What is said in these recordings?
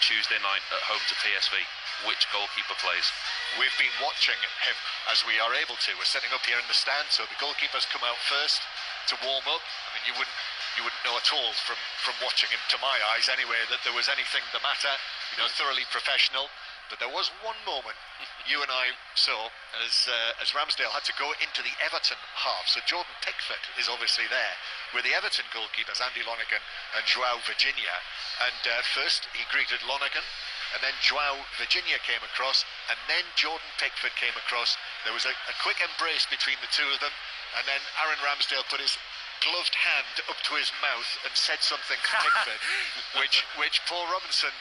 Tuesday night at home to PSV? Which goalkeeper plays? We've been watching him as we are able to. We're sitting up here in the stand, so the goalkeepers come out first to warm up. I mean, you wouldn't know at all from watching him, to my eyes anyway, that there was anything the matter. You know, thoroughly professional. But there was one moment you and I saw as Ramsdale had to go into the Everton half. So Jordan Pickford is obviously there with the Everton goalkeepers, Andy Lonergan and João Virginia. And first he greeted Lonergan, and then João Virginia came across, and then Jordan Pickford came across. There was a quick embrace between the two of them, and then Aaron Ramsdale put his gloved hand up to his mouth and said something to Pickford, which Paul Robinson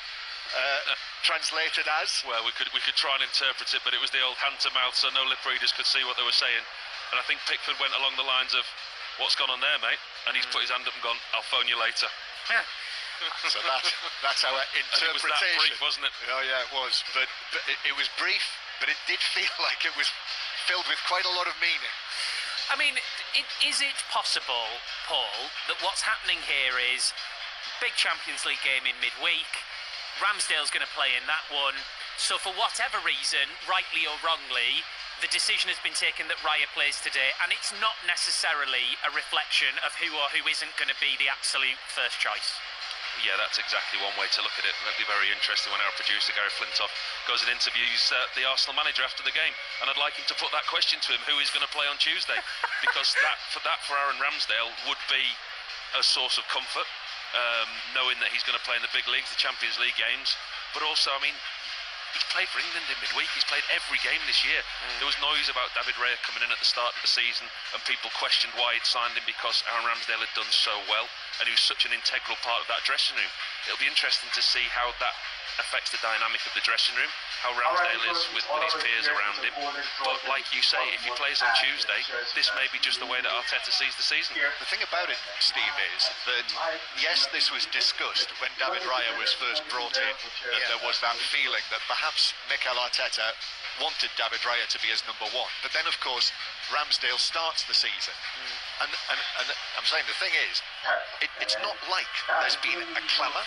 translated as, well, we could try and interpret it, but it was the old hand to mouth, so no lip readers could see what they were saying. And I think Pickford went along the lines of, "What's gone on there, mate?" And he's put his hand up and gone, "I'll phone you later." So that's our interpretation. And it was that brief, wasn't it? Oh yeah, it was. But it was brief, but it did feel like it was filled with quite a lot of meaning. I mean, is it possible, Paul, that what's happening here is big Champions League game in midweek, Ramsdale's going to play in that one, so for whatever reason, rightly or wrongly, the decision has been taken that Raya plays today, and it's not necessarily a reflection of who or who isn't going to be the absolute first choice? Yeah, that's exactly one way to look at it. That'd be very interesting when our producer Gary Flintoff goes and interviews the Arsenal manager after the game, and I'd like him to put that question to him: who is going to play on Tuesday? Because for Aaron Ramsdale would be a source of comfort, knowing that he's going to play in the big leagues, the Champions League games. But also, I mean, he's played for England in midweek. He's played every game this year. There was noise about David Raya coming in at the start of the season, and people questioned why he'd signed him, because Aaron Ramsdale had done so well and he was such an integral part of that dressing room. It'll be interesting to see how that affects the dynamic of the dressing room, how Ramsdale is with his peers around him. But like you say, if he plays on Tuesday, this may be just the way that Arteta sees the season. The thing about it, Steve, is that yes, this was discussed when David Raya was first brought in, that there was that feeling that perhaps Mikel Arteta wanted David Raya to be his number one. But then, of course, Ramsdale starts the season. And I'm saying the thing is, it's not like there's been a clamour.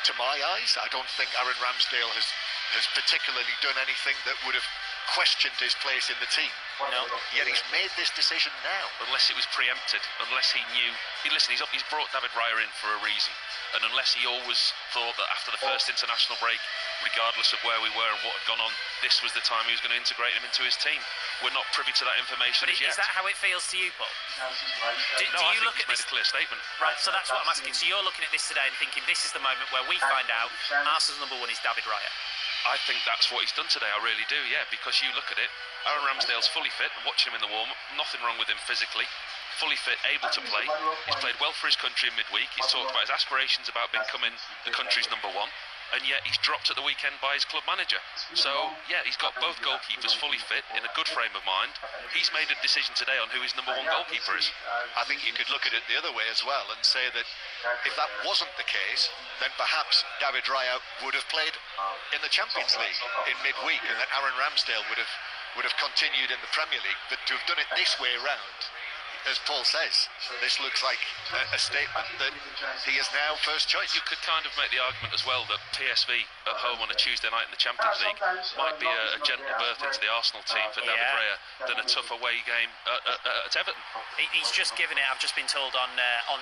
To my eyes, I don't think Aaron Ramsdale has particularly done anything that would have questioned his place in the team. No. Yet he's made this decision now. Unless it was preempted, unless he knew. He's brought David Raya in for a reason. And unless he always thought that after the first international break, regardless of where we were and what had gone on, this was the time he was going to integrate him into his team. We're not privy to that information as yet. Is that how it feels to you, Paul? I think he's made a clear statement. Right, so that's what I'm asking. So you're looking at this today and thinking this is the moment where we find out Arsenal's number one is David Raya. I think that's what he's done today, I really do, yeah, because you look at it, Aaron Ramsdale's fully fit, watching him in the warm-up, nothing wrong with him physically, fully fit, able to play. He's played well for his country in midweek. He's talked about his aspirations about becoming the country's number one, and yet he's dropped at the weekend by his club manager. So yeah, he's got both goalkeepers fully fit, in a good frame of mind. He's made a decision today on who his number one goalkeeper is. I think you could look at it the other way as well and say that if that wasn't the case, then perhaps David Raya would have played in the Champions League in midweek, and that Aaron Ramsdale would have continued in the Premier League. But to have done it this way round, as Paul says, this looks like a statement that he is now first choice. You could kind of make the argument as well that PSV at home on a Tuesday night in the Champions League might be a gentle birth into the Arsenal team for David Raya than a tough away game at Everton. He's just given it, I've just been told on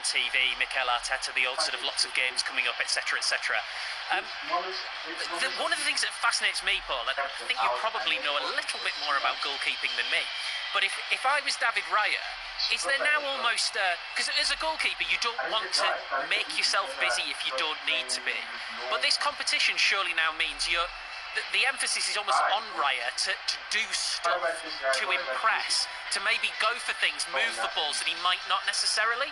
TV, Mikel Arteta, the old sort of lots of games coming up, etc, etc. One of the things that fascinates me, Paul, I think you probably know a little bit more about goalkeeping than me, but if I was David Raya, is there now almost, because as a goalkeeper you don't want to make yourself busy if you don't need to be, but this competition surely now means the emphasis is almost on Raya to do stuff, to impress, to maybe go for things, move for balls that he might not necessarily.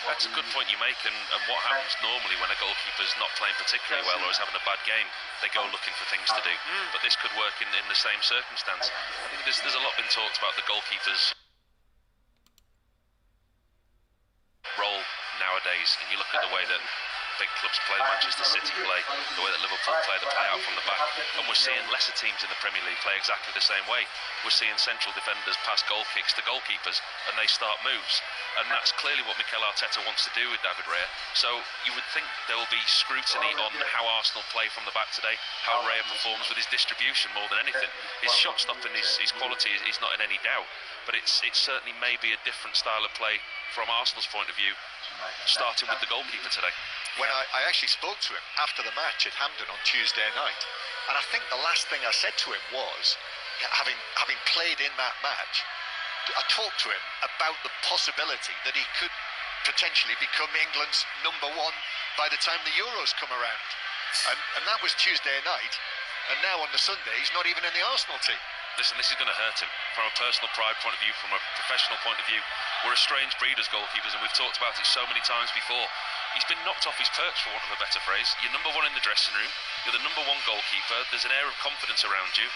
That's a good point you make, and what happens normally when a goalkeeper's not playing particularly well or is having a bad game, they go looking for things to do. But this could work in the same circumstance. I think there's a lot been talked about the goalkeeper's role nowadays, and you look at the way that big clubs play, Manchester City play, the way that Liverpool play out from the back, and we're seeing lesser teams in the Premier League play exactly the same way. We're seeing central defenders pass goal kicks to goalkeepers and they start moves, and that's clearly what Mikel Arteta wants to do with David Raya. So you would think there will be scrutiny on how Arsenal play from the back today, how Raya performs with his distribution more than anything. His shot stopping, his quality is not in any doubt, but it's certainly maybe a different style of play from Arsenal's point of view, starting with the goalkeeper today. When I actually spoke to him after the match at Hampden on Tuesday night, and I think the last thing I said to him was, having played in that match, I talked to him about the possibility that he could potentially become England's #1 by the time the Euros come around. And that was Tuesday night, and now on the Sunday he's not even in the Arsenal team. Listen, this is going to hurt him from a personal pride point of view, from a professional point of view. We're a strange breed as goalkeepers, and we've talked about it so many times before. He's been knocked off his perch, for want of a better phrase. You're #1 in the dressing room, you're the #1 goalkeeper, there's an air of confidence around you.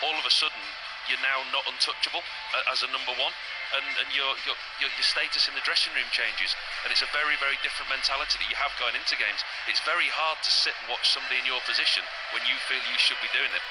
All of a sudden, you're now not untouchable as a #1, and your status in the dressing room changes, and it's a very, very different mentality that you have going into games. It's very hard to sit and watch somebody in your position when you feel you should be doing it.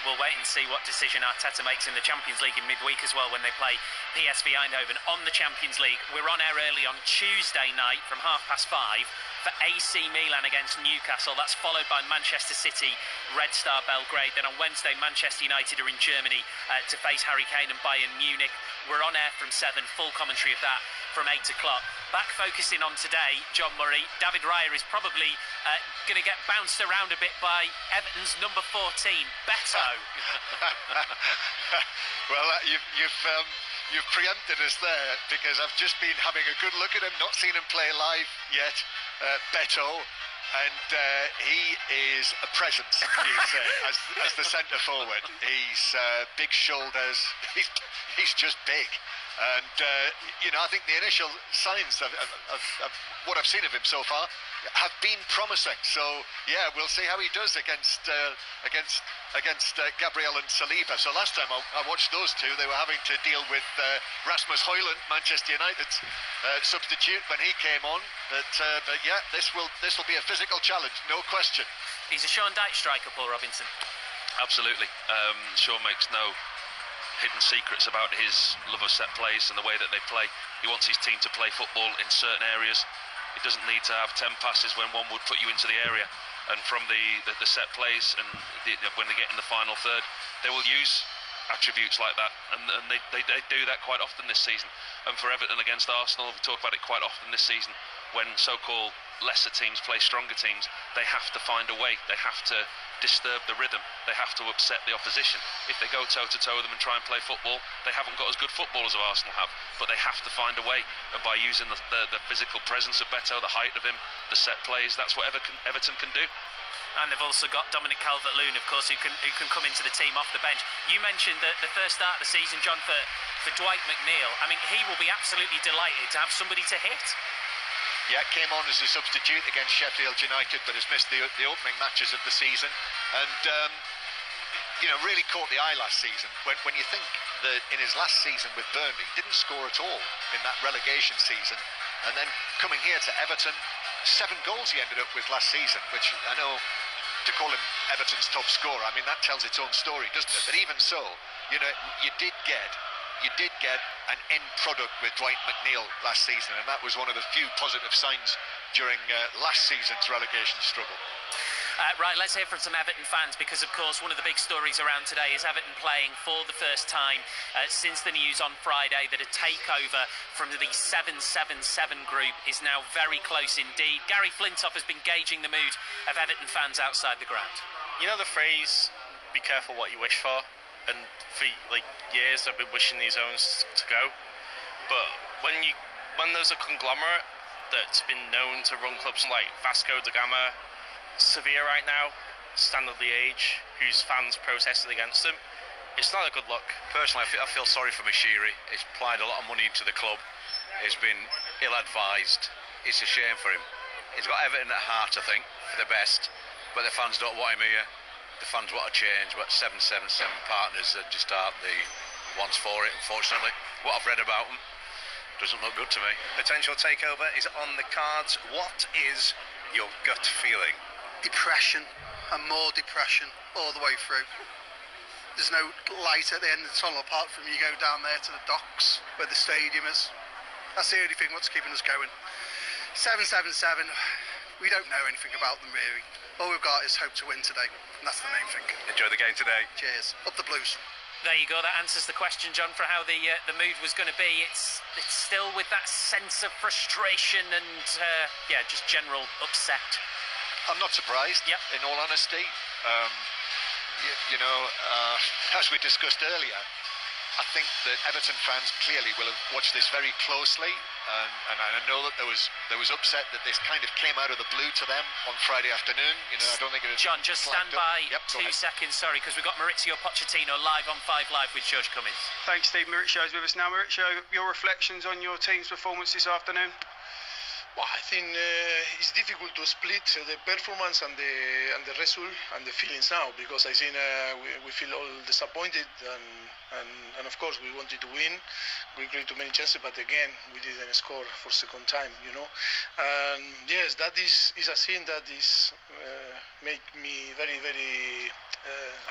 We'll wait and see what decision Arteta makes in the Champions League in midweek as well, when they play PSV Eindhoven. On the Champions League, we're on air early on Tuesday night from 5:30 for AC Milan against Newcastle. That's followed by Manchester City, Red Star Belgrade. Then on Wednesday, Manchester United are in Germany to face Harry Kane and Bayern Munich. We're on air from 7, full commentary of that from 8 o'clock. Back focusing on today, John Murray, David Raya is probably going to get bounced around a bit by Everton's #14, Beto. Well, you've preempted us there, because I've just been having a good look at him, not seen him play live yet, Beto, and he is a presence, you'd say, as the centre forward. He's big shoulders, he's just big. And I think the initial signs of what I've seen of him so far have been promising. So yeah, we'll see how he does against Gabriel and Saliba. So last time I watched those two, they were having to deal with Rasmus Højlund, Manchester United's substitute, when he came on. But yeah, this will be a physical challenge, no question. He's a Sean Dyche striker, Paul Robinson. Absolutely. Sean makes no hidden secrets about his love of set plays and the way that they play. He wants his team to play football in certain areas. He doesn't need to have 10 passes when one would put you into the area. And from the set plays, and when they get in the final third, they will use attributes like that, and they do that quite often this season. And for Everton against Arsenal, we talk about it quite often this season, when so-called lesser teams play stronger teams, they have to find a way, they have to disturb the rhythm, they have to upset the opposition. If they go toe-to-toe with them and try and play football, they haven't got as good footballers as Arsenal have, but they have to find a way, and by using the physical presence of Beto, the height of him, the set plays, that's what Everton can do. And they've also got Dominic Calvert-Lewin, of course, who can come into the team off the bench. You mentioned the first start of the season, John, for Dwight McNeil. I mean, he will be absolutely delighted to have somebody to hit. Yeah, came on as a substitute against Sheffield United, but has missed the opening matches of the season, and really caught the eye last season. When you think that in his last season with Burnley, didn't score at all in that relegation season, and then coming here to Everton, 7 goals he ended up with last season, which I know, to call him Everton's top scorer, I mean, that tells its own story, doesn't it? But even so, you did get an end product with Dwight McNeil last season, and that was one of the few positive signs during last season's relegation struggle. Right, let's hear from some Everton fans, because of course one of the big stories around today is Everton playing for the first time since the news on Friday that a takeover from the 777 group is now very close indeed. Gary Flintoff has been gauging the mood of Everton fans outside the ground. You know the phrase, be careful what you wish for? And for years I've been wishing these owners to go, but when there's a conglomerate that's been known to run clubs like Vasco da Gama, Sevilla right now, Standard Liège, whose fans protested against them, it's not a good look. Personally, I feel sorry for Mashiri. He's applied a lot of money into the club. He's been ill-advised. It's a shame for him. He's got Everton at heart, I think, for the best, but the fans don't want him here. The fans want to change, but 777 partners just aren't the ones for it, unfortunately. What I've read about them doesn't look good to me. Potential takeover is on the cards. What is your gut feeling? Depression, and more depression all the way through. There's no light at the end of the tunnel apart from you go down there to the docks where the stadium is. That's the only thing what's keeping us going. 777, we don't know anything about them really. All we've got is hope to win today, and that's the main thing. Enjoy the game today. Cheers. Up the Blues. There you go. That answers the question, John, for how the mood was going to be. It's still with that sense of frustration and just general upset. I'm not surprised, Yep. in all honesty. As we discussed earlier, I think that Everton fans clearly will have watched this very closely, and I know that there was upset that this kind of came out of the blue to them on Friday afternoon. I don't think it was. John, just stand by Yep, 2 seconds, sorry, because we've got Maurizio Pochettino live on 5 Live with George Cummins. Thanks, Steve. Maurizio's with us now. Maurizio, your reflections on your team's performance this afternoon? Well, I think it's difficult to split the performance and the result and the feelings now, because I think we feel all disappointed and of course we wanted to win. We created too many chances, but again we didn't score for second time. And yes, that is a thing that is make me very very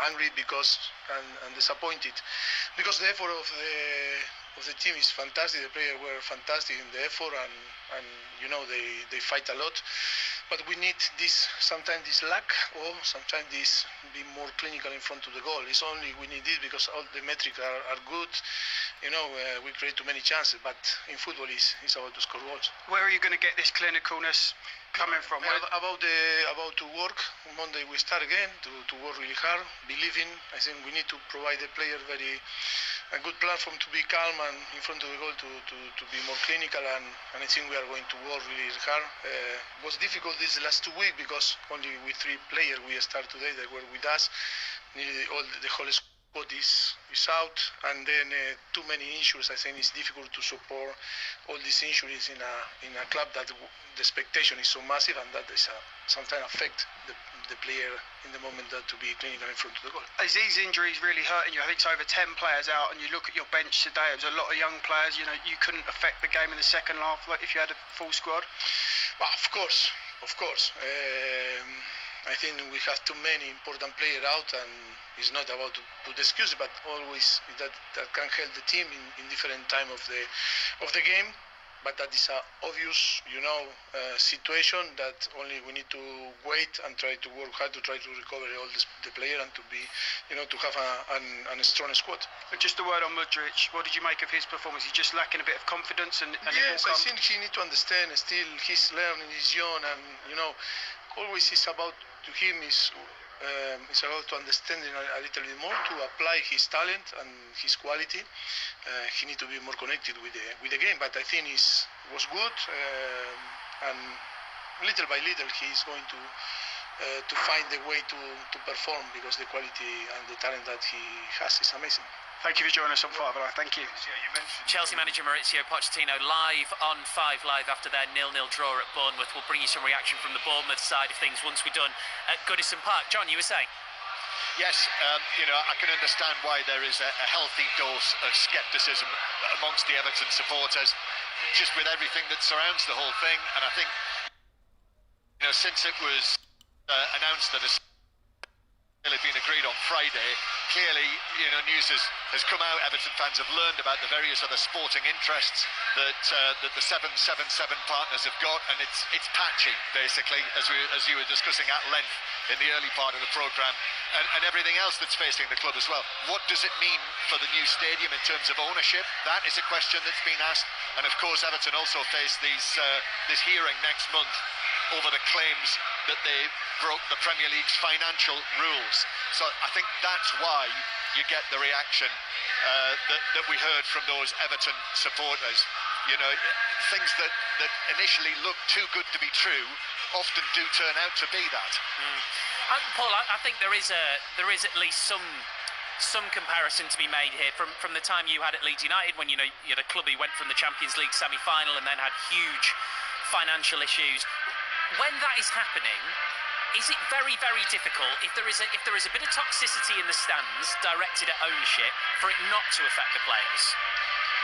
angry and disappointed, because the effort of the team is fantastic. The players were fantastic in the effort, and they fight a lot. But we need sometimes this luck, or sometimes this be more clinical in front of the goal. It's only we need this because all the metrics are good. We create too many chances, but in football it's about to score goals. Where are you going to get this clinicalness coming from? About to work. On Monday we start again to work really hard, believing. I think we need to provide the player a good platform to be calm and in front of the goal to be more clinical, and I think we are going to work really hard. It was difficult these last 2 weeks because only with 3 players we start today that were with us. Nearly the whole squad is out, and then too many injuries. I think it's difficult to support all these injuries in a club that the expectation is so massive, and that is sometimes affect the player in the moment that to be clinical in front of the goal. Is these injuries really hurting you? I think it's over 10 players out, and you look at your bench today, it was a lot of young players. You couldn't affect the game in the second half like if you had a full squad. Well, of course. I think we have too many important players out, and it's not about to put excuses, but always that can help the team in different time of the game. But that is an obvious, situation that only we need to wait and try to work hard to try to recover all the player and to be, to have a strong squad. Just a word on Mudryk. What did you make of his performance? He's just lacking a bit of confidence, and yes, I think he need to understand. Still, he's learning, he's young, and always it's about to him is. It's about to understand a little bit more, to apply his talent and his quality. He needs to be more connected with the game, but I think it was good, and little by little he's going to find the way to perform, because the quality and the talent that he has is amazing. Thank you for joining us on 5 Live. Thank you. Chelsea manager Maurizio Pochettino live on 5 Live after their 0-0 draw at Bournemouth. We'll bring you some reaction from the Bournemouth side of things once we're done at Goodison Park. John, you were saying? Yes, I can understand why there is a healthy dose of scepticism amongst the Everton supporters, just with everything that surrounds the whole thing. And I think, since it was announced that a deal had been agreed on Friday, clearly, news has come out. Everton fans have learned about the various other sporting interests that the 777 partners have got, and it's patchy, basically, as you were discussing at length in the early part of the programme, and everything else that's facing the club as well. What does it mean for the new stadium in terms of ownership? That is a question that's been asked, and of course Everton also face this hearing next month over the claims that they broke the Premier League's financial rules. So I think that's why you get the reaction that we heard from those Everton supporters. Things that initially look too good to be true often do turn out to be that. Paul, I think there is at least some comparison to be made here from the time you had at Leeds United, when you're the club who went from the Champions League semi-final and then had huge financial issues. When that is happening, is it very, very difficult, if there is a bit of toxicity in the stands directed at ownership, for it not to affect the players?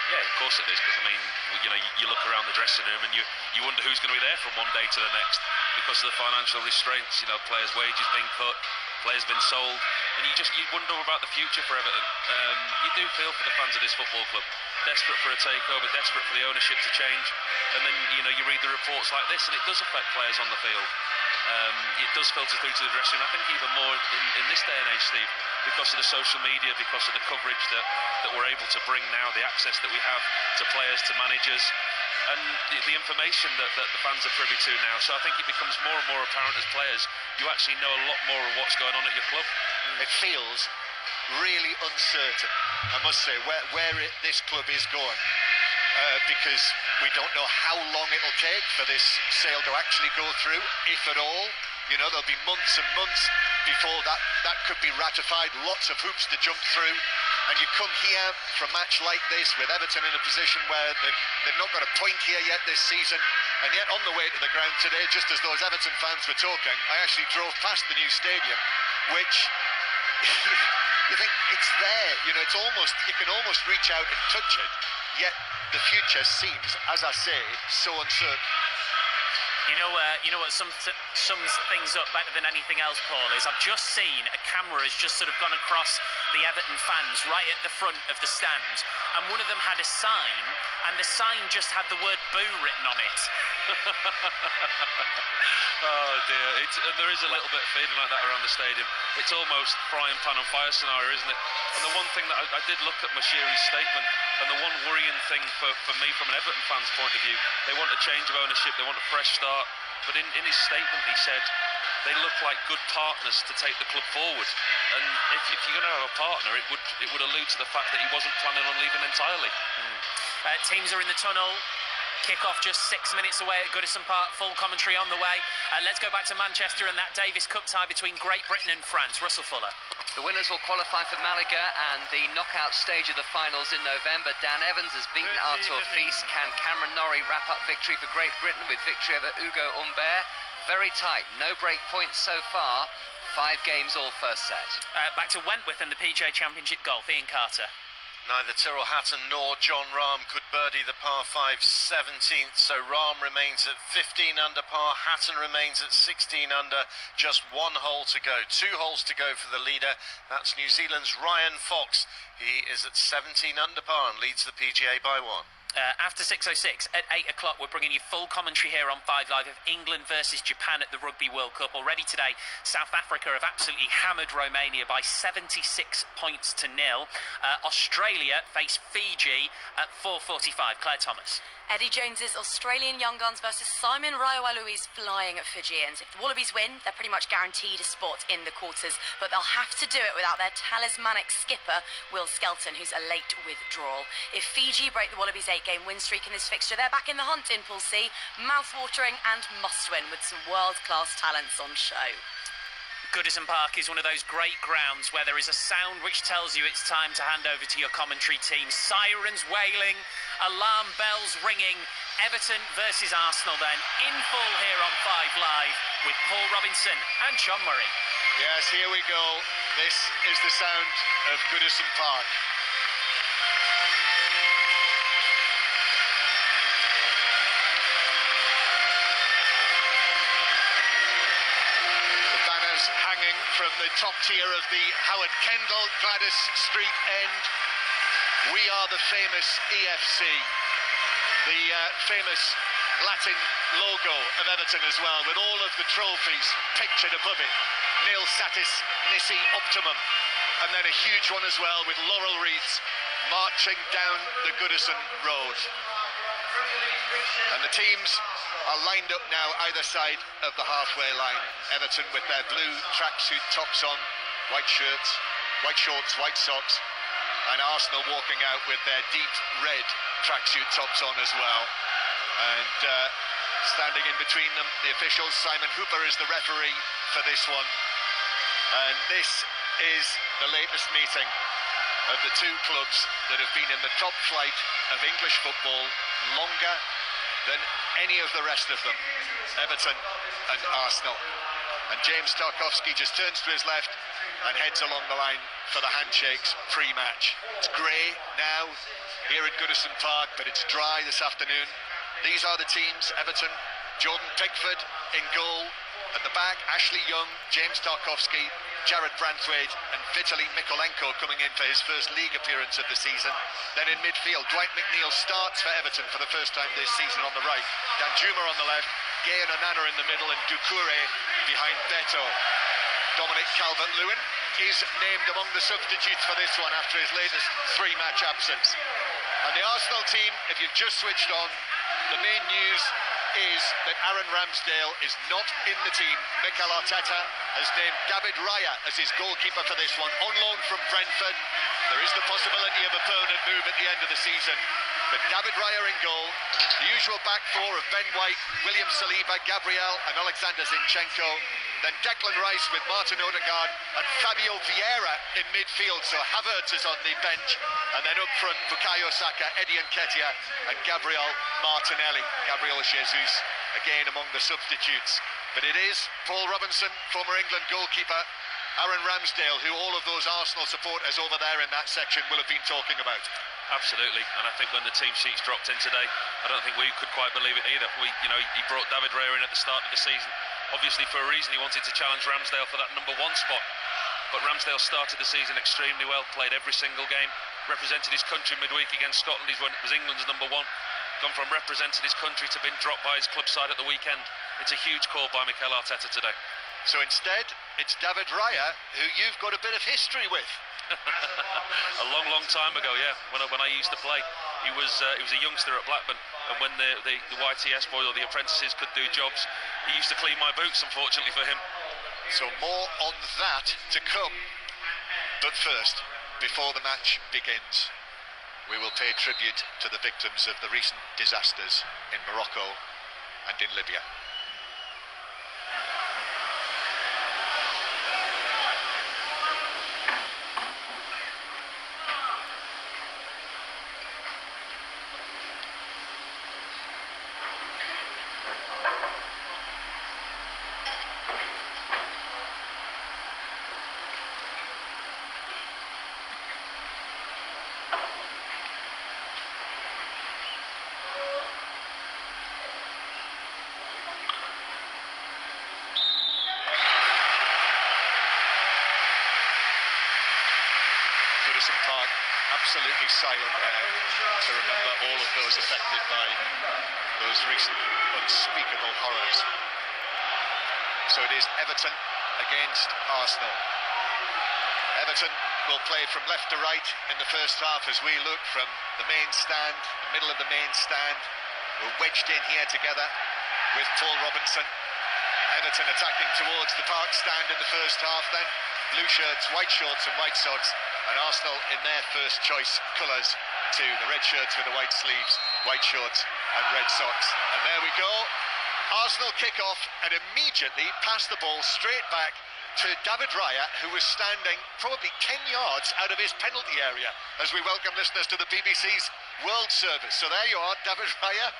Yeah, of course it is, because you look around the dressing room and you wonder who's going to be there from one day to the next. because of the financial restraints. You know, players' wages being cut, players been sold, and you wonder about the future for Everton. You do feel for the fans of this football club, desperate for a takeover, desperate for the ownership to change, and then you read the reports like this, and it does affect players on the field. It does filter through to the dressing room. I think even more in this day and age, Steve, because of the social media, because of the coverage that we're able to bring now, the access that we have to players, to managers, and the information that the fans are privy to now. So I think it becomes more and more apparent as players, you actually know a lot more of what's going on at your club. It feels really uncertain, I must say, where this club is going. Because we don't know how long it'll take for this sale to actually go through, if at all. You know, there'll be months and months before that could be ratified, lots of hoops to jump through, and you come here for a match like this with Everton in a position where they've not got a point here yet this season, and yet on the way to the ground today, just as those Everton fans were talking, I actually drove past the new stadium, which you think it's there, you know, you can almost reach out and touch it, yet the future seems, as I say, so uncertain. You know what sums things up better than anything else, Paul, is I've just seen a camera has just sort of gone across the Everton fans right at the front of the stand, and one of them had a sign, and the sign just had the word boo written on it. Oh dear, there is a little bit of feeling like that around the stadium. It's almost frying pan on fire scenario, isn't it? And the one thing that I did look at Moshiri's statement, and the one worrying thing for me from an Everton fan's point of view, they want a change of ownership, they want a fresh start, but in his statement he said they look like good partners to take the club forward, and if you're going to have a partner, it would allude to the fact that he wasn't planning on leaving entirely. Teams are in the tunnel. Kick-off just 6 minutes away at Goodison Park. Full commentary on the way. Let's go back to Manchester and that Davis Cup tie between Great Britain and France. Russell Fuller. The winners will qualify for Malaga and the knockout stage of the finals in November. Dan Evans has beaten Artur Fils. Can Cameron Norrie wrap up victory for Great Britain with victory over Hugo Humbert? Very tight, no break points so far. 5 games all first set. Back to Wentworth and the PGA Championship golf. Ian Carter. Neither Tyrrell Hatton nor John Rahm could birdie the par 5 17th, so Rahm remains at 15 under par, Hatton remains at 16 under, just 1 hole to go. 2 holes to go for the leader, that's New Zealand's Ryan Fox. He is at 17 under par and leads the PGA by 1. After 6:06 at 8 o'clock, we're bringing you full commentary here on 5 Live of England versus Japan at the Rugby World Cup. Already today, South Africa have absolutely hammered Romania by 76 points to 0. Australia face Fiji at 4:45. Claire Thomas. Eddie Jones's Australian Young Guns versus Simon Raiwalui's Flying Fijians. If the Wallabies win, they're pretty much guaranteed a spot in the quarters, but they'll have to do it without their talismanic skipper, Will Skelton, who's a late withdrawal. If Fiji break the Wallabies' 8-game win streak in this fixture, they're back in the hunt in Pool C, mouth-watering and must-win with some world-class talents on show. Goodison Park is one of those great grounds where there is a sound which tells you it's time to hand over to your commentary team. Sirens wailing, alarm bells ringing. Everton versus Arsenal then, in full here on 5 Live with Paul Robinson and John Murray. Yes, here we go. This is the sound of Goodison Park. Hanging from the top tier of the Howard Kendall Gladys Street end. We are the famous EFC, the famous Latin logo of Everton as well, with all of the trophies pictured above it. Nil satis nisi optimum, and then a huge one as well with laurel wreaths marching down the Goodison Road. And the teams are lined up now either side of the halfway line. Everton with their blue tracksuit tops on, white shirts, white shorts, white socks, and Arsenal walking out with their deep red tracksuit tops on as well. And standing in between them, the officials. Simon Hooper is the referee for this one. And this is the latest meeting of the two clubs that have been in the top flight of English football longer than any of the rest of them, Everton and Arsenal. And James Tarkowski just turns to his left and heads along the line for the handshakes pre-match. It's grey now here at Goodison Park, but it's dry this afternoon. These are the teams, Everton Jordan Pickford in goal. At the back, Ashley Young, James Tarkowski, Jared Branthwaite and Vitaly Mikolenko coming in for his first league appearance of the season. Then in midfield, Dwight McNeil starts for Everton for the first time this season on the right. Danjuma on the left, Gay and Onana in the middle and Doucouré behind Beto. Dominic Calvert-Lewin is named among the substitutes for this one after his latest 3-match absence. And the Arsenal team, if you've just switched on, the main news is that Aaron Ramsdale is not in the team. Mikel Arteta has named David Raya as his goalkeeper for this one, on loan from Brentford. There is the possibility of a permanent move at the end of the season. But David Raya in goal, the usual back four of Ben White, William Saliba, Gabriel and Alexander Zinchenko. Then Declan Rice with Martin Odegaard and Fabio Vieira in midfield, so Havertz is on the bench. And then up front, Bukayo Saka, Eddie Nketiah and Gabriel Martinelli. Gabriel Jesus again among the substitutes. But it is Paul Robinson, former England goalkeeper, Aaron Ramsdale, who all of those Arsenal supporters over there in that section will have been talking about. Absolutely, and I think when the team sheets dropped in today, I don't think we could quite believe it either. He brought David Raya in at the start of the season, obviously for a reason. He wanted to challenge Ramsdale for that #1 spot, but Ramsdale started the season extremely well, played every single game, represented his country midweek against Scotland. He was England's #1, gone from representing his country to being dropped by his club side at the weekend. It's a huge call by Mikel Arteta today. So instead, it's David Raya, who you've got a bit of history with. A long time ago, yeah, when I used to play. He was a youngster at Blackburn, and when the YTS boys or the apprentices could do jobs, he used to clean my boots, unfortunately for him. So more on that to come. But first, before the match begins, we will pay tribute to the victims of the recent disasters in Morocco and in Libya. Park, absolutely silent there to remember all of those affected by those recent unspeakable horrors. So it is Everton against Arsenal. Everton will play from left to right in the first half as we look from the main stand, the middle of the main stand. We're wedged in here together with Paul Robinson. Everton attacking towards the Park stand in the first half then. Blue shirts, white shorts and white socks. And Arsenal in their first choice colours too. The red shirts with the white sleeves, white shorts and red socks. And there we go. Arsenal kick off and immediately pass the ball straight back to David Raya, who was standing probably 10 yards out of his penalty area as we welcome listeners to the BBC's World Service. So there you are, David Raya,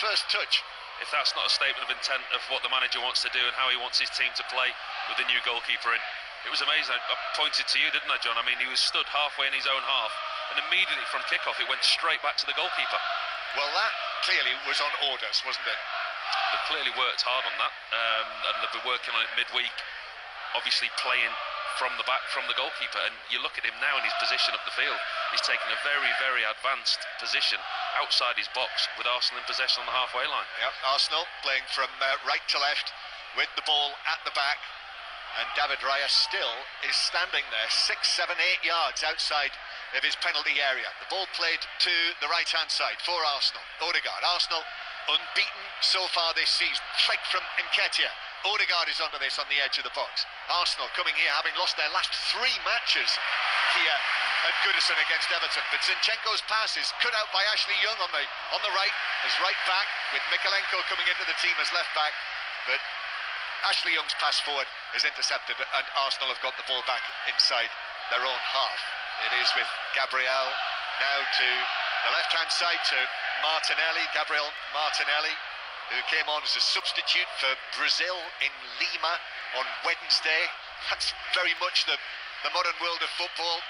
first touch. If that's not a statement of intent of what the manager wants to do and how he wants his team to play with the new goalkeeper in. It was amazing. I pointed to you, didn't I, John? I mean, he was stood halfway in his own half, and immediately from kick-off, it went straight back to the goalkeeper. Well, that clearly was on orders, wasn't it? They've clearly worked hard on that, and they've been working on it midweek, obviously playing from the back, from the goalkeeper, and you look at him now in his position up the field. He's taken a very, very advanced position outside his box with Arsenal in possession on the halfway line. Yep, Arsenal playing from right to left with the ball at the back. And David Raya still is standing there 6, 7, 8 yards outside of his penalty area. The ball played to the right-hand side for Arsenal. Odegaard. Arsenal unbeaten so far this season. Flick from Nketiah. Odegaard is under this on the edge of the box. Arsenal coming here having lost their last 3 matches here at Goodison against Everton. But Zinchenko's pass is cut out by Ashley Young on the right, as right back, with Mikolenko coming into the team as left back. But Ashley Young's pass forward is intercepted and Arsenal have got the ball back inside their own half. It is with Gabriel now to the left-hand side to Martinelli, Gabriel Martinelli, who came on as a substitute for Brazil in Lima on Wednesday. That's very much the modern world of football.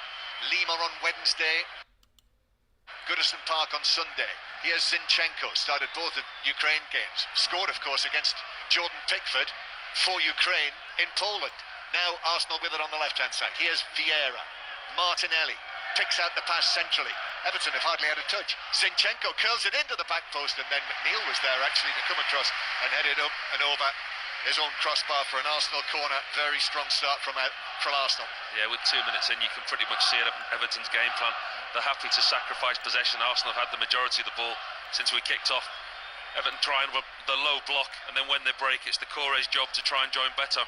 Lima on Wednesday, Goodison Park on Sunday. Here's Zinchenko, started both of Ukraine games. Scored, of course, against Jordan Pickford for Ukraine in Poland. Now Arsenal with it on the left-hand side. Here's Vieira. Martinelli picks out the pass centrally. Everton have hardly had a touch. Zinchenko curls it into the back post, and then McNeil was there actually to come across and head it up and over his own crossbar for an Arsenal corner. Very strong start from Arsenal. Yeah, with 2 minutes in, you can pretty much see it. Everton's game plan. They're happy to sacrifice possession. Arsenal have had the majority of the ball since we kicked off. Everton trying the low block, and then when they break, it's the Core's job to try and join better.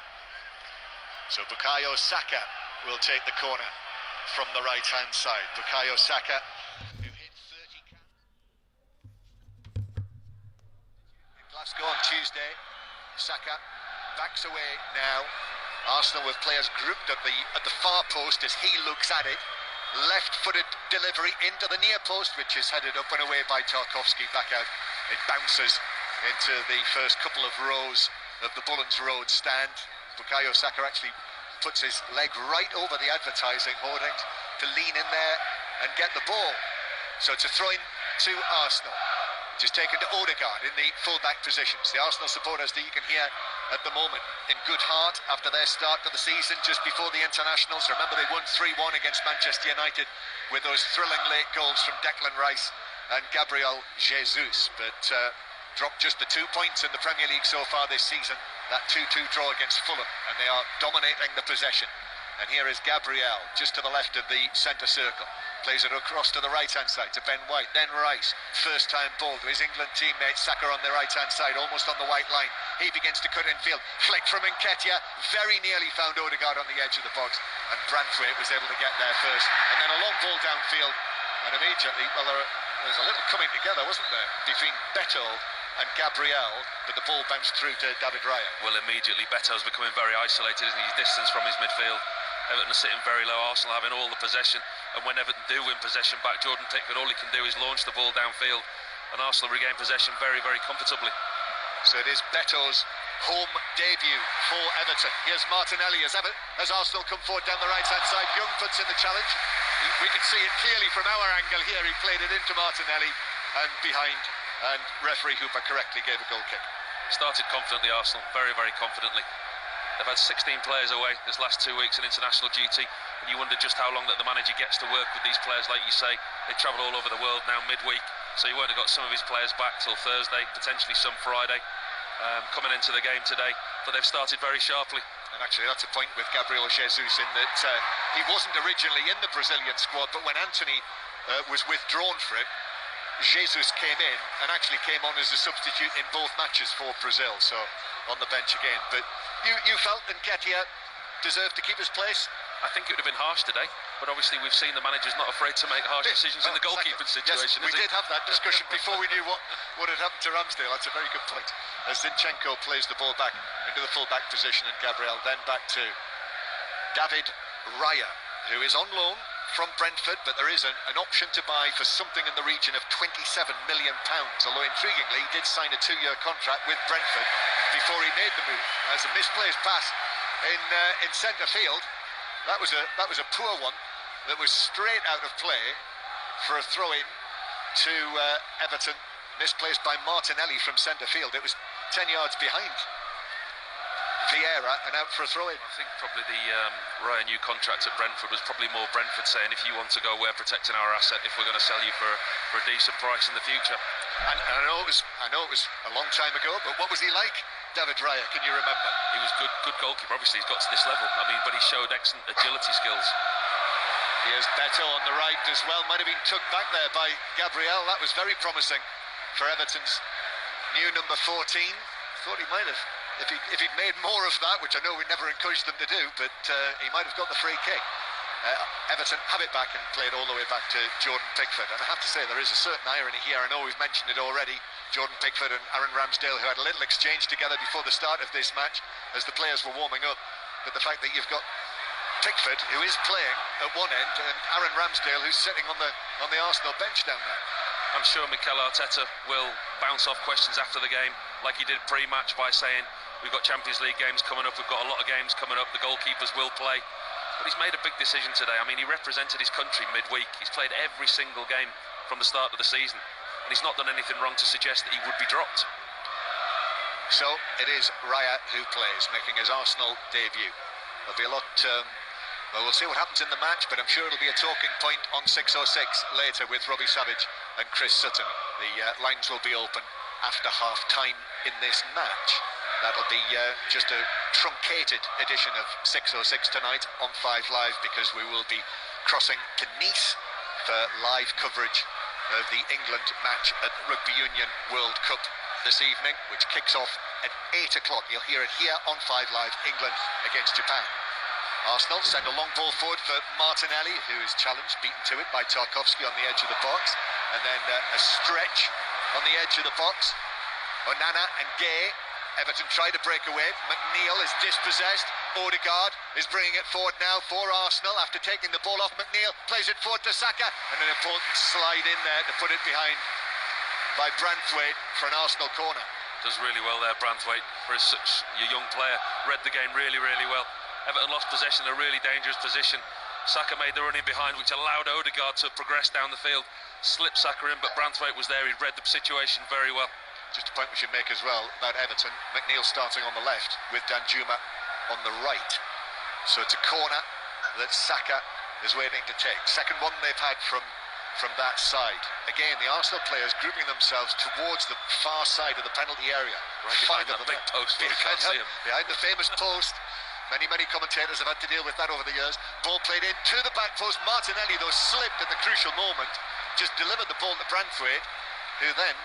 So bukayo Saka will take the corner from the right-hand side. Bukayo Saka, who hit 30 caps in Glasgow on Tuesday. Saka backs away now. Arsenal with players grouped at the far post as he looks at it. Left-footed delivery into the near post, which is headed up and away by Tarkowski. Back out, it bounces into the first couple of rows of the Bullens Road stand. Bukayo Saka actually puts his leg right over the advertising hoardings to lean in there and get the ball. So it's a throw-in to Arsenal, which is taken to Odegaard in the full-back positions. The Arsenal supporters that you can hear at the moment in good heart after their start to the season just before the internationals. Remember, they won 3-1 against Manchester United with those thrilling late goals from Declan Rice and Gabriel Jesus, but dropped just the 2 points in the Premier League so far this season. That 2-2 draw against Fulham, and they are dominating the possession. And here is Gabriel, just to the left of the centre circle. Plays it across to the right-hand side to Ben White, then Rice. First time ball to his England teammate Saka on the right-hand side, almost on the white line. He begins to cut infield. Flick from Nketiah, very nearly found Odegaard on the edge of the box, and Branthwaite was able to get there first. And then a long ball downfield, and immediately, well, there was a little coming together, wasn't there, between Beto and Gabriel, but the ball bounced through to David Raya. Well, immediately Beto's becoming very isolated, isn't he? He's distance from his midfield. Everton are sitting very low, Arsenal having all the possession, and when Everton do win possession back, Jordan Pickford, all he can do is launch the ball downfield, and Arsenal regain possession very, very comfortably. So it is Beto's home debut for Everton. Here's Martinelli as Arsenal come forward down the right-hand side. Young puts in the challenge. We can see it clearly from our angle here. He played it into Martinelli and behind, and referee Hooper correctly gave a goal kick. Started confidently, Arsenal, very, very confidently. They've had 16 players away this last 2 weeks in international duty, and you wonder just how long that the manager gets to work with these players. Like you say, they travel all over the world now midweek, so he won't have got some of his players back till Thursday, potentially some Friday, coming into the game today, but they've started very sharply. And actually that's a point with Gabriel Jesus in that he wasn't originally in the Brazilian squad, but when Anthony was withdrawn for it, Jesus came in and actually came on as a substitute in both matches for Brazil, so on the bench again. But you felt Nketiah deserved to keep his place? I think it would have been harsh today, but obviously we've seen the manager's not afraid to make harsh decisions in the goalkeeping situation. Yes, we did have that discussion before we knew what had happened to Ramsdale. That's a very good point. As Zinchenko plays the ball back into the full-back position, and Gabriel then back to David Raya, who is on loan from Brentford, but there is an option to buy for something in the region of £27 million, although intriguingly he did sign a 2-year contract with Brentford before he made the move. As a misplaced pass in centre field, that was a poor one that was straight out of play for a throw-in to Everton, misplaced by Martinelli from centre field. It was 10 yards behind Vieira and out for a throw-in. I think probably the Raya new contract at Brentford was probably more Brentford saying, if you want to go, we're protecting our asset if we're going to sell you for a decent price in the future. And I know it was a long time ago, but what was he like, David Raya? Can you remember? He was good goalkeeper. Obviously he's got to this level, but he showed excellent agility skills. Here's Beto on the right as well. Might have been tugged back there by Gabriel. That was very promising for Everton's new number 14. Thought he might have, if he'd made more of that, which I know we never encouraged them to do, but he might have got the free kick. Everton have it back and played all the way back to Jordan Pickford. And I have to say, there is a certain irony here. I know we've mentioned it already. Jordan Pickford and Aaron Ramsdale, who had a little exchange together before the start of this match as the players were warming up. But the fact that you've got Pickford, who is playing at one end, and Aaron Ramsdale, who's sitting on the Arsenal bench down there. I'm sure Mikel Arteta will bounce off questions after the game, like he did pre-match, by saying, we've got Champions League games coming up, we've got a lot of games coming up, the goalkeepers will play. But he's made a big decision today. I mean, he represented his country midweek. He's played every single game from the start of the season. and he's not done anything wrong to suggest that he would be dropped. So it is Raya who plays, making his Arsenal debut. There'll be a lot, well, we'll see what happens in the match, but I'm sure it'll be a talking point on 606 later with Robbie Savage and Chris Sutton. The lines will be open after half-time in this match. That'll be just a truncated edition of 606 tonight on 5 Live, because we will be crossing to Nice for live coverage of the England match at Rugby Union World Cup this evening, which kicks off at 8 o'clock. You'll hear it here on 5 Live, England against Japan. Arsenal send a long ball forward for Martinelli, who is challenged, beaten to it by Tarkowski on the edge of the box, and then a stretch on the edge of the box. Onana and Gay. Everton try to break away. McNeil is dispossessed. Odegaard is bringing it forward now for Arsenal after taking the ball off McNeil. Plays it forward to Saka, and an important slide in there to put it behind by Branthwaite for an Arsenal corner. Does really well there, Branthwaite, for such a young player. Read the game really, really well. Everton lost possession in a really dangerous position. Saka made the run in behind, which allowed Odegaard to progress down the field. Slipped Saka in, but Branthwaite was there. He read the situation very well. Just a point we should make as well about Everton. McNeil starting on the left with Danjuma on the right. So it's a corner that Saka is waiting to take. Second one they've had from that side. Again, the Arsenal players grouping themselves towards the far side of the penalty area. Right behind that big post where you can't see him. Behind the famous post. Many commentators have had to deal with that over the years. Ball played in to the back post. Martinelli, though, slipped at the crucial moment. Just delivered the ball to Branthwaite, who then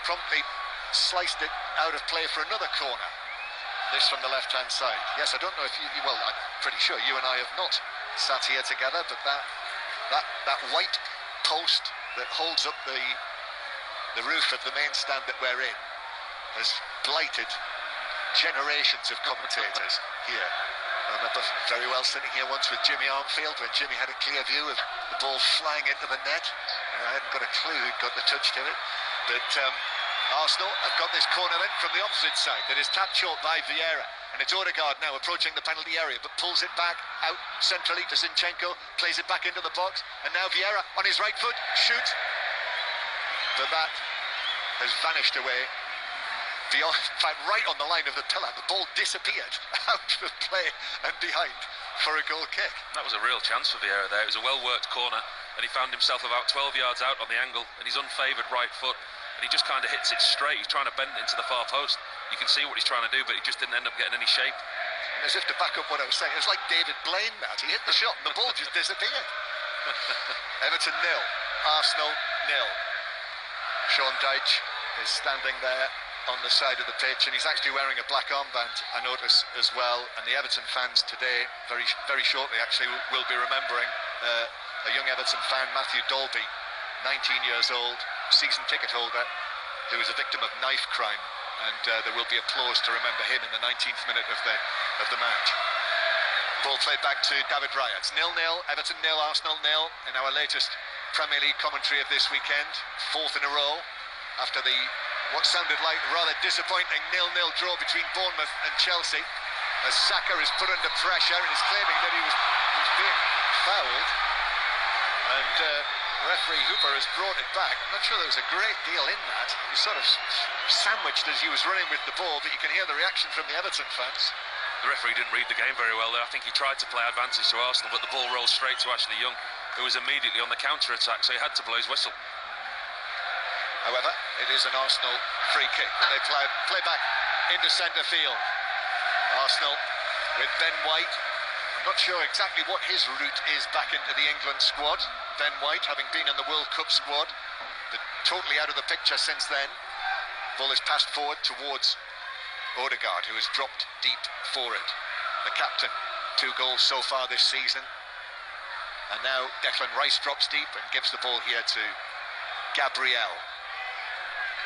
promptly sliced it out of play for another corner. This from the left-hand side. Yes, I don't know if you, well, I'm pretty sure you and I have not sat here together, but that white post that holds up the roof of the main stand that we're in has blighted generations of commentators here. I remember very well sitting here once with Jimmy Armfield when Jimmy had a clear view of the ball flying into the net. I hadn't got a clue who'd got the touch to it. But Arsenal have got this corner then from the opposite side that is tapped short by Vieira. And it's Odegaard now approaching the penalty area, but pulls it back out centrally to Zinchenko, plays it back into the box, and now Vieira on his right foot shoots. But that has vanished away. Beyond, in fact, right on the line of the pillar, the ball disappeared out of play and behind for a goal kick. That was a real chance for Vieira there. It was a well-worked corner, and he found himself about 12 yards out on the angle, and his unfavoured right foot, and he just kind of hits it straight. He's trying to bend it into the far post. You can see what he's trying to do, but he just didn't end up getting any shape. And as if to back up what I was saying, it was like David Blaine that. He hit the shot and the ball just disappeared. Everton 0, Arsenal 0. Sean Dyche is standing there on the side of the pitch, and he's actually wearing a black armband, I notice, as well. And the Everton fans today, very shortly actually, will be remembering a young Everton fan, Matthew Dolby, 19 years old, season ticket holder, who was a victim of knife crime, and there will be applause to remember him in the 19th minute of the match. Ball played back to David Raya. It's 0-0, Everton 0, Arsenal 0 in our latest Premier League commentary of this weekend, 4th in a row after what sounded like a rather disappointing 0-0 draw between Bournemouth and Chelsea, as Saka is put under pressure and is claiming that he was being fouled, and referee Hooper has brought it back. I'm not sure there was a great deal in that. He sort of sandwiched as he was running with the ball, but you can hear the reaction from the Everton fans. The referee didn't read the game very well there. I think he tried to play advantage to Arsenal, but the ball rolled straight to Ashley Young, who was immediately on the counter-attack, so he had to blow his whistle. However, it is an Arsenal free kick that they play back into centre field. Arsenal with Ben White. I'm not sure exactly what his route is back into the England squad. Ben White, having been in the World Cup squad, but totally out of the picture since then. Ball is passed forward towards Odegaard, who has dropped deep for it. The captain, 2 goals so far this season. And now Declan Rice drops deep and gives the ball here to Gabriel.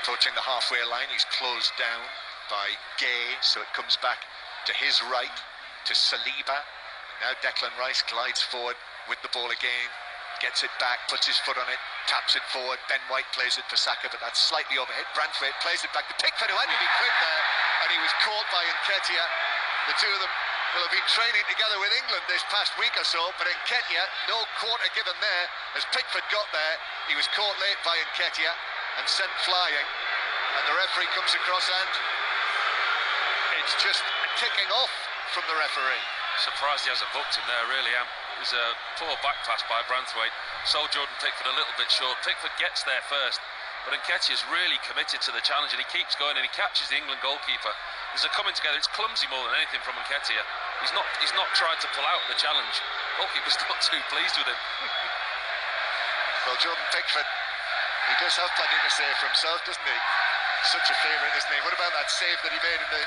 Approaching the halfway line, he's closed down by Gay, so it comes back to his right, to Saliba. Now Declan Rice glides forward with the ball again, gets it back, puts his foot on it, taps it forward. Ben White plays it for Saka, but that's slightly overhead. Branthwaite plays it back to Pickford, who had to be quick there, and he was caught by Nketiah. The two of them will have been training together with England this past week or so, but Nketiah, no quarter given there. As Pickford got there, he was caught late by Nketiah, and sent flying, and the referee comes across and it's just a kicking off from the referee. Surprised he hasn't booked him there, really am. It was a poor back pass by Branthwaite. Sold Jordan Pickford a little bit short. Pickford gets there first, but Nketiah's really committed to the challenge, and he keeps going, and he catches the England goalkeeper. There's a coming together. It's clumsy more than anything from Nketiah. He's not tried to pull out the challenge. Goalkeeper's not too pleased with him. Well, Jordan Pickford, he does have plenty to say for himself, doesn't he? Such a favourite, isn't he? What about that save that he made in the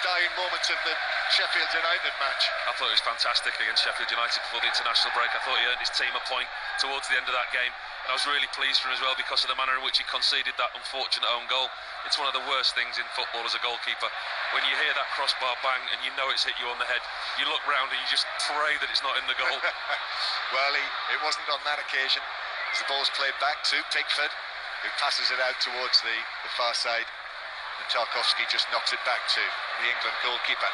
dying moments of the Sheffield United match? I thought it was fantastic against Sheffield United before the international break. I thought he earned his team a point towards the end of that game, and I was really pleased for him as well because of the manner in which he conceded that unfortunate own goal. It's one of the worst things in football as a goalkeeper. When you hear that crossbar bang and you know it's hit you on the head, you look round and you just pray that it's not in the goal. Well, it wasn't on that occasion, as the ball's played back to Pickford, who passes it out towards the far side, and Tarkowski just knocks it back to the England goalkeeper.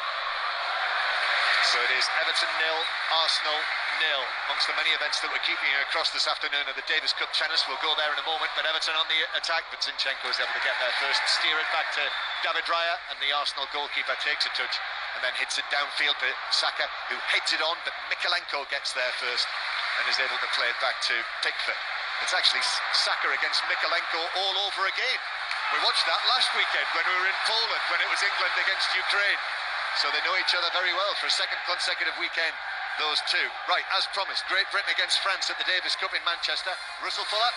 So it is Everton 0, Arsenal 0. Amongst the many events that we're keeping you across this afternoon of the Davis Cup tennis. We'll go there in a moment, but Everton on the attack, but Zinchenko is able to get there first, steer it back to David Raya, and the Arsenal goalkeeper takes a touch and then hits it downfield to Saka, who heads it on, but Mikelenko gets there first and is able to play it back to Pickford. It's actually Saka against Mikelenko all over again. We watched that last weekend when we were in Poland, when it was England against Ukraine. So they know each other very well for a second consecutive weekend, those two. Right, as promised, Great Britain against France at the Davis Cup in Manchester. Russell Fuller.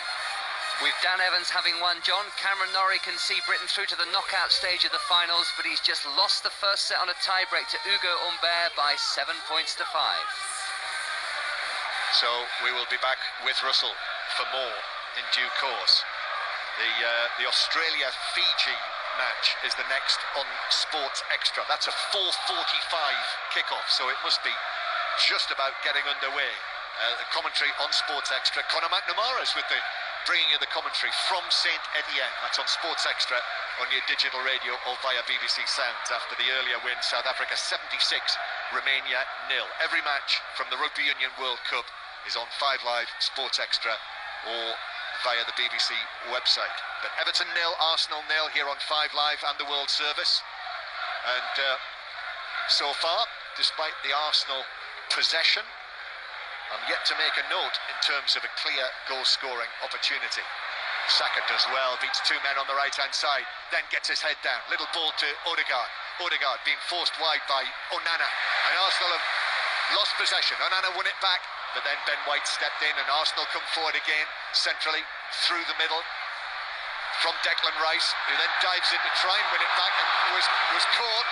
With Dan Evans having won, John, Cameron Norrie can see Britain through to the knockout stage of the finals, but he's just lost the first set on a tie-break to Ugo Humbert by 7 points to 5. So we will be back with Russell for more in due course. The Australia-Fiji match is the next on Sports Extra. That's a 4:45 kickoff, so it must be just about getting underway. The commentary on Sports Extra. Conor McNamara's with bringing you the commentary from St Etienne. That's on Sports Extra on your digital radio or via BBC Sounds. After the earlier win, South Africa 76, Romania 0. Every match from the Rugby Union World Cup is on 5 Live, Sports Extra, or via the BBC website. But Everton 0, Arsenal 0 here on 5 Live and the World Service. And so far, despite the Arsenal possession, I'm yet to make a note in terms of a clear goal-scoring opportunity. Saka does well, beats 2 men on the right-hand side, then gets his head down. Little ball to Odegaard. Odegaard being forced wide by Onana. And Arsenal have lost possession. Onana won it back, but then Ben White stepped in and Arsenal come forward again, centrally, through the middle, from Declan Rice, who then dives in to try and win it back and was caught.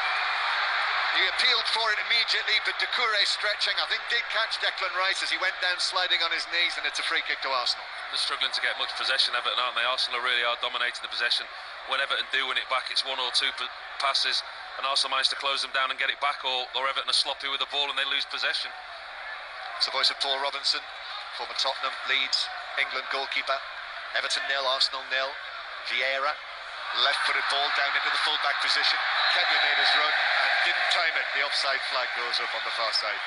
He appealed for it immediately, but Doucouré stretching, I think, did catch Declan Rice as he went down sliding on his knees, and it's a free kick to Arsenal. They're struggling to get much possession, Everton, aren't they? Arsenal really are dominating the possession. When Everton do win it back, it's 1 or 2 passes, and Arsenal manage to close them down and get it back, or Everton are sloppy with the ball and they lose possession. It's the voice of Paul Robinson, former Tottenham, Leeds, England goalkeeper. Everton 0, Arsenal 0. Vieira, left-footed ball down into the full-back position. Nketiah made his run and didn't time it. The offside flag goes up on the far side.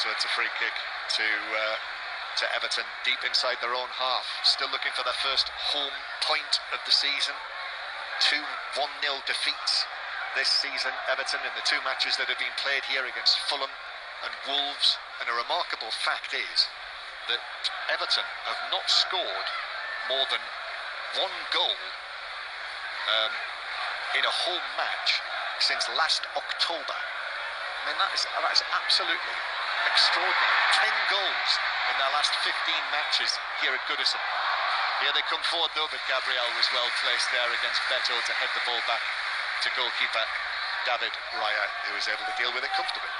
So it's a free kick to Everton, deep inside their own half. Still looking for their first home point of the season. 2 1-0 defeats this season, Everton, in the 2 matches that have been played here against Fulham and Wolves. And a remarkable fact is that Everton have not scored more than 1 goal in a home match since last October. I mean, that is absolutely extraordinary. 10 goals in their last 15 matches here at Goodison. Here they come forward though, but Gabriel was well placed there against Beto to head the ball back to goalkeeper David Raya, who was able to deal with it comfortably.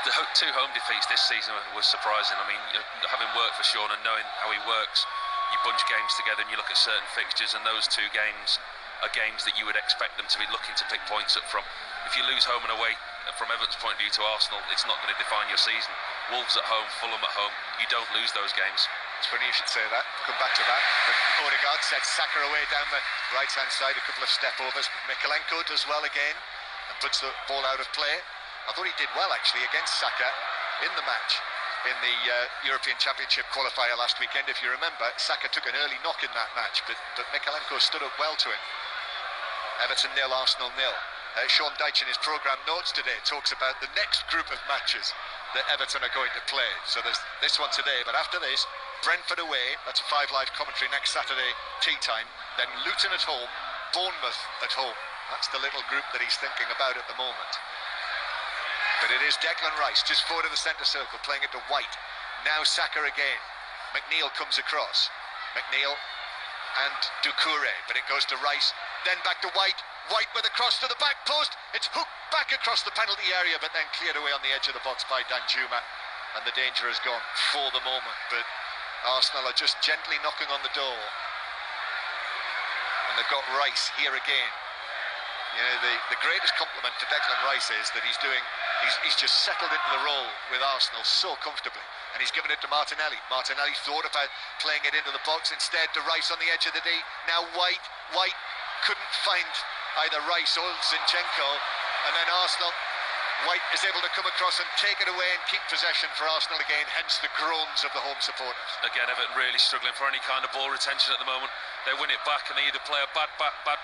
The 2 home defeats this season was surprising. I mean, having worked for Sean and knowing how he works, you bunch games together and you look at certain fixtures, and those 2 games are games that you would expect them to be looking to pick points up from. If you lose home and away, from Everton's point of view to Arsenal, it's not going to define your season. Wolves at home, Fulham at home, you don't lose those games. It's funny you should say that. Come back to that. But Odegaard sets Saka away down the right-hand side, a couple of step-overs. Mikelenko does well again and puts the ball out of play. I thought he did well, actually, against Saka in the match. in the European Championship qualifier last weekend. If you remember, Saka took an early knock in that match, but mikel stood up well to him. Everton 0, Arsenal 0. Sean Dyche in his programme notes today talks about the next group of matches that Everton are going to play. So there's this one today, but after this, Brentford away, that's a 5 Live commentary next Saturday tea time, then Luton at home, Bournemouth at home. That's the little group that he's thinking about at the moment. But it is Declan Rice, just forward of the centre circle, playing it to White. Now Saka again. McNeil comes across. McNeil and Doucouré, but it goes to Rice, then back to White. White with a cross to the back post. It's hooked back across the penalty area, but then cleared away on the edge of the box by Danjuma. And the danger is gone for the moment. But Arsenal are just gently knocking on the door. And they've got Rice here again. You know, the greatest compliment to Declan Rice is that he's just settled into the role with Arsenal so comfortably. And he's given it to Martinelli. Martinelli thought about playing it into the box, instead to Rice on the edge of the D. Now White couldn't find either Rice or Zinchenko, and then Arsenal, White is able to come across and take it away and keep possession for Arsenal again, hence the groans of the home supporters. Again, Everton really struggling for any kind of ball retention at the moment. They win it back and they either play a bad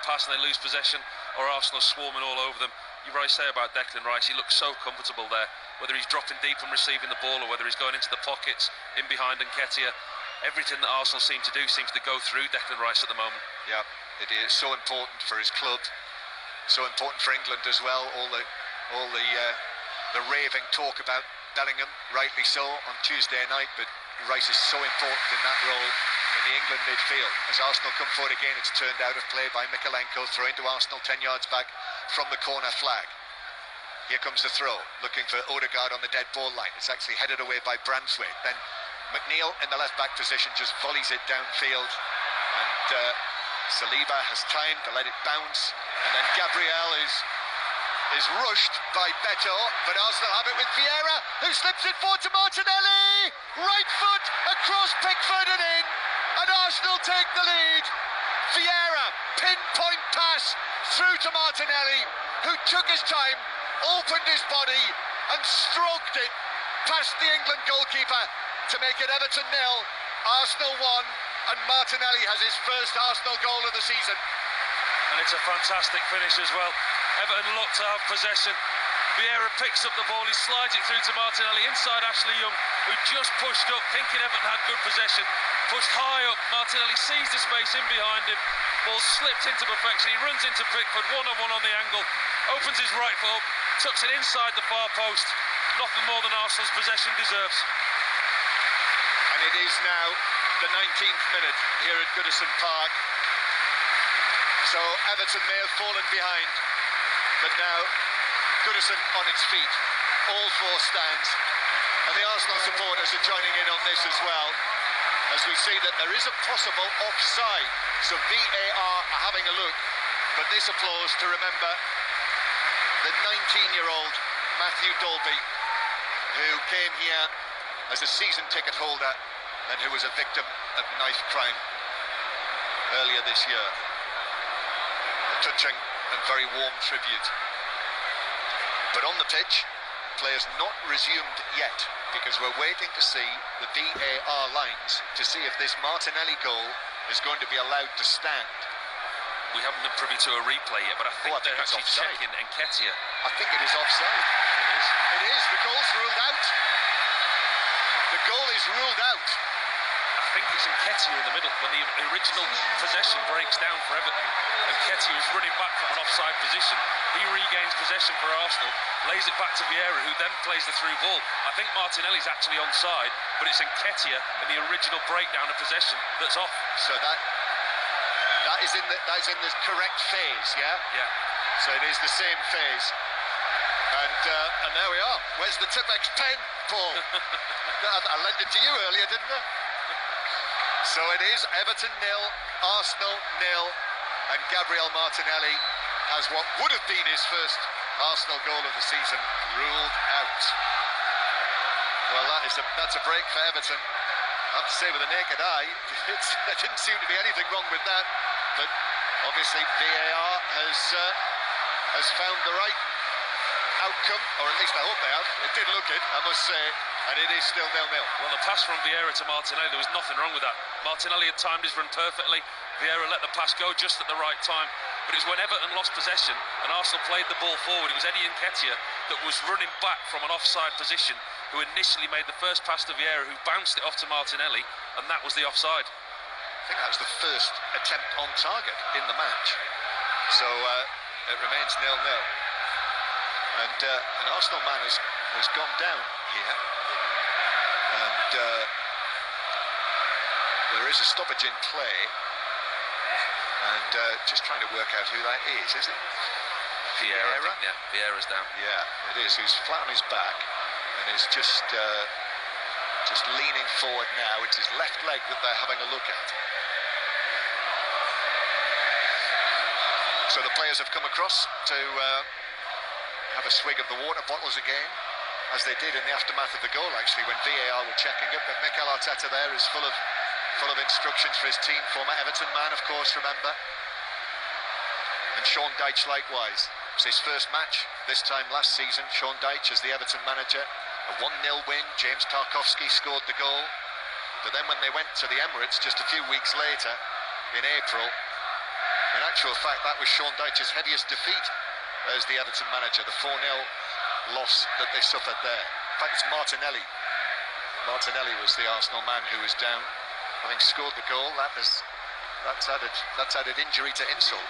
pass and they lose possession, or Arsenal swarming all over them. You're right to say about Declan Rice, he looks so comfortable there, whether he's dropping deep and receiving the ball or whether he's going into the pockets in behind Nketiah. Everything that Arsenal seem to do seems to go through Declan Rice at the moment. Yeah, it is so important for his club, so important for England as well. All the raving talk about Bellingham, rightly so, on Tuesday night, but Rice is so important in that role in the England midfield. As Arsenal come forward again, it's turned out of play by Mykolenko, throwing to Arsenal 10 yards back from the corner flag. Here comes the throw, looking for Odegaard on the dead ball line. It's actually headed away by Branswaite. Then McNeil in the left back position just volleys it downfield, and Saliba has time to let it bounce, and then Gabriel is rushed by Beto, but Arsenal have it with Vieira, who slips it forward to Martinelli. Right foot across Pickford and in, and Arsenal take the lead. Vieira, pinpoint pass through to Martinelli, who took his time, opened his body and stroked it past the England goalkeeper to make it Everton 0, Arsenal 1, and Martinelli has his first Arsenal goal of the season. And it's a fantastic finish as well. Everton look to have possession. Vieira picks up the ball, he slides it through to Martinelli inside Ashley Young, who just pushed up, thinking Everton had good possession. Pushed high up, Martinelli sees the space in behind him. Ball slipped into perfection, he runs into Pickford, one-on-one on the angle, opens his right foot up, tucks it inside the far post. Nothing more than Arsenal's possession deserves. And it is now the 19th minute here at Goodison Park. So Everton may have fallen behind, but now Goodison on its feet, all 4 stands, and the Arsenal supporters are joining in on this as well, as we see that there is a possible offside. So VAR are having a look, but this applause to remember the 19-year-old Matthew Dolby, who came here as a season ticket holder and who was a victim of knife crime earlier this year. A touching and very warm tribute. But on the pitch, players not resumed yet, because we're waiting to see the VAR lines to see if this Martinelli goal is going to be allowed to stand. We haven't been privy to a replay yet, but I think they're actually checking Nketiah. I think it is offside. It is. It is. The goal's ruled out. The goal is ruled out. I think it's Nketiah in the middle. When the original possession breaks down for Everton, Nketiah is running back from an offside position. He regains possession for Arsenal, lays it back to Vieira, who then plays the through ball. I think Martinelli's actually onside, but it's Nketiah in the original breakdown of possession that's off. So that is in the correct phase, yeah? Yeah. So it is the same phase. And there we are. Where's the Tipex pen, Paul? I lent it to you earlier, didn't I? So it is Everton 0, Arsenal 0, and Gabriel Martinelli has what would have been his first Arsenal goal of the season ruled out. Well, that's a break for Everton. I have to say, with the naked eye, there didn't seem to be anything wrong with that. But obviously VAR has found the right outcome, or at least I hope they have. It did look it, I must say, and it is still 0-0. Well, the pass from Vieira to Martinelli, there was nothing wrong with that. Martinelli had timed his run perfectly. Vieira let the pass go just at the right time. But it was when Everton lost possession and Arsenal played the ball forward. It was Eddie Nketiah that was running back from an offside position, who initially made the first pass to Vieira, who bounced it off to Martinelli, and that was the offside. I think that was the first attempt on target in the match. So it remains 0-0. And an Arsenal man has gone down here. And there is a stoppage in play. And just trying to work out who that is it? Vieira? Yeah, Vieira's down. Yeah, it is. Who's flat on his back and is just leaning forward now. It's his left leg that they're having a look at. So the players have come across to have a swig of the water bottles again, as they did in the aftermath of the goal, actually, when VAR were checking it. But Mikel Arteta there is full of instructions for his team. Former Everton man, of course, remember. And Sean Dyche likewise. It was his first match this time last season. Sean Dyche as the Everton manager. A 1-0 win. James Tarkowski scored the goal. But then when they went to the Emirates just a few weeks later, in April, in actual fact, that was Sean Dyche's heaviest defeat as the Everton manager, the 4-0 loss that they suffered there. In fact, it's Martinelli. Martinelli was the Arsenal man who was down, having scored the goal. That's added injury to insult,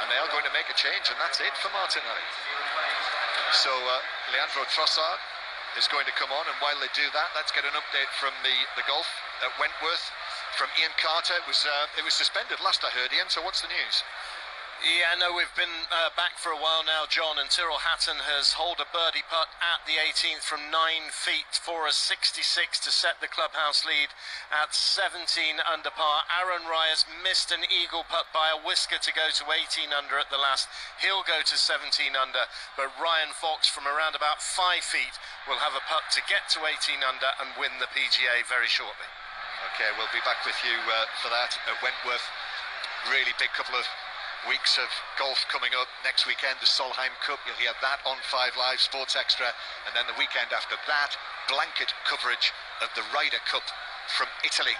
and they are going to make a change, and that's it for Martinelli. So Leandro Trossard is going to come on, and while they do that, let's get an update from the golf at Wentworth from Ian Carter. It was suspended last I heard, Ian, so what's the news? Yeah, no, we've been back for a while now, John, and Tyrrell Hatton has holed a birdie putt at the 18th from 9 feet for a 66 to set the clubhouse lead at 17 under par. Aaron Ryers missed an eagle putt by a whisker to go to 18 under at the last. He'll go to 17 under, but Ryan Fox from around about 5 feet will have a putt to get to 18 under and win the PGA very shortly. Okay, we'll be back with you for that at Wentworth. Really big couple of weeks of golf coming up. Next weekend, the Solheim Cup. You'll hear that on 5 Live Sports Extra. And then the weekend after that, blanket coverage of the Ryder Cup from Italy.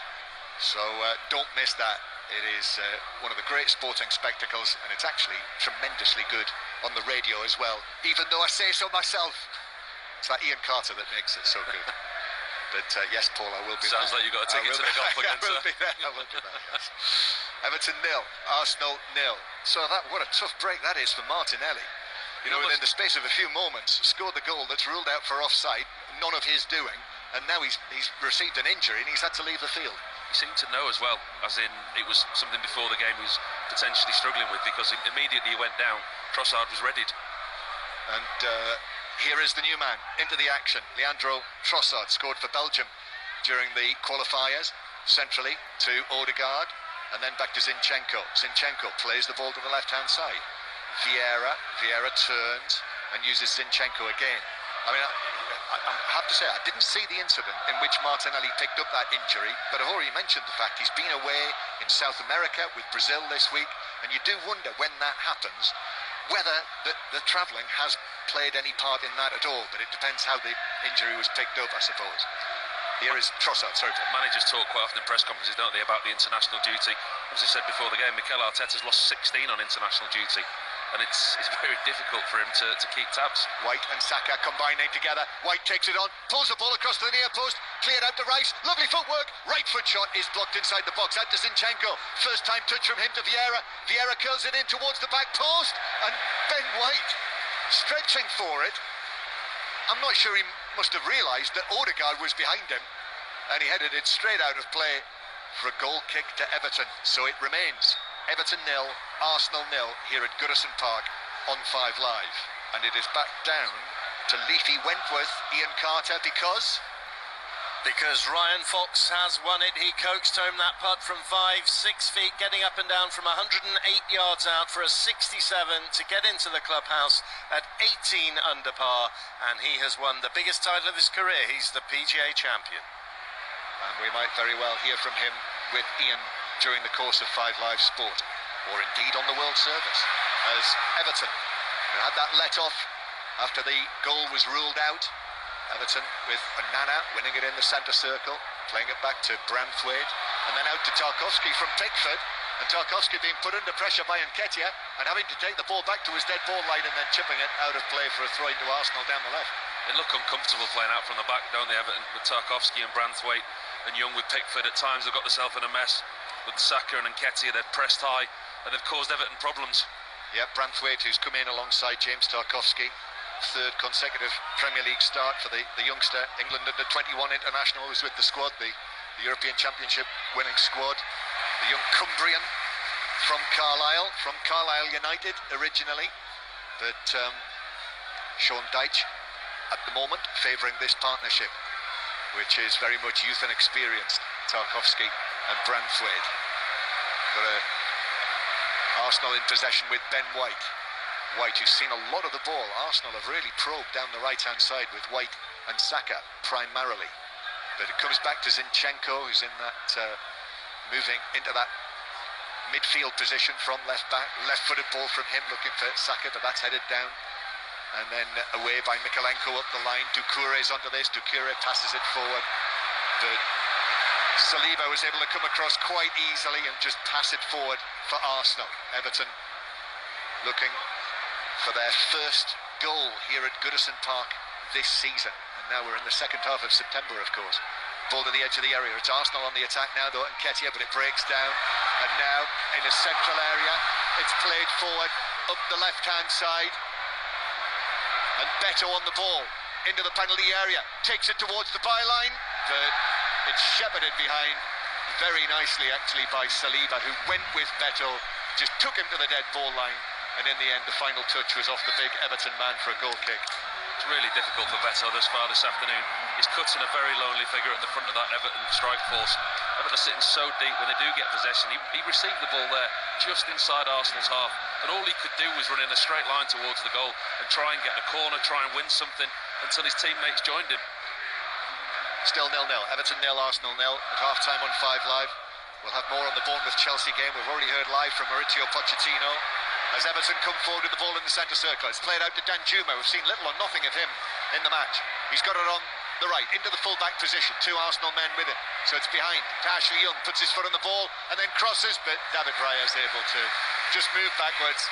So don't miss that. It is one of the great sporting spectacles, and it's actually tremendously good on the radio as well, even though I say so myself. It's that Ian Carter that makes it so good. But yes, Paul, I will be Sounds there. like you've got a ticket to the golf again, I will be there. I will be there, yes. Everton 0, Arsenal 0. So what a tough break that is for Martinelli. You know, within the space of a few moments, scored the goal that's ruled out for offside, none of his doing, and now he's received an injury and he's had to leave the field. He seemed to know as well, as in it was something before the game he was potentially struggling with, because immediately he went down, Trossard was readied. And here is the new man into the action. Leandro Trossard scored for Belgium during the qualifiers, centrally to Odegaard, and then back to Zinchenko. Zinchenko plays the ball to the left-hand side. Vieira turns and uses Zinchenko again. I mean, I have to say, I didn't see the incident in which Martinelli picked up that injury, but I've already mentioned the fact he's been away in South America with Brazil this week, and you do wonder when that happens, whether the travelling has played any part in that at all, but it depends how the injury was picked up, I suppose. Here is Trossard, sorry. Managers talk quite often in press conferences, don't they, about the international duty. As I said before the game, Mikel Arteta's lost 16 on international duty, and it's very difficult for him to keep tabs. White and Saka combining together. White takes it on, pulls the ball across to the near post, cleared out to Rice, lovely footwork, right foot shot is blocked inside the box, out to Zinchenko, first time touch from him to Vieira. Vieira curls it in towards the back post, and Ben White stretching for it. I'm not sure he must have realised that Odegaard was behind him, and he headed it straight out of play for a goal kick to Everton. So it remains Everton 0, Arsenal 0 here at Goodison Park on 5 Live. And it is back down to leafy Wentworth, Ian Carter, because Ryan Fox has won it. He coaxed home that putt from 5-6 feet, getting up and down from 108 yards out for a 67 to get into the clubhouse at 18 under par, and he has won the biggest title of his career. He's the PGA champion. And we might very well hear from him with Ian during the course of 5 Live Sport, or indeed on the World Service, as Everton, who had that let off after the goal was ruled out. Everton with Onana winning it in the centre circle, playing it back to Branthwaite, and then out to Tarkowski from Pickford. And Tarkowski being put under pressure by Nketiah and having to take the ball back to his dead ball line and then chipping it out of play for a throw into Arsenal down the left. They look uncomfortable playing out from the back, don't they, Everton, with Tarkowski and Branthwaite and Young with Pickford. At times they've got themselves in a mess with Saka and Nketiah. They've pressed high and they've caused Everton problems. Yeah, Branthwaite, who's come in alongside James Tarkowski. Third consecutive Premier League start for the youngster. England under 21 international, who's with the squad, the European Championship winning squad. The young Cumbrian from Carlisle United originally. But Sean Dyche at the moment favouring this partnership, which is very much youth and experienced. Tarkowski and Branthwaite. Got Arsenal in possession with Ben White. White, who's seen a lot of the ball. Arsenal have really probed down the right-hand side with White and Saka primarily. But it comes back to Zinchenko, who's in that, moving into that midfield position from left back. Left-footed ball from him, looking for Saka, but that's headed down. And then away by Mikalenko up the line. Doucouré's onto this. Doucouré passes it forward. But Saliba was able to come across quite easily and just pass it forward for Arsenal. Everton looking for their first goal here at Goodison Park this season. And now we're in the second half of September, of course. Ball to the edge of the area. It's Arsenal on the attack now, though, Nketiah, but it breaks down. And now, in a central area, it's played forward up the left-hand side. And Beto on the ball, into the penalty area. Takes it towards the byline, but it's shepherded behind very nicely, actually, by Saliba, who went with Beto, just took him to the dead ball line. And in the end, the final touch was off the big Everton man for a goal kick. It's really difficult for Beto thus far this afternoon. He's cut in a very lonely figure at the front of that Everton strike force. Everton are sitting so deep when they do get possession. He received the ball there just inside Arsenal's half, and all he could do was run in a straight line towards the goal and try and get a corner, try and win something until his teammates joined him. Still 0-0. Everton 0, Arsenal 0 at half-time on 5 Live. We'll have more on the Bournemouth-Chelsea game. We've already heard live from Mauricio Pochettino as Everton come forward with the ball in the centre circle. It's played out to Danjuma. We've seen little or nothing of him in the match. He's got it on the right, into the full-back position. 2 Arsenal men with him. So it's behind. Ashley Young puts his foot on the ball and then crosses, but David Raya is able to just move backwards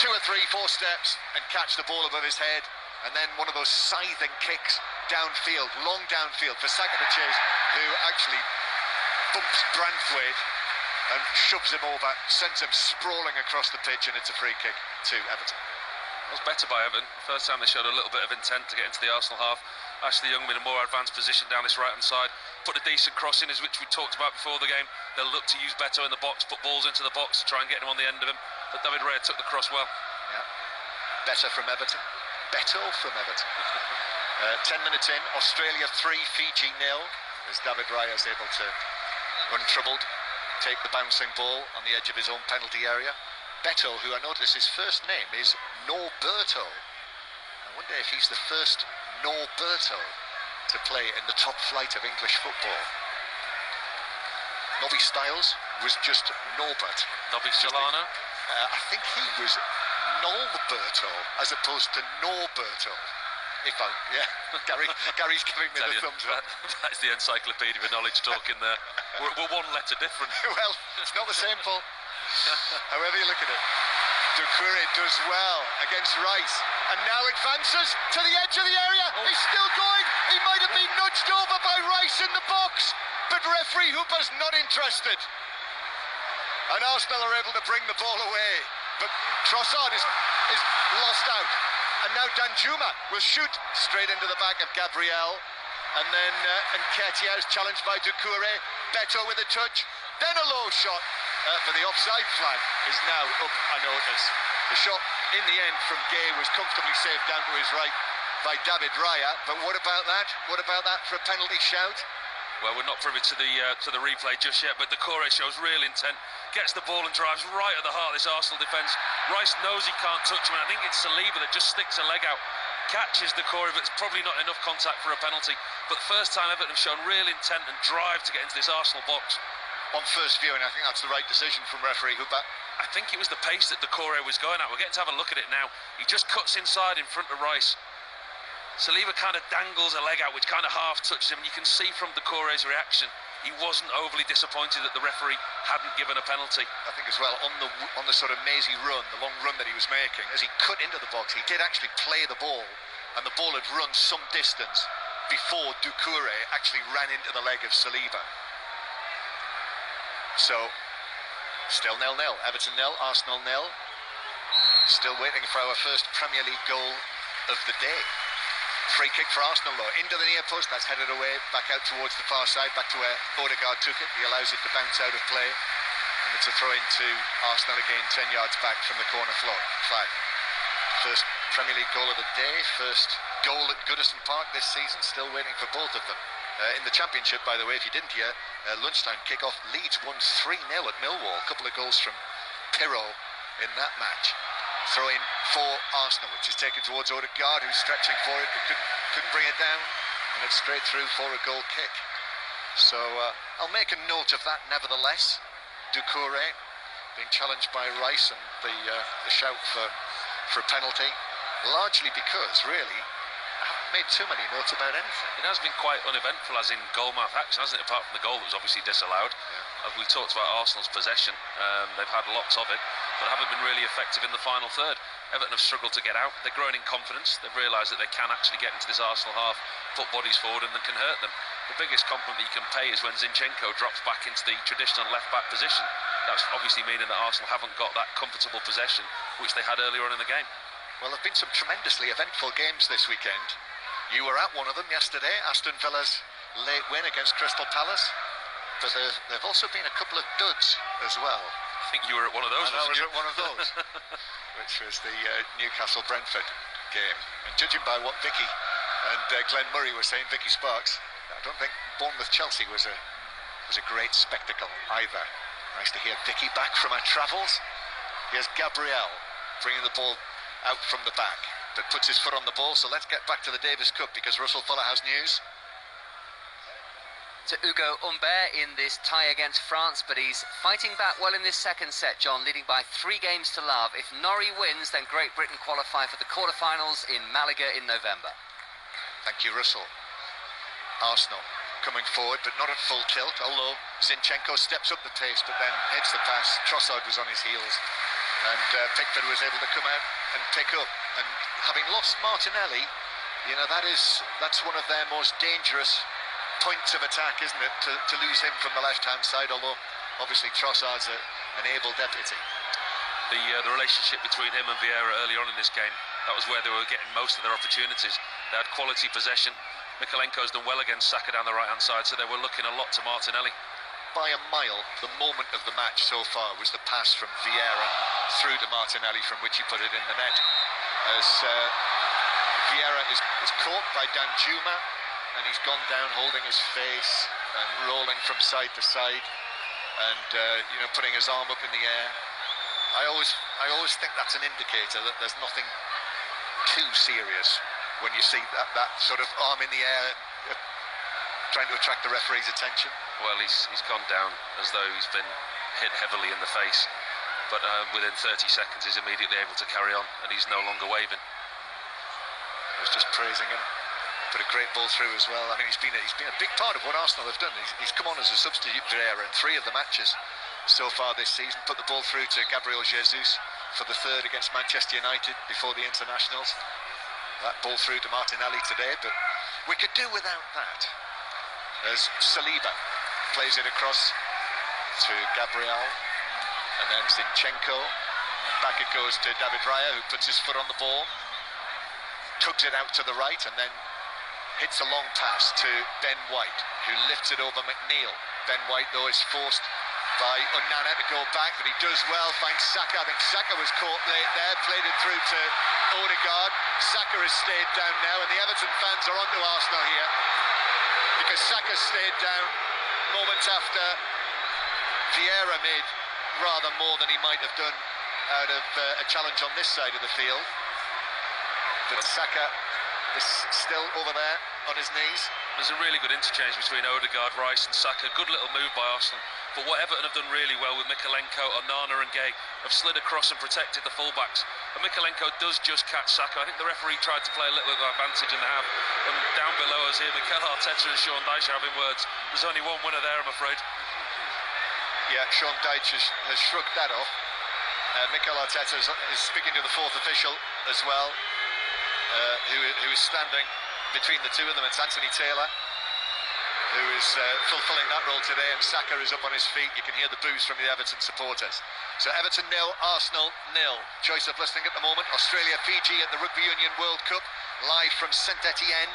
2 or 3, 4 steps and catch the ball above his head. And then one of those scything kicks downfield, long downfield for Saka to chase, who actually bumps Branthwaite and shoves him over, sends him sprawling across the pitch, and it's a free kick to Everton. It was better by Everton. First time they showed a little bit of intent to get into the Arsenal half. Ashley Young in a more advanced position down this right-hand side. Put a decent cross in, as which we talked about before the game. They'll look to use Beto in the box, put balls into the box to try and get him on the end of him. But David Raya took the cross well. Yeah. Better from Everton. Beto from Everton. 10 minutes in, Australia 3, Fiji 0. As David Raya is able to, untroubled, take the bouncing ball on the edge of his own penalty area. Beto, who I notice his first name is Norberto. I wonder if he's the first Norberto to play in the top flight of English football. Nobby Stiles was just Norbert. Nobby Solano? I think he was Norberto as opposed to Norberto. Gary's giving me the thumbs up. That's the encyclopedia of knowledge talking there. We're one letter different. Well, it's not the same, Paul. However you look at it. Doucouré does well against Rice, and now advances to the edge of the area. He's still going. He might have been nudged over by Rice in the box, but referee Hooper's not interested. And Arsenal are able to bring the ball away, but Trossard is lost out. And now Danjuma will shoot straight into the back of Gabriel. And then Nketiah is challenged by Doucouré. Beto with a touch. Then a low shot. But the offside flag is now up, I notice. The shot in the end from Gay was comfortably saved down to his right by David Raya. But what about that? What about that for a penalty shout? Well, we're not privy to the replay just yet, but Doucouré shows real intent, gets the ball and drives right at the heart of this Arsenal defence. Rice knows he can't touch him, and I think it's Saliba that just sticks a leg out, catches Doucouré, but it's probably not enough contact for a penalty. But the first time Everton have shown real intent and drive to get into this Arsenal box. On first viewing, I think that's the right decision from referee Hooper. I think it was the pace that Doucouré was going at. We're getting to have a look at it now. He just cuts inside in front of Rice. Saliba kind of dangles a leg out, which kind of half touches him, and you can see from Doucouré's reaction, he wasn't overly disappointed that the referee hadn't given a penalty. I think as well, on the sort of mazy run, the long run that he was making, as he cut into the box, he did actually play the ball, and the ball had run some distance before Doucouré actually ran into the leg of Saliba. So, still 0-0. Everton 0, Arsenal 0. Still waiting for our first Premier League goal of the day. Free kick for Arsenal though, into the near post, that's headed away, back out towards the far side, back to where Odegaard took it. He allows it to bounce out of play, and it's a throw into Arsenal again, 10 yards back from the corner flag. First Premier League goal of the day, first goal at Goodison Park this season, still waiting for both of them. In the Championship, by the way, if you didn't hear, lunchtime kick-off, Leeds won 3-0 at Millwall, a couple of goals from Pirro in that match. Throw in for Arsenal, which is taken towards Odegaard, who's stretching for it, but couldn't bring it down, and it's straight through for a goal kick. So I'll make a note of that nevertheless. Doucouré being challenged by Rice, and the shout for a penalty, largely because, really, I haven't made too many notes about anything. It has been quite uneventful, as in goal-mouth action, hasn't it? Apart from the goal that was obviously disallowed. Yeah. We've talked about Arsenal's possession. They've had lots of it, but haven't been really effective in the final third. Everton have struggled to get out. They're growing in confidence. They've realised that they can actually get into this Arsenal half, put bodies forward, and they can hurt them. The biggest compliment you can pay is when Zinchenko drops back into the traditional left-back position. That's obviously meaning that Arsenal haven't got that comfortable possession which they had earlier on in the game. Well, there have been some tremendously eventful games this weekend. You were at one of them yesterday, Aston Villa's late win against Crystal Palace. But there have also been a couple of duds as well. I think you were at one of those. I was at one of those, which was the Newcastle-Brentford game. And judging by what Vicky and Glenn Murray were saying, Vicky Sparks, I don't think Bournemouth-Chelsea was a great spectacle either. Nice to hear Vicky back from her travels. Here's Gabriel bringing the ball out from the back, but puts his foot on the ball. So let's get back to the Davis Cup, because Russell Fuller has news. To Hugo Humbert in this tie against France, but he's fighting back well in this second set, John, leading by 3 games to love. If Norrie wins, then Great Britain qualify for the quarterfinals in Malaga in November. Thank you, Russell. Arsenal coming forward, but not at full tilt, although Zinchenko steps up the pace, but then hits the pass. Trossard was on his heels, and Pickford was able to come out and pick up. And having lost Martinelli, you know, that's one of their most dangerous points of attack, isn't it, to lose him from the left-hand side, although obviously Trossard's an able deputy. The relationship between him and Vieira early on in this game, that was where they were getting most of their opportunities. They had quality possession. Mikalenko's done well against Saka down the right-hand side, so they were looking a lot to Martinelli. By a mile, the moment of the match so far was the pass from Vieira through to Martinelli, from which he put it in the net. As Vieira is caught by Danjuma, and he's gone down holding his face and rolling from side to side, and you know, putting his arm up in the air. I always think that's an indicator that there's nothing too serious when you see that sort of arm in the air trying to attract the referee's attention. Well, he's gone down as though he's been hit heavily in the face, but within 30 seconds he's immediately able to carry on, and he's no longer waving. I was just praising him. Put a great ball through as well. I mean, he's been a big part of what Arsenal have done. He's come on as a substitute for Vieira in 3 of the matches so far this season. Put the ball through to Gabriel Jesus for the 3rd against Manchester United before the internationals. That ball through to Martinelli today, but we could do without that. As Saliba plays it across to Gabriel, and then Zinchenko. Back it goes to David Raya, who puts his foot on the ball, tugs it out to the right, and then hits a long pass to Ben White, who lifts it over McNeil. Ben White, though, is forced by Onana to go back, but he does well, finds Saka. I think Saka was caught late there, played it through to Odegaard. Saka has stayed down now, and the Everton fans are onto Arsenal here, because Saka stayed down moments after Vieira made rather more than he might have done out of a challenge on this side of the field. But Saka is still over there on his knees. There's a really good interchange between Odegaard, Rice and Saka. Good little move by Arsenal. But what Everton have done really well with Mikalenko, Onana and Gay have slid across and protected the fullbacks. And Mikalenko does just catch Saka. I think the referee tried to play a little bit of advantage in the half. And down below us here, Mikel Arteta and Sean Dyche are having words. There's only one winner there, I'm afraid. Yeah, Sean Dyche has shrugged that off. Mikel Arteta is speaking to the fourth official as well, who is standing between the two of them. It's Anthony Taylor, who is fulfilling that role today, and Saka is up on his feet. You can hear the boos from the Everton supporters. So Everton 0, Arsenal 0. Choice of listening at the moment. Australia-Fiji at the Rugby Union World Cup, live from Saint-Etienne,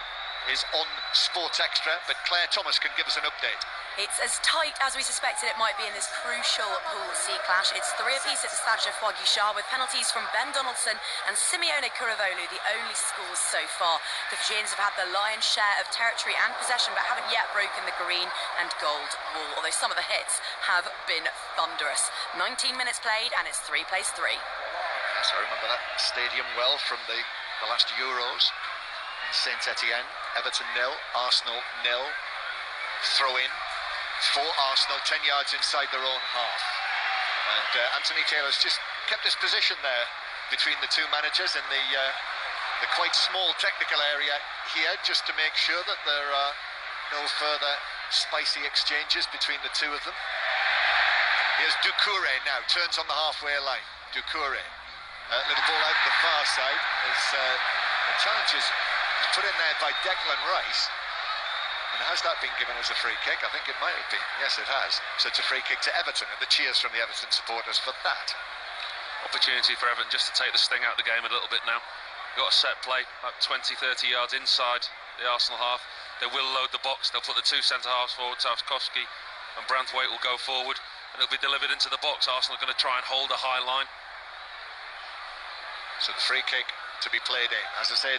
is on Sports Extra, but Claire Thomas can give us an update. It's as tight as we suspected it might be in this crucial Pool C clash. It's 3 apiece at the Stade Geoffroy Guichard, with penalties from Ben Donaldson and Simeone Kuravolu, the only scores so far. The Fijians have had the lion's share of territory and possession, but haven't yet broken the green and gold wall, although some of the hits have been thunderous. 19 minutes played, and it's 3 plays 3. Yes, I remember that stadium well from the last Euros in Saint-Etienne. Everton 0, Arsenal 0. Throw in for Arsenal, 10 yards inside their own half. And Anthony Taylor's just kept his position there between the two managers in the quite small technical area here, just to make sure that there are no further spicy exchanges between the two of them. Here's Doucouré now, turns on the halfway line. Doucouré, little ball out the far side. The challenge is put in there by Declan Rice. And has that been given as a free kick? I think it might have been. Yes, it has. So it's a free kick to Everton, and the cheers from the Everton supporters for that. Opportunity for Everton just to take the sting out of the game a little bit now. Got a set play, about 20, 30 yards inside the Arsenal half. They will load the box. They'll put the two centre-halves forward. Tarkowski and Branthwaite will go forward, and it'll be delivered into the box. Arsenal are going to try and hold a high line. So the free kick to be played in. As I said,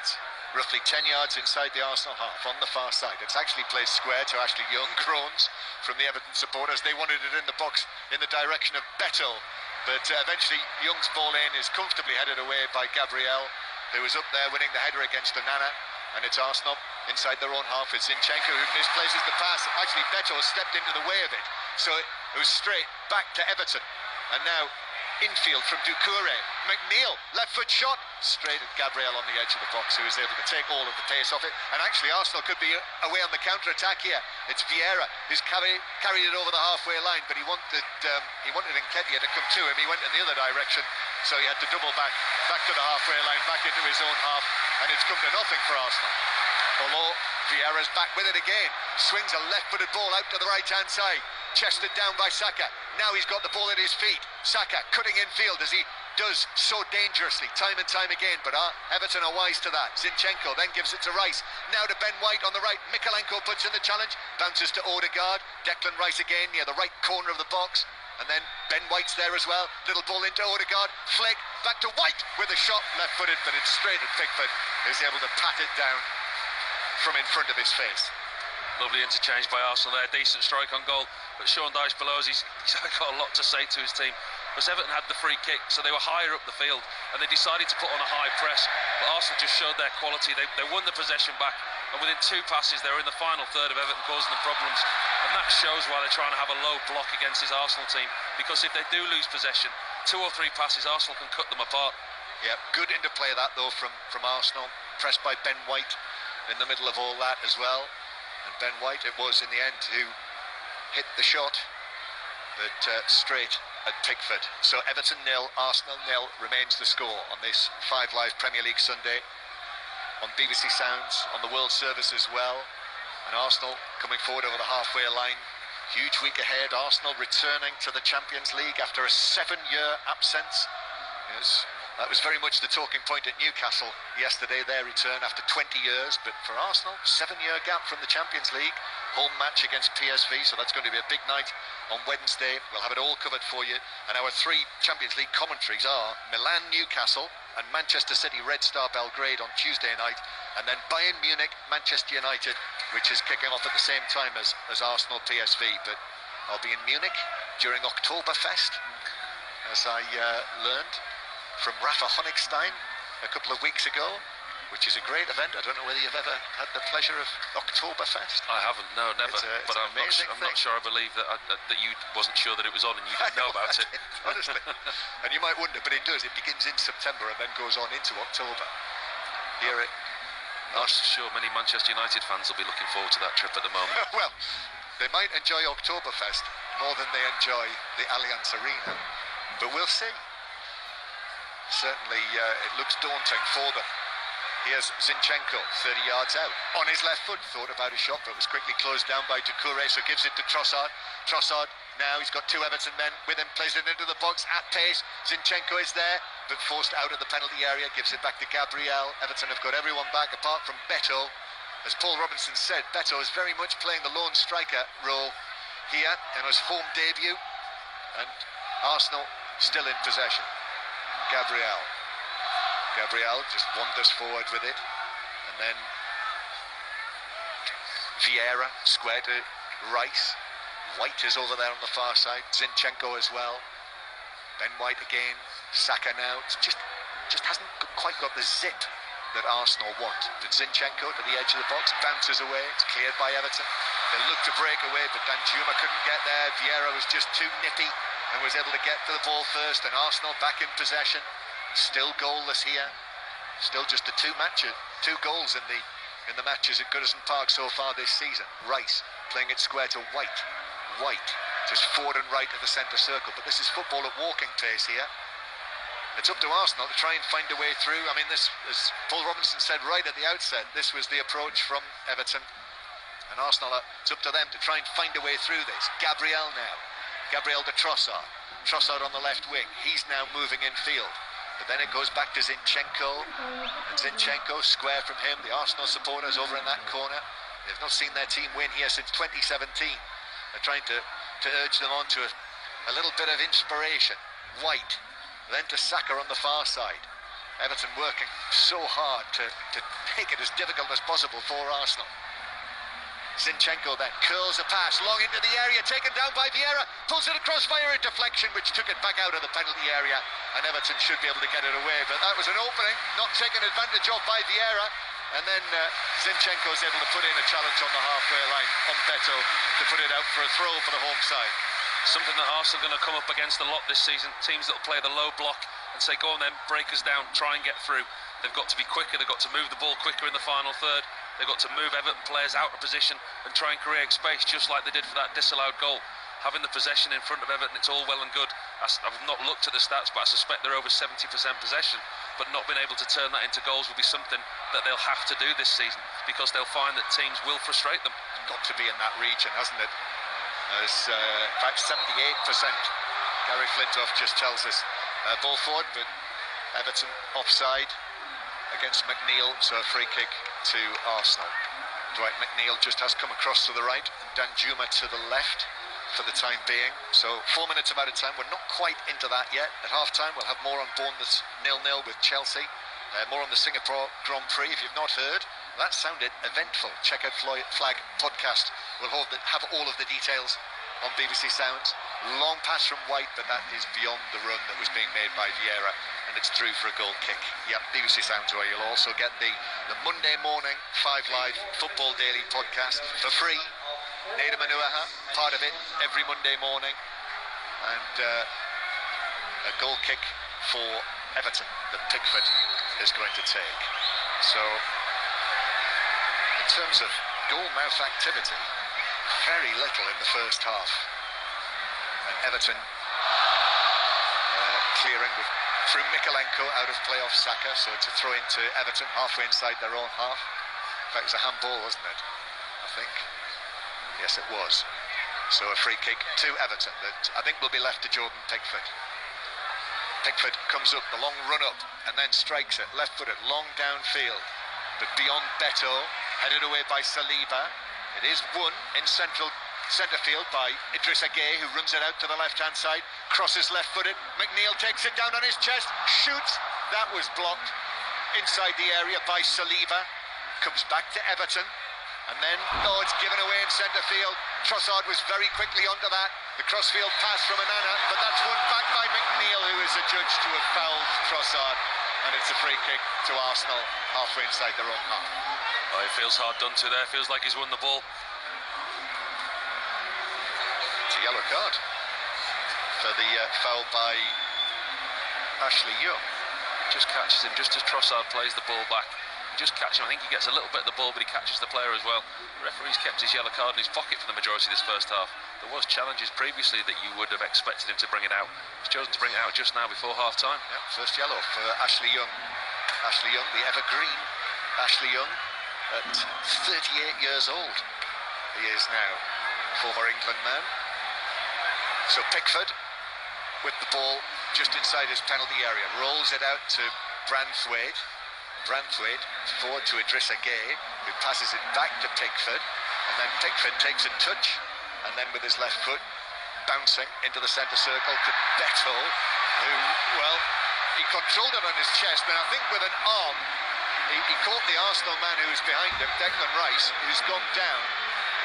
roughly 10 yards inside the Arsenal half on the far side. It's actually played square to Ashley Young. Groans from the Everton supporters. They wanted it in the box in the direction of Betel, but eventually Young's ball in is comfortably headed away by Gabriel, who was up there winning the header against Onana, and it's Arsenal inside their own half. It's Zinchenko who misplaces the pass. Actually, Betel stepped into the way of it, so it was straight back to Everton. And now infield from Doucouré. McNeil, left foot shot, straight at Gabriel on the edge of the box, who is able to take all of the pace off it. And actually Arsenal could be away on the counter-attack here. It's Vieira who's carried it over the halfway line, but he wanted Nketiah to come to him. He went in the other direction, so he had to double back to the halfway line, back into his own half, and it's come to nothing for Arsenal. Although Vieira's back with it again, swings a left-footed ball out to the right-hand side, chested down by Saka. Now he's got the ball at his feet. Saka cutting infield as he does so dangerously time and time again, but Everton are wise to that. Zinchenko then gives it to Rice. Now to Ben White on the right. Mikalenko puts in the challenge, bounces to Odegaard. Declan Rice again near the right corner of the box, and then Ben White's there as well. Little ball into Odegaard, flick, back to White with a shot, left-footed, but it's straight at Pickford, who's able to pat it down from in front of his face. Lovely interchange by Arsenal there, decent strike on goal, but Sean Dyche below us, he's got a lot to say to his team. Because Everton had the free kick, so they were higher up the field, and they decided to put on a high press, but Arsenal just showed their quality. They won the possession back, and within 2 passes they were in the final third of Everton, causing them problems, and that shows why they're trying to have a low block against his Arsenal team, because if they do lose possession, 2 or 3 passes, Arsenal can cut them apart. Yeah, good interplay that though from Arsenal, pressed by Ben White in the middle of all that as well. And Ben White it was in the end who hit the shot, but straight at Pickford. So Everton 0, Arsenal 0 remains the score on this 5 Live Premier League Sunday on BBC Sounds, on the World Service as well. And Arsenal coming forward over the halfway line. Huge week ahead. Arsenal returning to the Champions League after a 7-year absence. Yes, that was very much the talking point at Newcastle yesterday, their return after 20 years. But for Arsenal, 7-year gap from the Champions League. Home match against PSV, so that's going to be a big night on Wednesday. We'll have it all covered for you. And our 3 Champions League commentaries are Milan, Newcastle, and Manchester City Red Star Belgrade on Tuesday night. And then Bayern Munich, Manchester United, which is kicking off at the same time as Arsenal PSV. But I'll be in Munich during Oktoberfest, as I learned from Rafa Honigstein a couple of weeks ago, which is a great event. I don't know whether you've ever had the pleasure of Oktoberfest. I haven't, no, never. But I'm not sure. I believe that you wasn't sure that it was on and you didn't know about it. Honestly. And you might wonder, but it does. It begins in September and then goes on into October. I'm sure many Manchester United fans will be looking forward to that trip at the moment. Well, they might enjoy Oktoberfest more than they enjoy the Allianz Arena, but we'll see. Certainly, it looks daunting for them. Here's Zinchenko, 30 yards out. On his left foot, thought about a shot, but was quickly closed down by Doucouré, so gives it to Trossard. Trossard, now he's got two Everton men with him, plays it into the box at pace. Zinchenko is there, but forced out of the penalty area, gives it back to Gabriel. Everton have got everyone back, apart from Beto. As Paul Robinson said, Beto is very much playing the lone striker role here in his form debut. And Arsenal still in possession. Gabriel just wanders forward with it, and then Vieira square to Rice. White is over there on the far side. Zinchenko as well. Ben White again. Saka now. It's just hasn't quite got the zip that Arsenal want. But Zinchenko to the edge of the box, bounces away. It's cleared by Everton. They look to break away, but Danjuma couldn't get there. Vieira was just too nippy and was able to get to the ball first, and Arsenal back in possession. Still goalless here. Still just the two goals in the matches at Goodison Park so far this season. Rice playing it square to White. White just forward and right of the centre circle, but this is football at walking pace here. It's up to Arsenal to try and find a way through. I mean, this, as Paul Robinson said right at the outset, this was the approach from Everton, and Arsenal, it's up to them to try and find a way through this. Gabriel now. Gabriel to Trossard. Trossard on the left wing. He's now moving in field. But then it goes back to Zinchenko, and Zinchenko square from him. The Arsenal supporters over in that corner, they've not seen their team win here since 2017. They're trying to urge them on to a little bit of inspiration. White, then to Saka on the far side. Everton working so hard to make it as difficult as possible for Arsenal. Zinchenko then curls a pass long into the area, taken down by Vieira, pulls it across via a deflection which took it back out of the penalty area, and Everton should be able to get it away, but that was an opening not taken advantage of by Vieira, and then Zinchenko is able to put in a challenge on the halfway line on Beto to put it out for a throw for the home side. Something that Arsenal are going to come up against a lot this season, teams that will play the low block and say go on then, break us down, try and get through. They've got to be quicker, they've got to move the ball quicker in the final third. They've got to move Everton players out of position and try and create space, just like they did for that disallowed goal. Having the possession in front of Everton, it's all well and good. I've not looked at the stats, but I suspect they're over 70% possession. But not being able to turn that into goals will be something that they'll have to do this season, because they'll find that teams will frustrate them. It's got to be in that region, hasn't it? As, in fact, 78%. Gary Flintoff just tells us. Ball forward, but Everton offside against McNeil, so a free kick to Arsenal. Dwight McNeil just has come across to the right, and Danjuma to the left for the time being. So 4 minutes of added time. We're not quite into that yet. At half-time, we'll have more on Bournemouth's 0-0 with Chelsea. More on the Singapore Grand Prix. If you've not heard, that sounded eventful. Check out Flag podcast. We'll have all of the details on BBC Sounds. Long pass from White, but that is beyond the run that was being made by Vieira, and it's through for a goal kick. Yep, BBC Sounds, where you'll also get the Monday morning 5 Live Football Daily podcast for free. Nader Manuaha, part of it every Monday morning, and a goal kick for Everton that Pickford is going to take. So, in terms of goal mouth activity, very little in the first half. And Everton clearing through Mikalenko out of play off Saka, so it's a throw into Everton halfway inside their own half. In fact, it was a handball, wasn't it? I think. Yes, it was. So a free kick to Everton that I think will be left to Jordan Pickford. Pickford comes up, the long run up, and then strikes it, left-footed, long downfield, but beyond Beto, headed away by Saliba. It is won in centre field by Idrissa Gueye, who runs it out to the left-hand side, crosses left-footed, McNeil takes it down on his chest, shoots, that was blocked inside the area by Saliba, comes back to Everton, and then, it's given away in centre field. Trossard was very quickly onto that, the crossfield pass from Onana, but that's won back by McNeil, who is adjudged to have fouled Trossard. and it's a free kick to Arsenal halfway inside their own half. Oh, it feels hard done to there. Feels like he's won the ball. It's a yellow card for the foul by Ashley Young. Just catches him just as Trossard plays the ball back. He just catches him. I think he gets a little bit of the ball, but he catches the player as well. The referee's kept his yellow card in his pocket for the majority of this first half. There was challenges previously that you would have expected him to bring it out. He's chosen to bring it out just now before half-time. Yeah, first yellow for Ashley Young. Ashley Young, the evergreen Ashley Young, at 38 years old. He is now former England man. So Pickford with the ball just inside his penalty area, rolls it out to Branthwaite. Branthwaite forward to Idrissa Gueye, who passes it back to Pickford, and then Pickford takes a touch, and then with his left foot bouncing into the centre circle to Beto, who, well, he controlled it on his chest, but I think with an arm he caught the Arsenal man who was behind him, Declan Rice, who's gone down,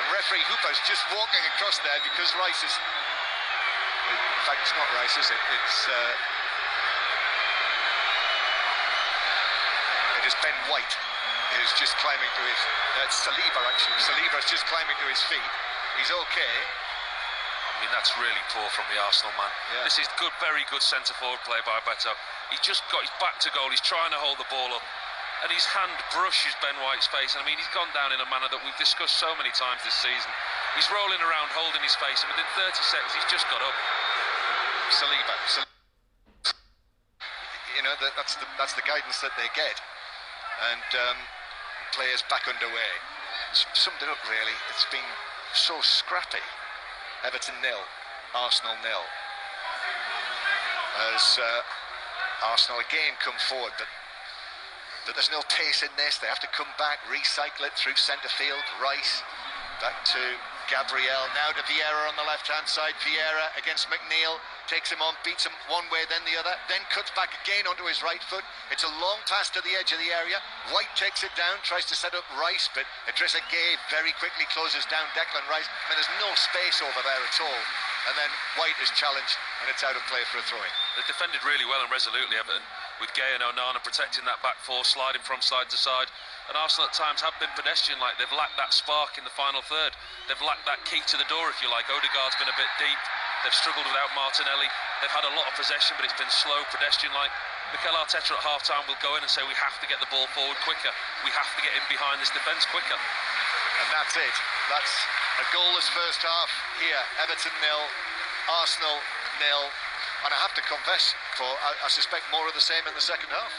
and referee Hooper's just walking across there because Rice is, in fact it's not Rice, is it? It is Ben White who's just climbing to his, Saliba actually, Saliba's just climbing to his feet. He's okay. I mean, that's really poor from the Arsenal man. Yeah. This is good, very good centre-forward play by Beto. He's just got his back to goal, he's trying to hold the ball up, and his hand brushes Ben White's face. And I mean, he's gone down in a manner that we've discussed so many times this season. He's rolling around, holding his face, and within 30 seconds, he's just got up. Saliba. You know, that's the guidance that they get. And players back underway. Summed it up, really. It's been so scrappy. Everton 0, Arsenal 0. As Arsenal again come forward, but there's no pace in this. They have to come back, recycle it through centre field. Rice back to Gabriel, now to Vieira on the left-hand side. Vieira against McNeil, takes him on, beats him one way then the other, then cuts back again onto his right foot. It's a long pass to the edge of the area. White takes it down, tries to set up Rice, but Idrissa Gueye very quickly closes down Declan Rice. I mean, there's no space over there at all. And then White is challenged, and it's out of play for a throw-in. They defended really well and resolutely, Everton, with Gueye and Onana protecting that back four, sliding from side to side. And Arsenal at times have been pedestrian-like. They've lacked that spark in the final third. They've lacked that key to the door, if you like. Odegaard's been a bit deep. They've struggled without Martinelli. They've had a lot of possession, but it's been slow, pedestrian-like. Mikel Arteta at half-time will go in and say, we have to get the ball forward quicker. We have to get in behind this defence quicker. And that's it. That's a goalless first half here. Everton 0, Arsenal 0. And I have to confess, I suspect more of the same in the second half.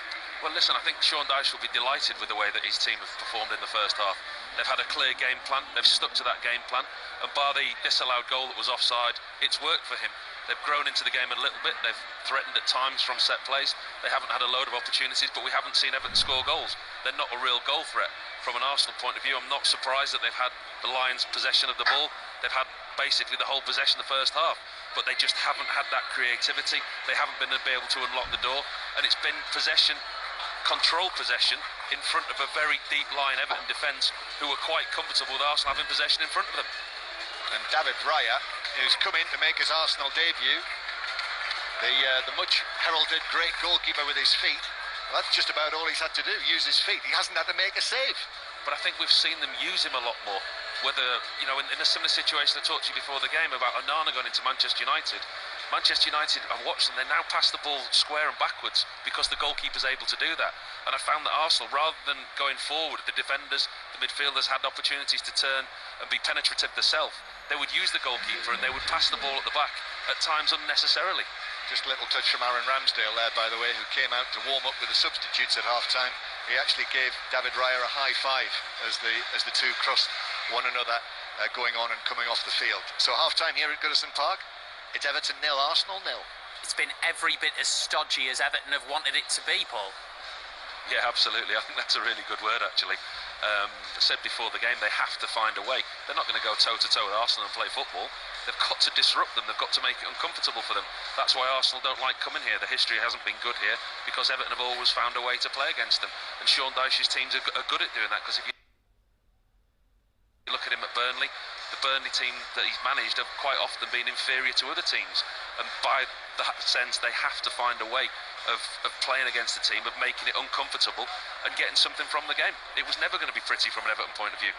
Well, listen, I think Sean Dyche will be delighted with the way that his team have performed in the first half. They've had a clear game plan. They've stuck to that game plan. And bar the disallowed goal that was offside, it's worked for him. They've grown into the game a little bit. They've threatened at times from set plays. They haven't had a load of opportunities, but we haven't seen Everton score goals. They're not a real goal threat. From an Arsenal point of view, I'm not surprised that they've had the Lions' possession of the ball. They've had basically the whole possession the first half, but they just haven't had that creativity. They haven't been able to unlock the door, and it's been possession, controlled possession, in front of a very deep line Everton defence who were quite comfortable with Arsenal having possession in front of them. And David Raya, who's come in to make his Arsenal debut, the much heralded great goalkeeper with his feet, well, that's just about all he's had to do, use his feet. He hasn't had to make a save. But I think we've seen them use him a lot more. Whether, you know, in a similar situation I talked to you before the game about Onana going into Manchester United. Manchester United, I've watched them, they now pass the ball square and backwards because the goalkeeper's able to do that. And I found that Arsenal, rather than going forward, the defenders, the midfielders had opportunities to turn and be penetrative themselves. They would use the goalkeeper and they would pass the ball at the back, at times unnecessarily. Just a little touch from Aaron Ramsdale there, by the way, who came out to warm up with the substitutes at half-time. He actually gave David Raya a high five as the two crossed one another going on and coming off the field. So half-time here at Goodison Park, it's Everton 0, Arsenal 0. It's been every bit as stodgy as Everton have wanted it to be, Paul. Yeah, absolutely. I think that's a really good word, actually. I said before the game, they have to find a way. They're not going to go toe-to-toe with Arsenal and play football. They've got to disrupt them. They've got to make it uncomfortable for them. That's why Arsenal don't like coming here. The history hasn't been good here because Everton have always found a way to play against them. And Sean Dyche's teams are good at doing that, because if you look at him at Burnley, the Burnley team that he's managed have quite often been inferior to other teams. And by that sense, they have to find a way of playing against the team, of making it uncomfortable and getting something from the game. It was never going to be pretty from an Everton point of view.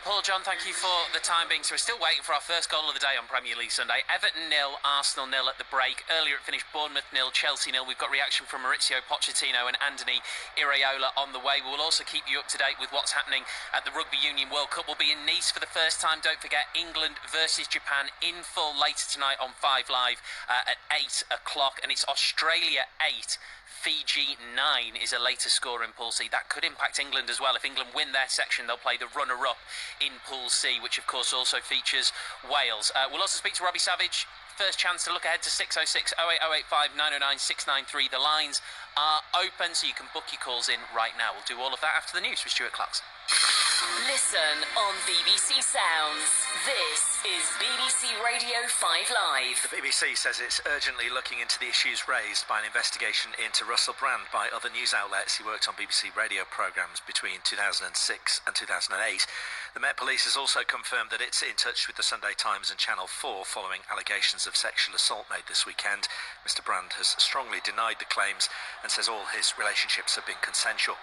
Paul, John, thank you for the time being. So we're still waiting for our first goal of the day on Premier League Sunday. Everton 0, Arsenal 0 at the break. Earlier it finished Bournemouth 0, Chelsea 0. We've got reaction from Maurizio Pochettino and Anthony Iraola on the way. We'll also keep you up to date with what's happening at the Rugby Union World Cup. We'll be in Nice for the first time. Don't forget, England versus Japan in full later tonight on 5 Live at 8 o'clock. And it's Australia 8. Fiji 9 is a later score in Pool C. That could impact England as well. If England win their section, they'll play the runner-up in Pool C, which of course also features Wales. We'll also speak to Robbie Savage. First chance to look ahead to 606 08085 909 693. The lines are open, so you can book your calls in right now. We'll do all of that after the news with Stuart Clarkson. Listen on BBC Sounds. This is BBC Radio 5 Live. The BBC says it's urgently looking into the issues raised by an investigation into Russell Brand by other news outlets. He worked on BBC radio programmes between 2006 and 2008. The Met Police has also confirmed that it's in touch with the Sunday Times and Channel 4 following allegations of sexual assault made this weekend. Mr Brand has strongly denied the claims and says all his relationships have been consensual.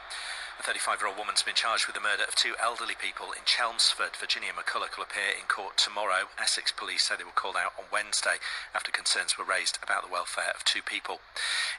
A 35-year-old woman's been charged with the murder of 2 elderly people in Chelmsford. Virginia McCulloch will appear in court tomorrow. Essex police say they were called out on Wednesday after concerns were raised about the welfare of 2 people.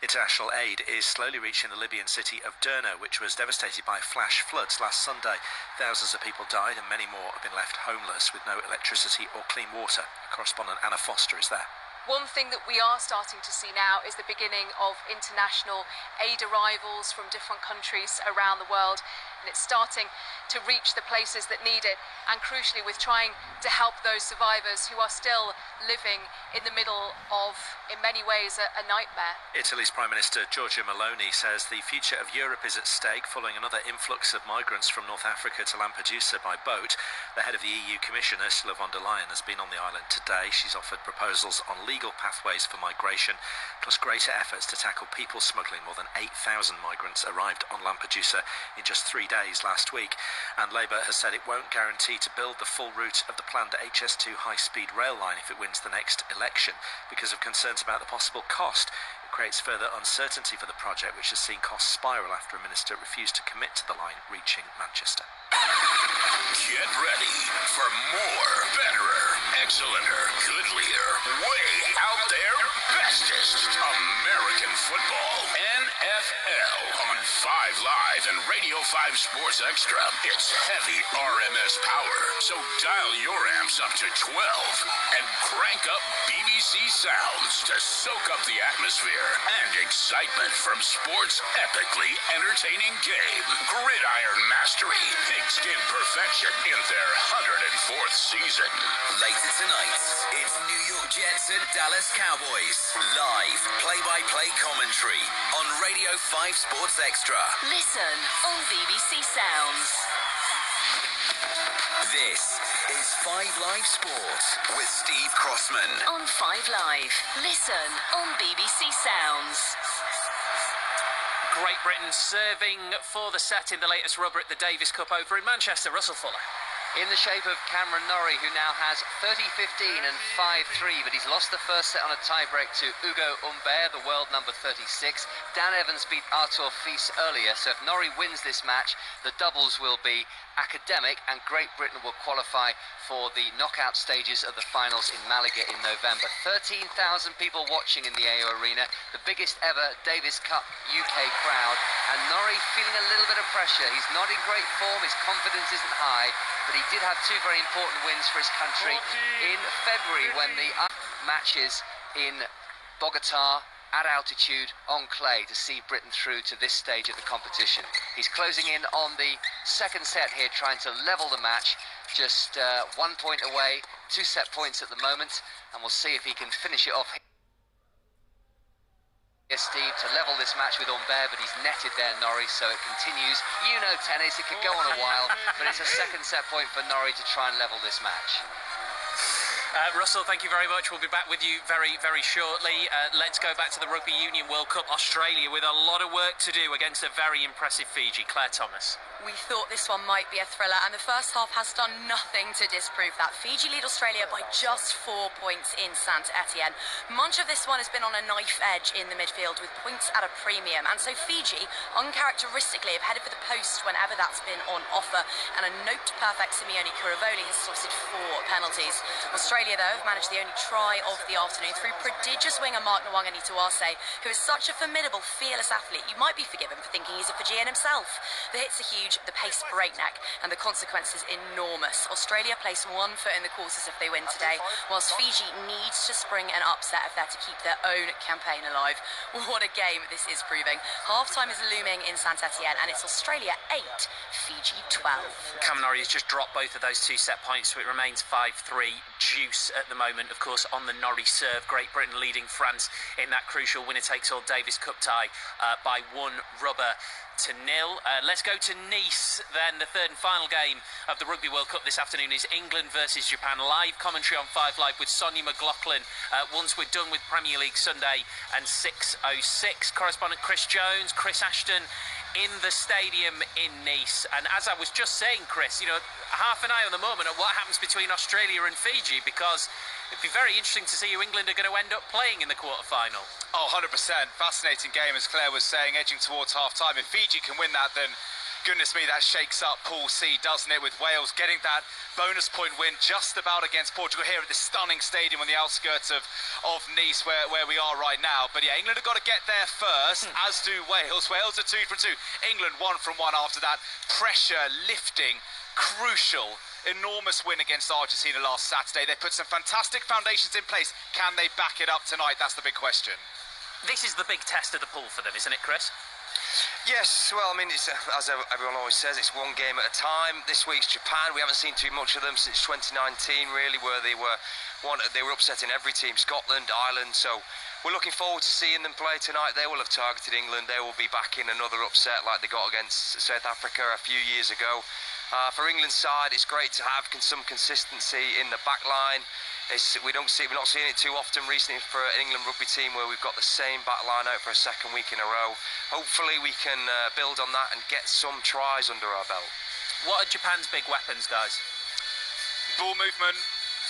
International aid is slowly reaching the Libyan city of Derna, which was devastated by flash floods last Sunday. Thousands of people died and many more have been left homeless with no electricity or clean water. Correspondent Anna Foster is there. One thing that we are starting to see now is the beginning of international aid arrivals from different countries around the world, and it's starting to reach the places that need it, and crucially with trying to help those survivors who are still living in the middle of, in many ways, a nightmare. Italy's Prime Minister Giorgia Meloni says the future of Europe is at stake following another influx of migrants from North Africa to Lampedusa by boat. The head of the EU Commission, Ursula von der Leyen, has been on the island today. She's offered proposals on legal pathways for migration, plus greater efforts to tackle people smuggling. More than 8,000 migrants arrived on Lampedusa in just 3 days last week. And Labour has said it won't guarantee to build the full route of the planned HS2 high-speed rail line if it wins the next election because of concerns about the possible cost. It creates further uncertainty for the project, which has seen costs spiral after a minister refused to commit to the line reaching Manchester. Get ready for more, betterer, excellenter, goodlier, way out there, bestest American football. NFL on 5 Live and Radio 5 Sports Extra. It's heavy RMS power, so dial your amps up to 12 and crank up BBC sounds to soak up the atmosphere and excitement from sports' epically entertaining game. Gridiron mastery, pigskin perfection in their 104th season. Later tonight, it's New York Jets at Dallas Cowboys. Live play-by-play commentary on Radio 5 Sports Extra. Listen on BBC Sounds. This is 5 Live Sport with Steve Crossman. On 5 Live. Listen on BBC Sounds. Great Britain serving for the set in the latest rubber at the Davis Cup over in Manchester. Russell Fuller. In the shape of Cameron Norrie, who now has 30-15 and 5-3, but he's lost the first set on a tie-break to Ugo Humbert, the world number 36. Dan Evans beat Artur Fils earlier, so if Norrie wins this match, the doubles will be academic, and Great Britain will qualify for the knockout stages of the finals in Malaga in November. 13,000 people watching in the AO Arena, the biggest ever Davis Cup UK crowd, and Norrie feeling a little bit of pressure. He's not in great form, his confidence isn't high, but he did have 2 very important wins for his country in February when the matches in Bogota at altitude on clay to see Britain through to this stage of the competition. He's closing in on the second set here, trying to level the match, just 1 point away, 2 set points at the moment, and we'll see if he can finish it off here, Steve, to level this match with Humbert, but he's netted there, Norrie, so it continues. You know tennis, it could go on a while, but it's a second set point for Norrie to try and level this match. Russell, thank you very much. We'll be back with you very, very shortly. Let's go back to the Rugby Union World Cup. Australia with a lot of work to do against a very impressive Fiji. Claire Thomas. We thought this one might be a thriller, and the first half has done nothing to disprove that. Fiji lead Australia by just 4 points in Saint Etienne. Much of this one has been on a knife edge in the midfield with points at a premium, and so Fiji uncharacteristically have headed for the post whenever that's been on offer, and a note-perfect Simeone Kuravoli has sorted 4 penalties. Australia, though, have managed the only try of the afternoon through prodigious winger Mark Nwanganituase, who is such a formidable, fearless athlete. You might be forgiven for thinking he's a Fijian himself. The hits are huge, the pace breakneck, and the consequences enormous. Australia place 1 foot in the quarters if they win today, whilst Fiji needs to spring an upset if they're to keep their own campaign alive. What a game this is proving. Half-time is looming in Saint Etienne, and it's Australia 8, Fiji 12. Cameron has just dropped both of those 2 set points, so it remains 5-3. Juice at the moment, of course, on the Norrie serve. Great Britain leading France in that crucial winner-takes-all Davis Cup tie by 1 rubber to 0. Let's go to Nice then. The third and final game of the Rugby World Cup this afternoon is England versus Japan. Live commentary on 5 Live with Sonia McLaughlin once we're done with Premier League Sunday and 6:06. Correspondent Chris Jones, Chris Ashton in the stadium in Nice. And as I was just saying, Chris, you know, half an eye on the moment at what happens between Australia and Fiji, because it'd be very interesting to see who England are going to end up playing in the quarter-final. Oh, 100%. Fascinating game, as Claire was saying, edging towards half-time. If Fiji can win that, then goodness me, that shakes up Pool C, doesn't it, with Wales getting that bonus point win just about against Portugal here at this stunning stadium on the outskirts of Nice, where we are right now. But yeah, England have got to get there first, as do Wales. Wales are 2 from 2. England 1 from 1 after that. Pressure lifting, crucial, enormous win against Argentina last Saturday. They put some fantastic foundations in place. Can they back it up tonight? That's the big question. This is the big test of the pool for them, isn't it, Chris? Yes, well, I mean, it's, as everyone always says, it's 1 game at a time. This week's Japan. We haven't seen too much of them since 2019, really, where they were upsetting every team, Scotland, Ireland. So we're looking forward to seeing them play tonight. They will have targeted England. They will be back in another upset like they got against South Africa a few years ago. For England's side, it's great to have some consistency in the back line. We're not seeing it too often recently for an England rugby team where we've got the same back line out for a 2nd week in a row. Hopefully we can build on that and get some tries under our belt. What are Japan's big weapons, guys? Ball movement.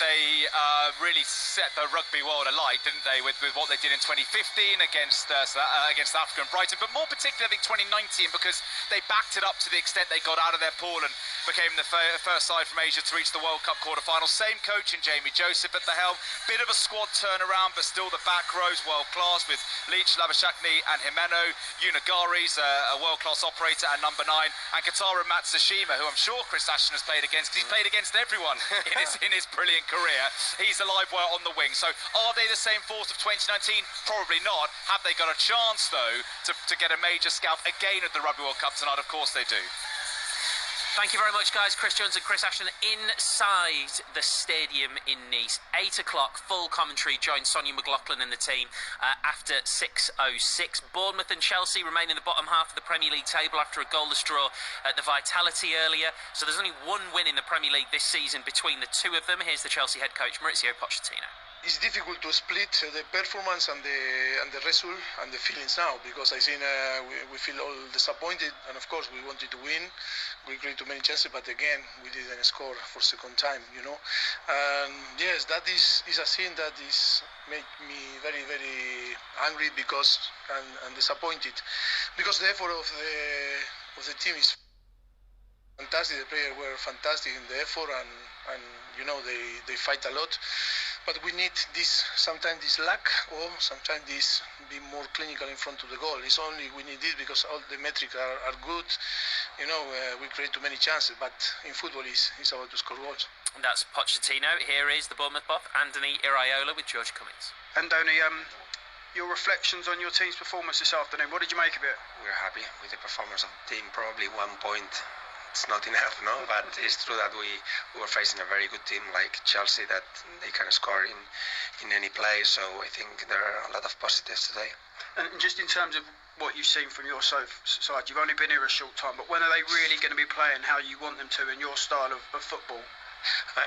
They really set the rugby world alight, didn't they, with what they did in 2015 against Africa and Brighton, but more particularly I think 2019, because they backed it up to the extent they got out of their pool and became the first side from Asia to reach the World Cup quarter-final. Same coach in Jamie Joseph at the helm. Bit of a squad turnaround, but still the back row's world-class with Leach, Labashakni and Himeno. Unagari's a world-class operator at number 9, and Kataru Matsushima, who I'm sure Chris Ashton has played against, because he's played against everyone in his brilliant career. He's a live wire on the wing. So are they the same force of 2019? Probably not. Have they got a chance, though, to get a major scalp again at the Rugby World Cup tonight? Of course they do. Thank you very much, guys. Chris Jones and Chris Ashton inside the stadium in Nice. 8 o'clock, full commentary. Join Sonia McLaughlin and the team after 6:06. Bournemouth and Chelsea remain in the bottom half of the Premier League table after a goalless draw at the Vitality earlier. So there's only 1 win in the Premier League this season between the 2 of them. Here's the Chelsea head coach, Maurizio Pochettino. It's difficult to split the performance and the result and the feelings now, because I think we feel all disappointed, and of course we wanted to win. We created too many chances, but again we didn't score for second time, you know. And yes, that is a thing that is make me very, very angry because and disappointed, because the effort of the team is fantastic. The players were fantastic in the effort, and you know they fight a lot. But we need sometimes this luck, or sometimes this be more clinical in front of the goal. It's only we need this because all the metrics are good. You know, we create too many chances, but in football it's about to score goals. And that's Pochettino. Here is the Bournemouth buff, Anthony Iraola, with George Cummings. Andoni, your reflections on your team's performance this afternoon, what did you make of it? We're happy with the performance of the team. Probably 1 point. It's not enough, no, but it's true that we were facing a very good team like Chelsea that they can score in any play, so I think there are a lot of positives today. And just in terms of what you've seen from your side, you've only been here a short time, but when are they really going to be playing how you want them to in your style of football?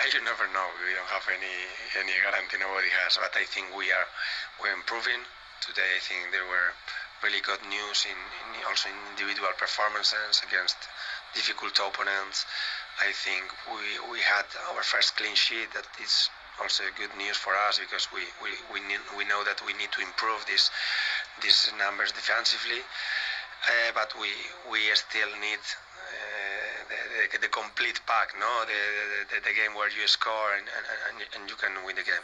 You never know. We don't have any guarantee, nobody has, but I think we're improving. Today I think there were really good news also in individual performances against difficult opponents. I think we had our first clean sheet. That is also good news for us, because we know that we need to improve these numbers defensively, but we still need the complete pack, no? The game where you score and you can win the game.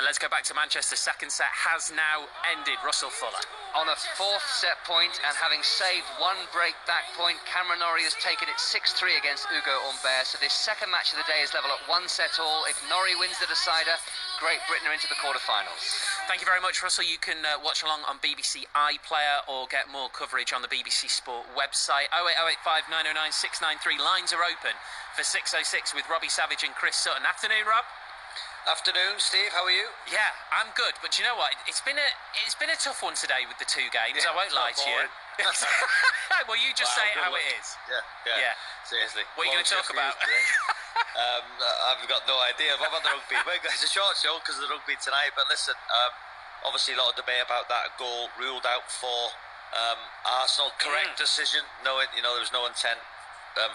Let's go back to Manchester. Second set has now ended. Russell Fuller. On a fourth set point, and having saved one break-back point, Cameron Norrie has taken it 6-3 against Ugo Humbert. So this second match of the day is level at 1 set all. If Norrie wins the decider, Great Britain are into the quarterfinals. Thank you very much, Russell. You can watch along on BBC iPlayer or get more coverage on the BBC Sport website. 08085 909 693. Lines are open for 606 with Robbie Savage and Chris Sutton. Afternoon, Rob. Afternoon, Steve. How are you? Yeah, I'm good. But you know what? It's been a tough one today with the two games. I won't lie to you. Well, you just say it how it is. Yeah. Seriously. What are you going to talk about? I've got no idea. What about the rugby? It's a short show because of the rugby tonight. But listen, obviously a lot of debate about that goal ruled out for Arsenal. Correct decision. No, there was no intent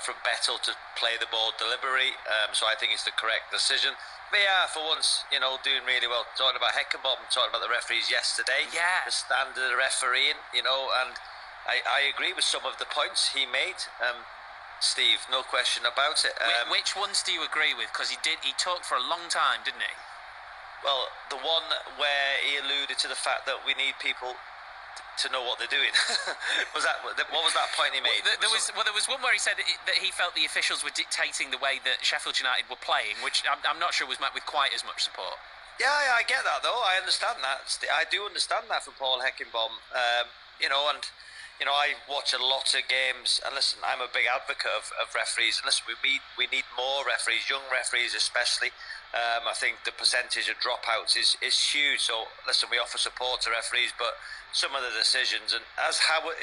from Bettel to play the ball deliberately. So I think it's the correct decision. VAR for once, doing really well. Talking about Heckenbottom, talking about the referees yesterday. Yeah. The standard of refereeing, and I agree with some of the points he made, Steve. No question about it. Which ones do you agree with? Because he talked for a long time, didn't he? Well, the one where he alluded to the fact that we need people to know what they're doing. What was that point he made? There was one where he said that he felt the officials were dictating the way that Sheffield United were playing, which I'm not sure was met with quite as much support. Yeah, I get that though. I understand that. I do understand that from Paul Heckenbottom. I watch a lot of games, and listen, I'm a big advocate of referees. And listen, we need more referees, young referees especially. I think the percentage of dropouts is huge. So listen, we offer support to referees, but some of the decisions, and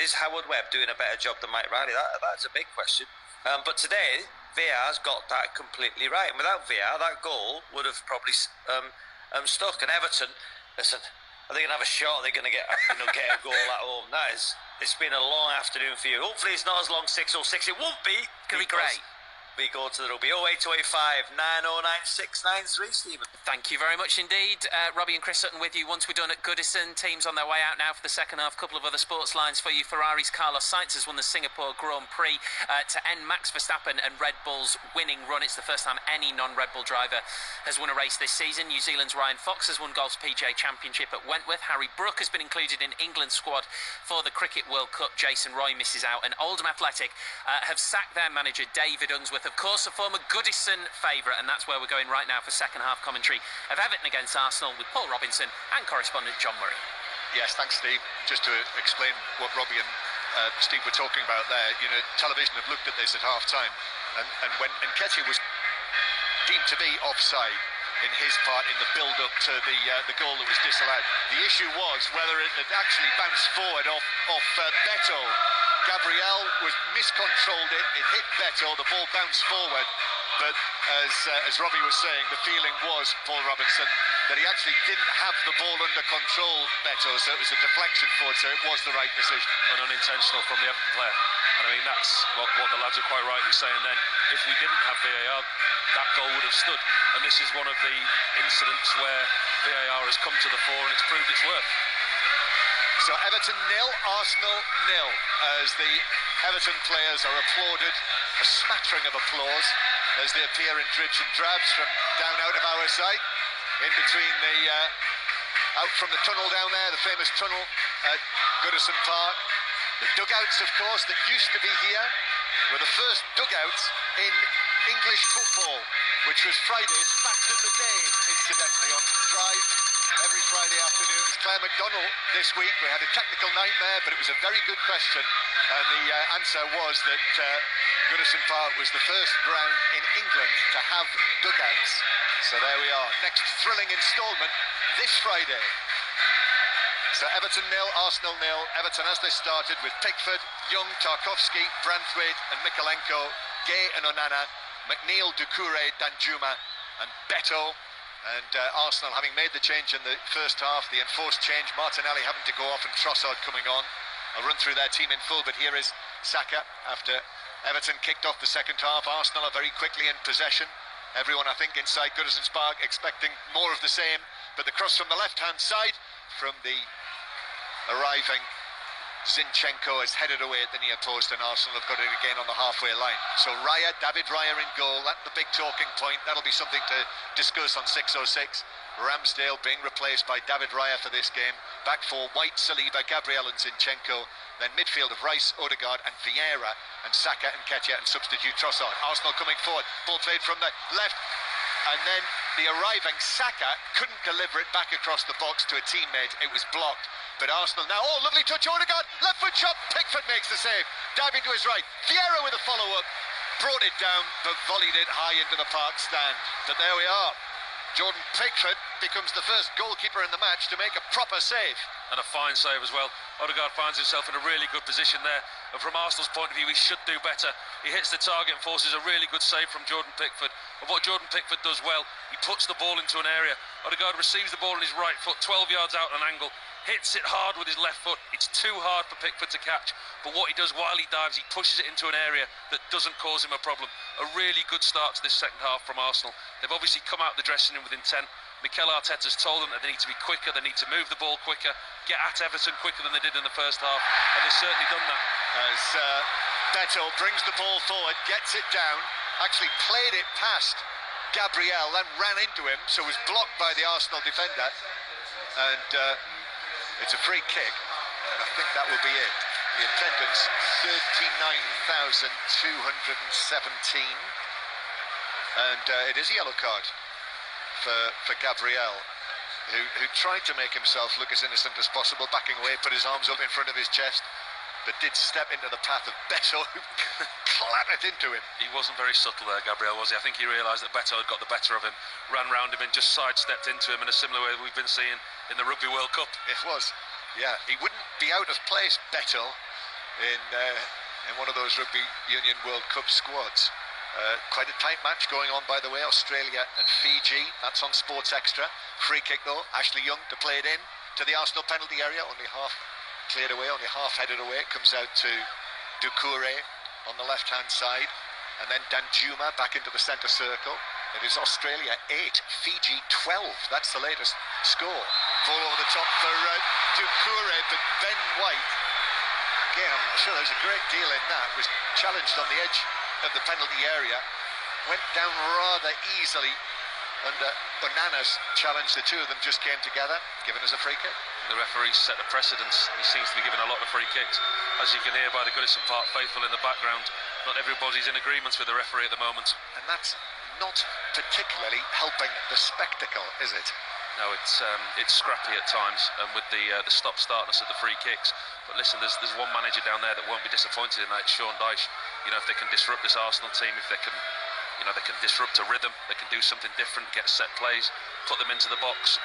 is Howard Webb doing a better job than Mike Riley? That's a big question. But today, VAR's got that completely right. And without VAR, that goal would have probably stuck. And Everton, listen, are they going to have a shot? Are they going to get get a goal at home? It's been a long afternoon for you. Hopefully it's not as long 6:06. It won't be. It's going to be great. We go to the rugby. 08285 909 693, Stephen. Thank you very much indeed. Robbie and Chris Sutton with you. Once we're done at Goodison, teams on their way out now for the second half. A couple of other sports lines for you. Ferrari's Carlos Sainz has won the Singapore Grand Prix to end Max Verstappen and Red Bull's winning run. It's the first time any non-Red Bull driver has won a race this season. New Zealand's Ryan Fox has won golf's PGA Championship at Wentworth. Harry Brook has been included in England's squad for the Cricket World Cup. Jason Roy misses out. And Oldham Athletic have sacked their manager David Unsworth. Of course, a former Goodison favourite, and that's where we're going right now for second half commentary of Everton against Arsenal with Paul Robinson and correspondent John Murray. Yes, thanks, Steve. Just to explain what Robbie and Steve were talking about there, television have looked at this at half-time, and when Nketiah was deemed to be offside in his part in the build-up to the goal that was disallowed, the issue was whether it had actually bounced forward off Beto. Gabriel miscontrolled it. It hit Beto. The ball bounced forward. But as Robbie was saying, the feeling was, Paul Robinson, that he actually didn't have the ball under control, Beto. So it was a deflection forward. So it was the right decision. And unintentional from the Everton player. And I mean, that's what the lads are quite rightly saying then. If we didn't have VAR, that goal would have stood. And this is one of the incidents where VAR has come to the fore and it's proved its worth. So Everton 0, Arsenal 0, as the Everton players are applauded, a smattering of applause as they appear in dribs and drabs from down out of our side, in between out from the tunnel down there, the famous tunnel at Goodison Park. The dugouts, of course, that used to be here were the first dugouts in English football, which was Friday's fact of the day, incidentally, on Drive. Every Friday afternoon. It was Claire McDonnell this week. We had a technical nightmare, but it was a very good question. And the answer was that Goodison Park was the first ground in England to have dugouts. So there we are. Next thrilling instalment this Friday. So Everton 0, Arsenal 0. Everton, as they started, with Pickford, Young, Tarkowski, Branthwaite and Mikolenko, Gay and Onana, McNeil, Doucouré, Danjuma and Beto. And Arsenal having made the change in the first half, the enforced change, Martinelli having to go off and Trossard coming on. I'll run through their team in full, but here is Saka after Everton kicked off the second half. Arsenal are very quickly in possession. Everyone, I think, inside Goodison's Park expecting more of the same. But the cross from the left-hand side from the arriving Zinchenko is headed away at the near post, and Arsenal have got it again on the halfway line. So Raya, David Raya in goal. That's the big talking point. That'll be something to discuss on 6:06. Ramsdale being replaced by David Raya for this game. Back four, White, Saliba, Gabriel and Zinchenko. Then midfield of Rice, Odegaard and Vieira, and Saka and Nketiah and substitute Trossard. Arsenal coming forward. Ball played from the left. And then the arriving Saka couldn't deliver it back across the box to a teammate. It was blocked. But Arsenal now, oh, lovely touch, Odegaard, left foot shot, Pickford makes the save. Diving to his right, Vieira with a follow-up, brought it down, but volleyed it high into the park stand. But there we are. Jordan Pickford becomes the first goalkeeper in the match to make a proper save. And a fine save as well. Odegaard finds himself in a really good position there. And from Arsenal's point of view, he should do better. He hits the target and forces a really good save from Jordan Pickford. And what Jordan Pickford does well, he puts the ball into an area. Odegaard receives the ball on his right foot, 12 yards out at an angle. Hits it hard with his left foot. It's too hard for Pickford to catch. But what he does while he dives, he pushes it into an area that doesn't cause him a problem. A really good start to this second half from Arsenal. They've obviously come out the dressing room with intent. Mikel Arteta's told them that they need to be quicker, they need to move the ball quicker, get at Everton quicker than they did in the first half, and they've certainly done that. As Beto brings the ball forward, gets it down, actually played it past Gabriel, then ran into him, so was blocked by the Arsenal defender, and it's a free kick, and I think that will be it. The attendance, 39,217, and it is a yellow card for Gabriel, who tried to make himself look as innocent as possible, backing away, put his arms up in front of his chest, but did step into the path of Beto, who clattered into him. He wasn't very subtle there, Gabriel, was he? I think he realised that Beto had got the better of him, ran round him and just sidestepped into him in a similar way we've been seeing in the Rugby World Cup. It was, yeah. He wouldn't be out of place, Beto, in one of those Rugby Union World Cup squads. Quite a tight match going on, by the way, Australia and Fiji. That's on Sports Extra. Free kick though, Ashley Young to play it in to the Arsenal penalty area, only half cleared away, only half headed away. It comes out to Doucouré on the left hand side, and then Danjuma back into the centre circle. It is Australia 8, Fiji 12. That's the latest score. Ball over the top for Doucouré, but Ben White, again, I'm not sure there's a great deal in that, was challenged on the edge of the penalty area, went down rather easily under Onana's challenge. The two of them just came together, given as a free kick. The referee set a precedence. He seems to be giving a lot of free kicks, as you can hear by the Goodison Park faithful in the background. Not everybody's in agreement with the referee at the moment, and that's not particularly helping the spectacle, is it? No, it's scrappy at times, and with the stop-startness of the free kicks. But listen, there's one manager down there that won't be disappointed in that. It's Sean Dyche. You know, if they can disrupt this Arsenal team, if they can, you know, they can disrupt a rhythm, they can do something different, get set plays, put them into the box.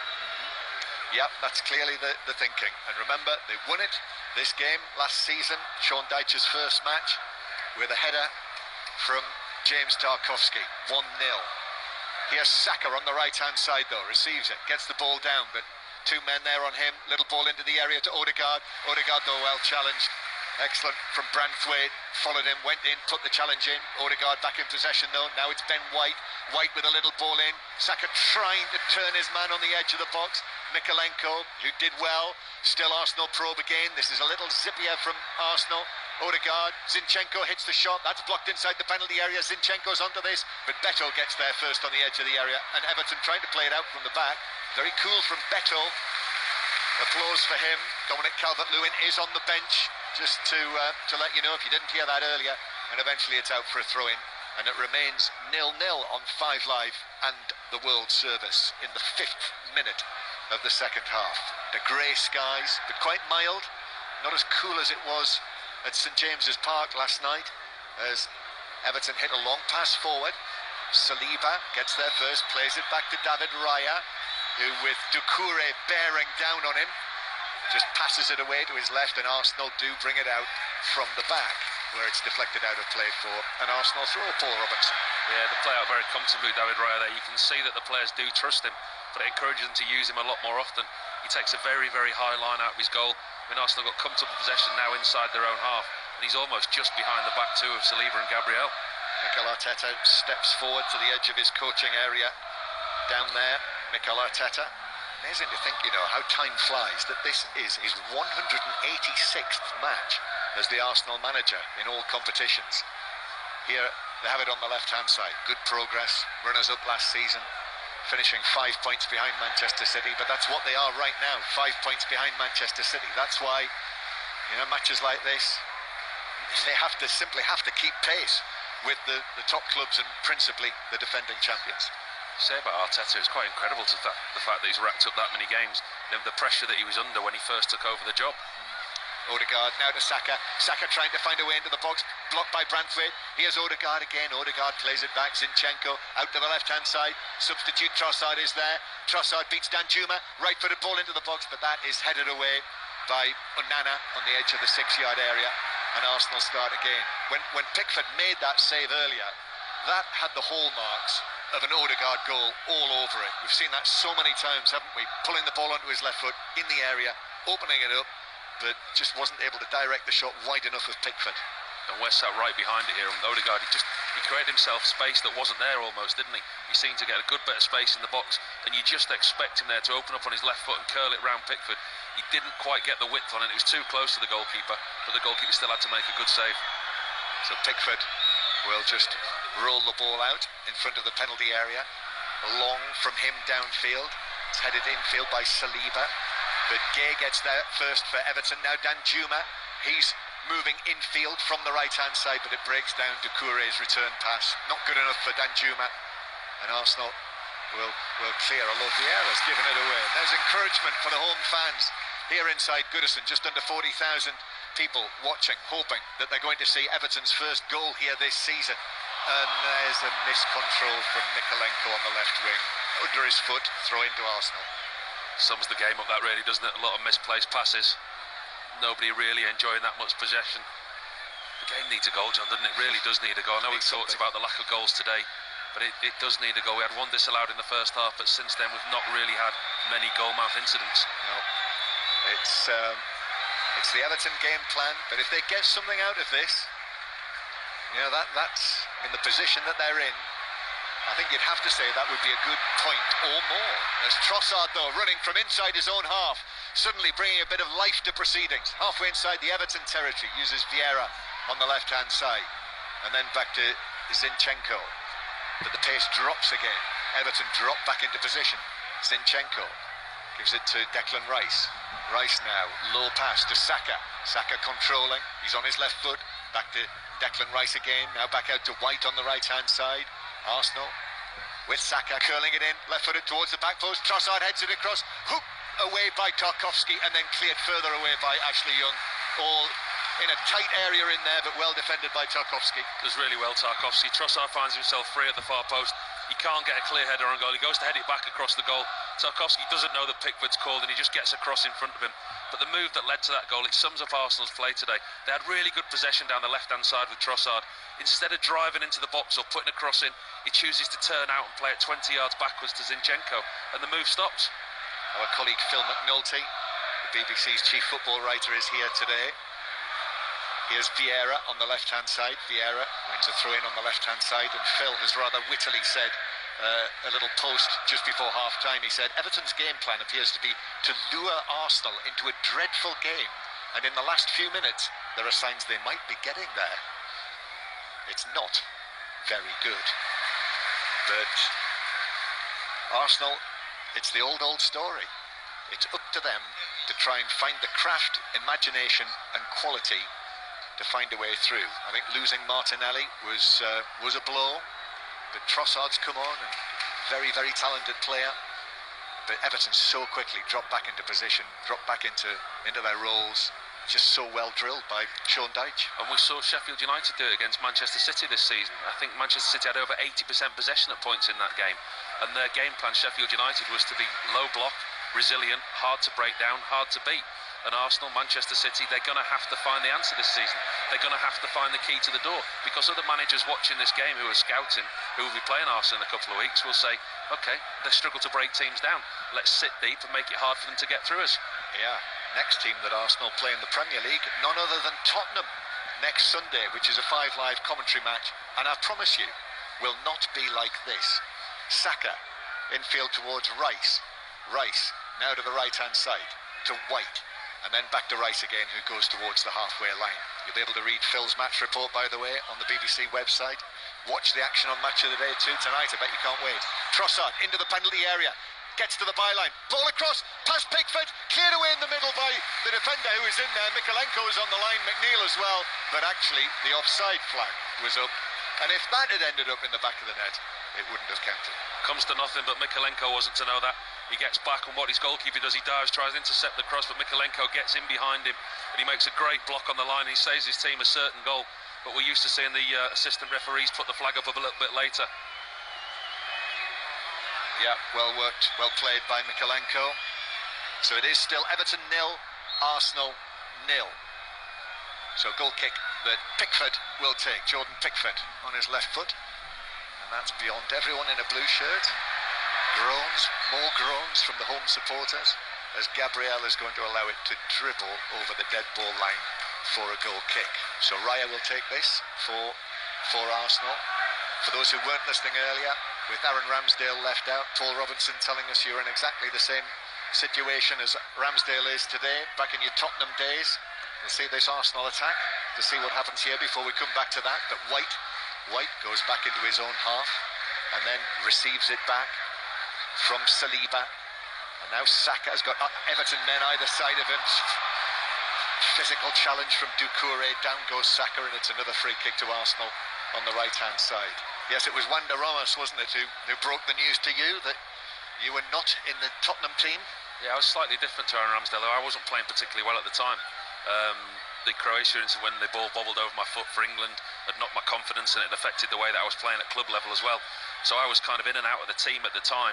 Yep, that's clearly the thinking. And remember, they won it this game last season, Sean Dyche's first match, with a header from James Tarkowski, 1-0. Here's Saka on the right-hand side, though, receives it, gets the ball down, but two men there on him, little ball into the area to Odegaard. Odegaard, though, well challenged. Excellent from Branthwaite, followed him, went in, put the challenge in. Odegaard back in possession, though. Now it's Ben White. White with a little ball in. Saka trying to turn his man on the edge of the box. Mikalenko, who did well. Still Arsenal probe again. This is a little zippier from Arsenal. Odegaard, Zinchenko hits the shot. That's blocked inside the penalty area. Zinchenko's onto this, but Beto gets there first on the edge of the area. And Everton trying to play it out from the back. Very cool from Beto. Applause for him. Dominic Calvert-Lewin is on the bench, just to let you know if you didn't hear that earlier. And eventually it's out for a throw-in, and it remains 0-0 on 5 Live and the World Service in the 5th minute of the second half. The grey skies, but quite mild, not as cool as it was at St James's Park last night, as Everton hit a long pass forward. Saliba gets there first, plays it back to David Raya, who with Doucouré bearing down on him, just passes it away to his left, and Arsenal do bring it out from the back, where it's deflected out of play for an Arsenal throw. Paul Robinson. Yeah, they play out very comfortably, David Raya there. You can see that the players do trust him, but it encourages them to use him a lot more often. He takes a very, very high line out of his goal. I mean, Arsenal got comfortable possession now inside their own half. and he's almost just behind the back two of Saliba and Gabriel. Mikel Arteta steps forward to the edge of his coaching area. Down there, Mikel Arteta. Amazing to think, you know, how time flies, that this is his 186th match as the Arsenal manager in all competitions. Here, they have it on the left-hand side. Good progress, runners-up last season, finishing 5 points behind Manchester City, but that's what they are right now, 5 points behind Manchester City. That's why, you know, matches like this, they simply have to keep pace with the top clubs and principally the defending champions. Say about Arteta, it's quite incredible the fact that he's racked up that many games, the pressure that he was under when he first took over the job. Odegaard now to Saka. Saka trying to find a way into the box, blocked by Branthwaite. Here's Odegaard again. Odegaard plays it back. Zinchenko out to the left-hand side. Substitute Trossard is there. Trossard beats Danjuma. Right-footed ball into the box, but that is headed away by Onana on the edge of the 6-yard area, and Arsenal start again. When Pickford made that save earlier, that had the hallmarks of an Odegaard goal all over it. We've seen that so many times, haven't we? Pulling the ball onto his left foot in the area, opening it up, but just wasn't able to direct the shot wide enough with Pickford. And West sat right behind it here, and Odegaard, he created himself space that wasn't there almost, didn't he? He seemed to get a good bit of space in the box, and you just expect him there to open up on his left foot and curl it round Pickford. He didn't quite get the width on it. It was too close to the goalkeeper, but the goalkeeper still had to make a good save. So Pickford will just roll the ball out in front of the penalty area. Long from him downfield. It's headed infield by Saliba, but Gay gets there first for Everton. Now Danjuma, he's moving infield from the right-hand side, but it breaks down to Doucouré's return pass. Not good enough for Danjuma, and Arsenal will clear. Although Vieira's given it away. There's encouragement for the home fans here inside Goodison. Just under 40,000 people watching, hoping that they're going to see Everton's first goal here this season. And there's a miscontrol from Mykolenko on the left wing. Under his foot, throw into Arsenal. Sums the game up, that really, doesn't it? A lot of misplaced passes. Nobody really enjoying that much possession. The game needs a goal, John, doesn't it? Really does need a goal. I know we've talked about the lack of goals today, but it does need a goal. We had one disallowed in the first half, but since then we've not really had many goal-mouth incidents. No. It's the Everton game plan, but if they get something out of this, you know, that's in the position that they're in, I think you'd have to say that would be a good point or more. There's Trossard, though, running from inside his own half, suddenly bringing a bit of life to proceedings. Halfway inside the Everton territory, uses Vieira on the left-hand side, and then back to Zinchenko. But the pace drops again. Everton drop back into position. Zinchenko gives it to Declan Rice. Rice now, low pass to Saka. Saka controlling, he's on his left foot. Back to Declan Rice again, now back out to White on the right-hand side. Arsenal with Saka curling it in, left-footed towards the back post. Trossard heads it across, hooked away by Tarkowski, and then cleared further away by Ashley Young. All in a tight area in there, but well defended by Tarkowski. Does really well, Tarkowski. Trossard finds himself free at the far post. He can't get a clear header on goal. He goes to head it back across the goal. Tarkowski doesn't know that Pickford's called, and he just gets across in front of him. But the move that led to that goal, it sums up Arsenal's play today. They had really good possession down the left-hand side with Trossard. Instead of driving into the box or putting a cross in, he chooses to turn out and play it 20 yards backwards to Zinchenko, and the move stops. Our colleague Phil McNulty, the BBC's chief football writer, is here today. Here's Vieira on the left-hand side. Vieira wins a throw-in on the left-hand side, and Phil has rather wittily said, a little post just before half-time, he said, Everton's game plan appears to be to lure Arsenal into a dreadful game, and in the last few minutes, there are signs they might be getting there. It's not very good. But Arsenal, it's the old story. It's up to them to try and find the craft, imagination and quality to find a way through. I think losing Martinelli was a blow, but Trossard's come on, and very, very talented player. But Everton so quickly dropped back into position, dropped back into their roles. Just so well drilled by Sean Dyche. And we saw Sheffield United do it against Manchester City this season. I think Manchester City had over 80% possession at points in that game, and their game plan, Sheffield United, was to be low block, resilient, hard to break down, hard to beat. And Arsenal, Manchester City, they're going to have to find the answer this season. They're going to have to find the key to the door, because other managers watching this game who are scouting, who will be playing Arsenal in a couple of weeks, will say, OK, they struggle to break teams down. Let's sit deep and make it hard for them to get through us. Yeah, next team that Arsenal play in the Premier League, none other than Tottenham. next Sunday, which is a 5 live commentary match, and I promise you, will not be like this. Saka, infield towards Rice. Rice, now to the right-hand side, to White, and then back to Rice again, who goes towards the halfway line. You'll be able to read Phil's match report, by the way, on the BBC website. Watch the action on Match of the Day too tonight. I bet you can't wait. Trossard into the penalty area. Gets to the byline. Ball across. Past Pickford. Cleared away in the middle by the defender who is in there. Mikalenko's on the line. McNeil as well. But actually, the offside flag was up. And if that had ended up in the back of the net, it wouldn't have counted. Comes to nothing, but Mikalenko wasn't to know that. He gets back, and what his goalkeeper does, he dives, tries to intercept the cross, but Mikalenko gets in behind him, and he makes a great block on the line. He saves his team a certain goal, but we're used to seeing the assistant referees put the flag up a little bit later. Yeah, well worked, well played by Mikalenko. So it is still Everton 0, Arsenal 0. So goal kick that Pickford will take. Jordan Pickford on his left foot. And that's beyond everyone in a blue shirt. Groans, more groans from the home supporters, as Gabriel is going to allow it to dribble over the dead ball line for a goal kick. So Raya will take this for Arsenal. For those who weren't listening earlier, with Aaron Ramsdale left out, Paul Robinson telling us you're in exactly the same situation as Ramsdale is today, back in your Tottenham days. We'll see this Arsenal attack to see what happens here before we come back to that. But White goes back into his own half and then receives it back from Saliba, and now Saka has got Everton men either side of him. Physical challenge from Doucouré, down goes Saka, and it's another free kick to Arsenal on the right-hand side. Yes, it was Wanda Ramos, wasn't it, who broke the news to you that you were not in the Tottenham team? Yeah, I was slightly different to Aaron Ramsdale. I wasn't playing particularly well at the time. The Croatia incident, when the ball bobbled over my foot for England, had knocked my confidence, and it affected the way that I was playing at club level as well. So I was kind of in and out of the team at the time,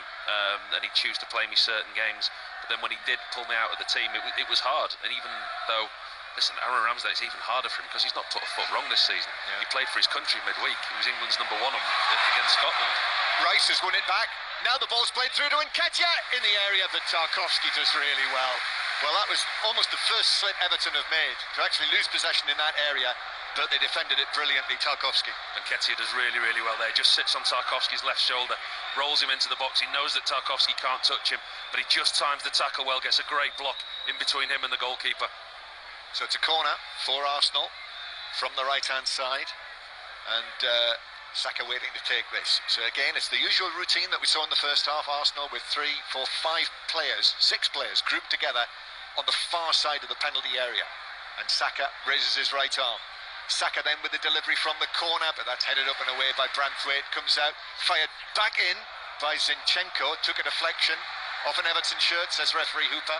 and he'd choose to play me certain games. But then when he did pull me out of the team, it was hard. And even though, listen, Aaron Ramsdale, it's even harder for him because he's not put a foot wrong this season. Yeah. He played for his country midweek. He was England's #1 against Scotland. Rice has won it back. Now the ball's played through to Nketiah in the area, but Tarkowski does really well. Well, that was almost the first slip Everton have made, to actually lose possession in that area, but they defended it brilliantly, Tarkowski. And Nketiah does really, really well there. Just sits on Tarkowski's left shoulder, rolls him into the box. He knows that Tarkowski can't touch him, but he just times the tackle well, gets a great block in between him and the goalkeeper. So it's a corner for Arsenal from the right-hand side, and Saka waiting to take this. So again, it's the usual routine that we saw in the first half. Arsenal with 3, 4, 5 players, 6 players grouped together on the far side of the penalty area, and Saka raises his right arm. Saka then with the delivery from the corner, but that's headed up and away by Branthwaite. Comes out, fired back in by Zinchenko. Took a deflection off an Everton shirt, says referee Hooper.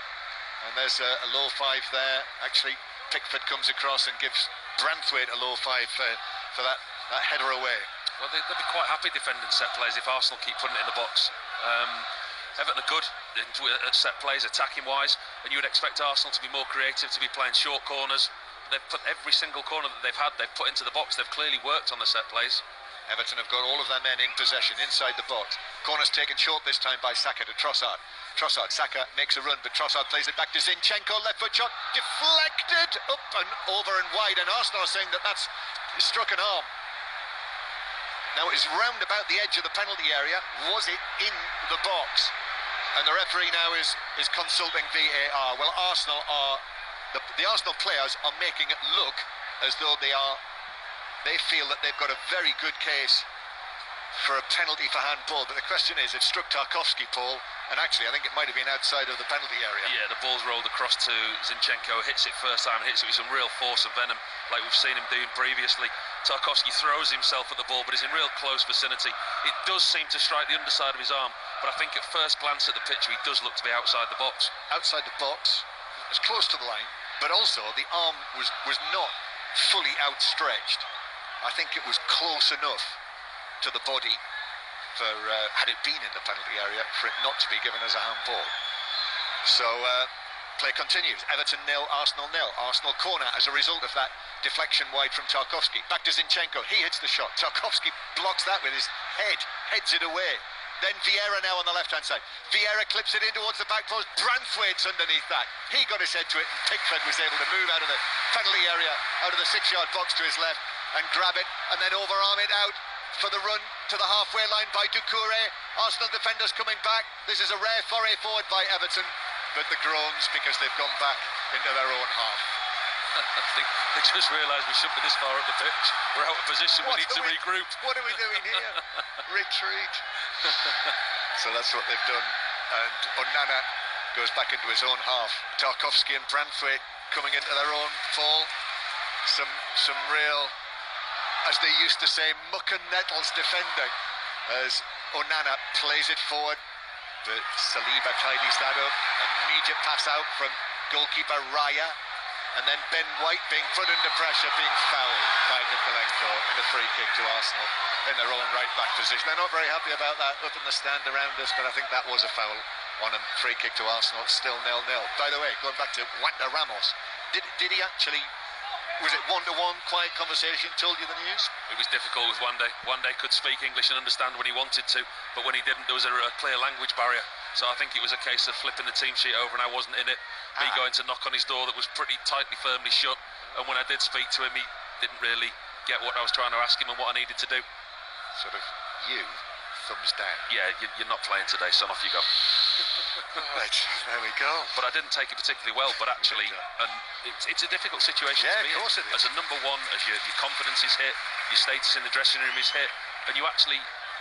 And there's a low 5 there. Actually, Pickford comes across and gives Branthwaite a low 5 for that header away. Well, they'll be quite happy defending set plays if Arsenal keep putting it in the box. Everton are good at set plays, attacking wise, and you would expect Arsenal to be more creative, to be playing short corners. They've put every single corner that they've had, they've put into the box. They've clearly worked on the set plays. Everton have got all of their men in possession inside the box. Corner's taken short this time by Saka to Trossard. Saka makes a run, but Trossard plays it back to Zinchenko. Left foot shot deflected up and over and wide, and Arsenal are saying that that's struck an arm. Now it's round about the edge of the penalty area. Was it in the box? And the referee now is consulting VAR. Well, Arsenal are the Arsenal players are making it look as though they feel that they've got a very good case for a penalty for handball. But the question is, it struck Tarkowski, Paul, and actually I think it might have been outside of the penalty area. Yeah, the ball's rolled across to Zinchenko, hits it first time, hits it with some real force and venom, like we've seen him doing previously. Tarkowski throws himself at the ball, but is in real close vicinity. It does seem to strike the underside of his arm, but I think at first glance at the picture, he does look to be outside the box. Outside the box, as close to the line, but also the arm was not fully outstretched. I think it was close enough to the body for, had it been in the penalty area, for it not to be given as a handball. So play continues. Everton 0, Arsenal 0. Arsenal corner as a result of that deflection wide from Tarkowski. Back to Zinchenko. He hits the shot. Tarkowski blocks that with his head, heads it away. Then Vieira now on the left-hand side. Vieira clips it in towards the back post. Branthwaite's underneath that. He got his head to it, and Pickford was able to move out of the penalty area, out of the 6-yard box to his left, and grab it, and then overarm it out for the run to the halfway line by Doucouré. Arsenal defenders coming back. This is a rare foray forward by Everton, but the groans because they've gone back into their own half. I think they just realised we shouldn't be this far up the pitch. We're out of position, we need to regroup. What are we doing here? Retreat. So that's what they've done. And Onana goes back into his own half. Tarkowski and Branthwaite coming into their own fall. Some real, as they used to say, muck and nettles defending as Onana plays it forward. But Saliba tidies that up. Immediate pass out from goalkeeper Raya. And then Ben White being put under pressure, being fouled by Mikalenko in a free kick to Arsenal in their own right back position. They're not very happy about that up in the stand around us, but I think that was a foul on a free kick to Arsenal. Still 0-0. By the way, going back to Wanda Ramos, did he actually, was it one-to-one, quiet conversation, told you the news? It was difficult with Wanda. Wanda could speak English and understand when he wanted to, but when he didn't, there was a clear language barrier. So I think it was a case of flipping the team sheet over and I wasn't in it. Me going to knock on his door that was pretty tightly, firmly shut. And when I did speak to him, he didn't really get what I was trying to ask him and what I needed to do. Sort of, you, thumbs down. Yeah, you're not playing today, son, off you go. Right, there we go. But I didn't take it particularly well, but actually, and it's a difficult situation to be in. Of course it is. As a number one, as your confidence is hit, your status in the dressing room is hit, and you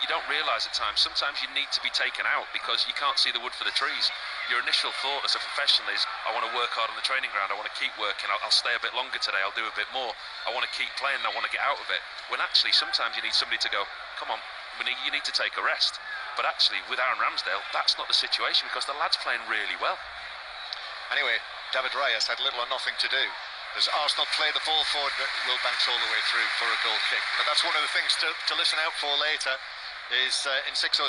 don't realise at times, sometimes you need to be taken out because you can't see the wood for the trees. Your initial thought as a professional is, I want to work hard on the training ground, I want to keep working, I'll stay a bit longer today, I'll do a bit more, I want to keep playing, I want to get out of it. When actually, sometimes you need somebody to go, come on, you need to take a rest. But actually, with Aaron Ramsdale, that's not the situation because the lad's playing really well. Anyway, David Raya had little or nothing to do as Arsenal play the ball forward, but Will Banks all the way through for a goal kick. But that's one of the things to listen out for later. Is in 6:06,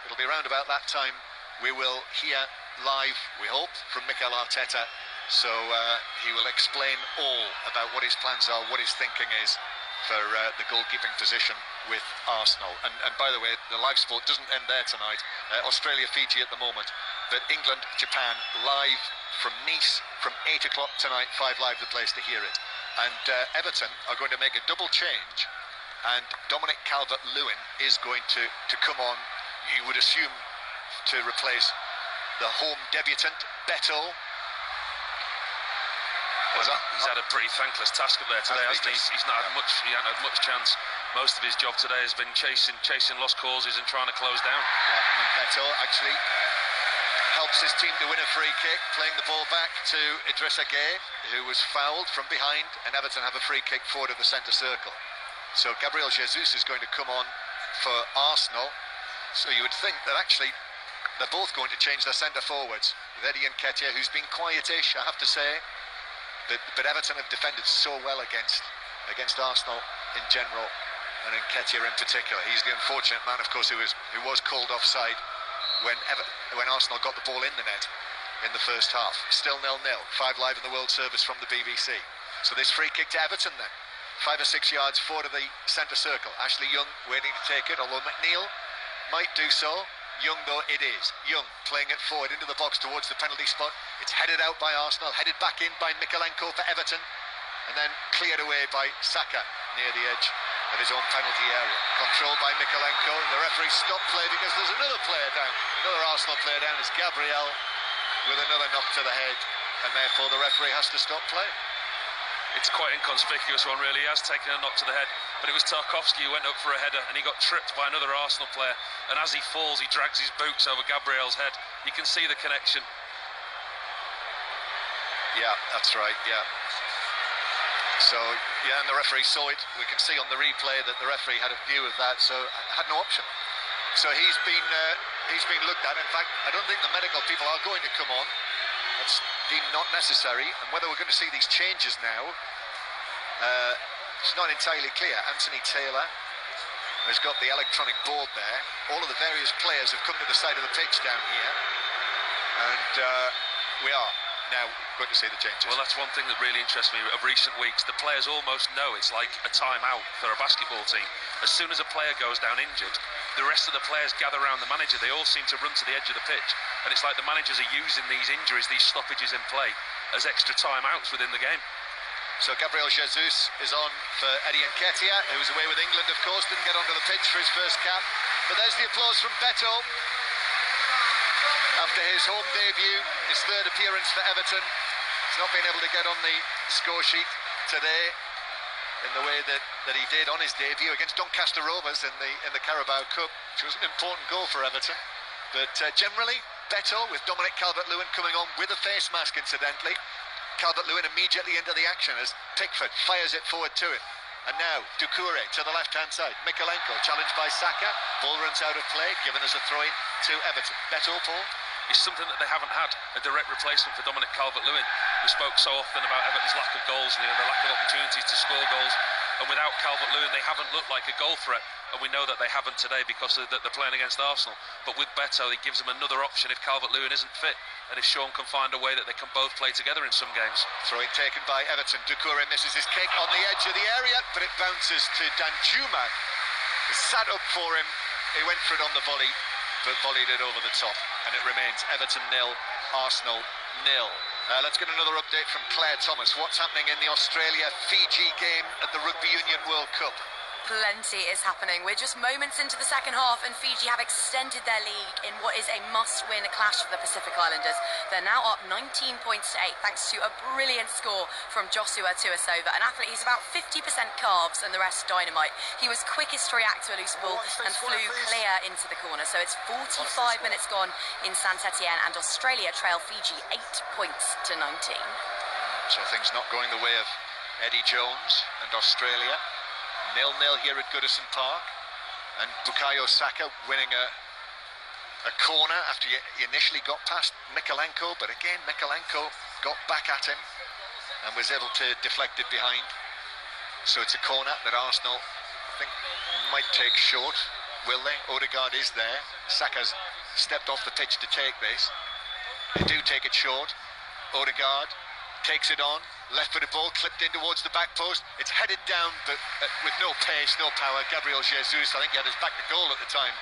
it'll be around about that time, we will hear live, we hope, from Mikel Arteta. So he will explain all about what his plans are, what his thinking is for the goalkeeping position with Arsenal. And by the way, the live sport doesn't end there tonight. Australia, Fiji at the moment, but England, Japan live from Nice from 8 o'clock tonight. 5 Live, the place to hear it. And Everton are going to make a double change. And Dominic Calvert-Lewin is going to come on, you would assume, to replace the home debutant, Beto. He's had a pretty thankless task up there today, hasn't he? He hasn't had much chance. Most of his job today has been chasing lost causes and trying to close down. Yeah, and Beto actually helps his team to win a free kick, playing the ball back to Idrissa Gueye, who was fouled from behind, and Everton have a free kick forward of the centre circle. So Gabriel Jesus is going to come on for Arsenal. So you would think that actually they're both going to change their centre forwards. With Eddie Nketiah, who's been quietish, I have to say. But Everton have defended so well against Arsenal in general, and Nketiah in particular. He's the unfortunate man, of course, who was called offside when Arsenal got the ball in the net in the first half. Still 0-0. 5 Live in the World Service from the BBC. So this free kick to Everton then. 5 or 6 yards forward of the centre circle. Ashley Young waiting to take it, although McNeil might do so. Young, though, it is. Young playing it forward into the box towards the penalty spot. It's headed out by Arsenal, headed back in by Mikalenko for Everton, and then cleared away by Saka near the edge of his own penalty area. Controlled by Mikalenko. The referee stopped play because there's another player down. Another Arsenal player down is Gabriel with another knock to the head, and therefore the referee has to stop play. It's quite inconspicuous one, really. He has taken a knock to the head, but it was Tarkowski who went up for a header and he got tripped by another Arsenal player, and as he falls he drags his boots over Gabriel's head. You can see the connection. Yeah, that's right, yeah. So, yeah, and the referee saw it. We can see on the replay that the referee had a view of that, so had no option. So he's been looked at. In fact, I don't think the medical people are going to come on. That's deemed not necessary, and whether we're going to see these changes now, it's not entirely clear. Anthony Taylor has got the electronic board there. All of the various players have come to the side of the pitch down here, and we are now going to see the changes. Well, that's one thing that really interests me of recent weeks. The players almost know it's like a time-out for a basketball team. As soon as a player goes down injured, the rest of the players gather around the manager. They all seem to run to the edge of the pitch, and it's like the managers are using these injuries, these stoppages in play, as extra time-outs within the game. So Gabriel Jesus is on for Eddie Nketiah, who was away with England, of course, didn't get onto the pitch for his first cap. But there's the applause from Beto after his home debut, his third appearance for Everton. He's not been able to get on the score sheet today in the way that he did on his debut against Doncaster Rovers in the Carabao Cup, which was an important goal for Everton. But generally, Beto with Dominic Calvert-Lewin coming on with a face mask, incidentally. Calvert-Lewin immediately into the action as Pickford fires it forward to him. And now Doucouré to the left-hand side. Mikalenko challenged by Saka. Ball runs out of play, given as a throw-in to Everton. Beto, Paul? Is something that they haven't had, a direct replacement for Dominic Calvert-Lewin. We spoke so often about Everton's lack of goals, the lack of opportunities to score goals, and without Calvert-Lewin they haven't looked like a goal threat, and we know that they haven't today because they're playing against Arsenal. But with Beto, he gives them another option if Calvert-Lewin isn't fit, and if Sean can find a way that they can both play together in some games. Throw-in taken by Everton. Doucouré misses his kick on the edge of the area, but it bounces to Danjuma. It's sat up for him. He went for it on the volley, but volleyed it over the top, and it remains Everton 0, Arsenal 0. Let's get another update from Claire Thomas. What's happening in the Australia-Fiji game at the Rugby Union World Cup? Plenty is happening. We're just moments into the second half and Fiji have extended their lead in what is a must-win clash for the Pacific Islanders. They're now up 19 points to 8 thanks to a brilliant score from Joshua Tuisova, an athlete who's about 50% carbs and the rest dynamite. He was quickest to react to a loose ball and flew clear into the corner. So it's 45 minutes gone in Saint-Etienne and Australia trail Fiji 8 points to 19. So things not going the way of Eddie Jones and Australia. 0-0 here at Goodison Park, and Bukayo Saka winning a corner after he initially got past Mikalenko, but again Mikalenko got back at him and was able to deflect it behind. So it's a corner that Arsenal, I think, might take short. Will they? Odegaard is there. Saka's stepped off the pitch to take this. They do take it short. Odegaard takes it on. Left-footed ball clipped in towards the back post. It's headed down, but with no pace, no power. Gabriel Jesus, I think he had his back to goal at the time,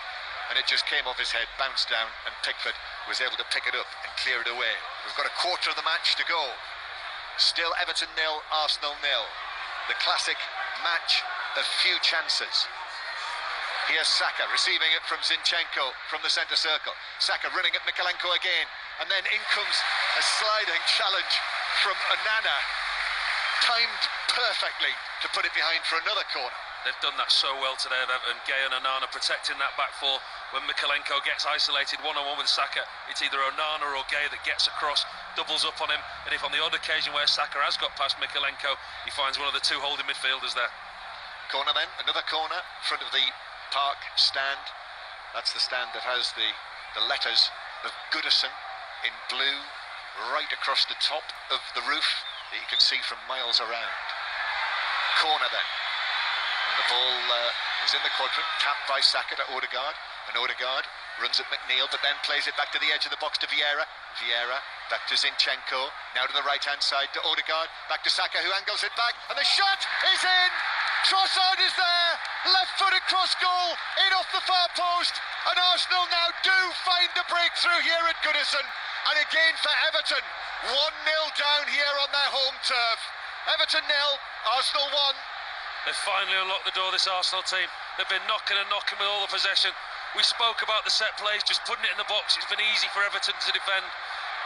and it just came off his head, bounced down, and Pickford was able to pick it up and clear it away. We've got a quarter of the match to go. Still Everton 0, Arsenal 0. The classic match of few chances. Here's Saka receiving it from Zinchenko from the centre circle. Saka running at Mikalenko again, and then in comes a sliding challenge from Onana, timed perfectly to put it behind for another corner. They've done that so well today, Everton. Gay and Onana protecting that back four. When Mikalenko gets isolated one-on-one with Saka, it's either Onana or Gay that gets across, doubles up on him, and if on the odd occasion where Saka has got past Mikalenko, he finds one of the two holding midfielders there. Corner then, another corner, front of the park stand. That's the stand that has the letters of Goodison in blue right across the top of the roof that you can see from miles around. Corner then, and the ball is in the quadrant, tapped by Saka to Odegaard, and Odegaard runs at McNeil, but then plays it back to the edge of the box to Vieira. Vieira back to Zinchenko, now to the right-hand side to Odegaard, back to Saka, who angles it back, and the shot is in! Trossard is there, left-footed cross goal, in off the far post, and Arsenal now do find the breakthrough here at Goodison. And again for Everton, 1-0 down here on their home turf. Everton 0, Arsenal 1. They've finally unlocked the door, this Arsenal team. They've been knocking and knocking with all the possession. We spoke about the set plays, just putting it in the box. It's been easy for Everton to defend.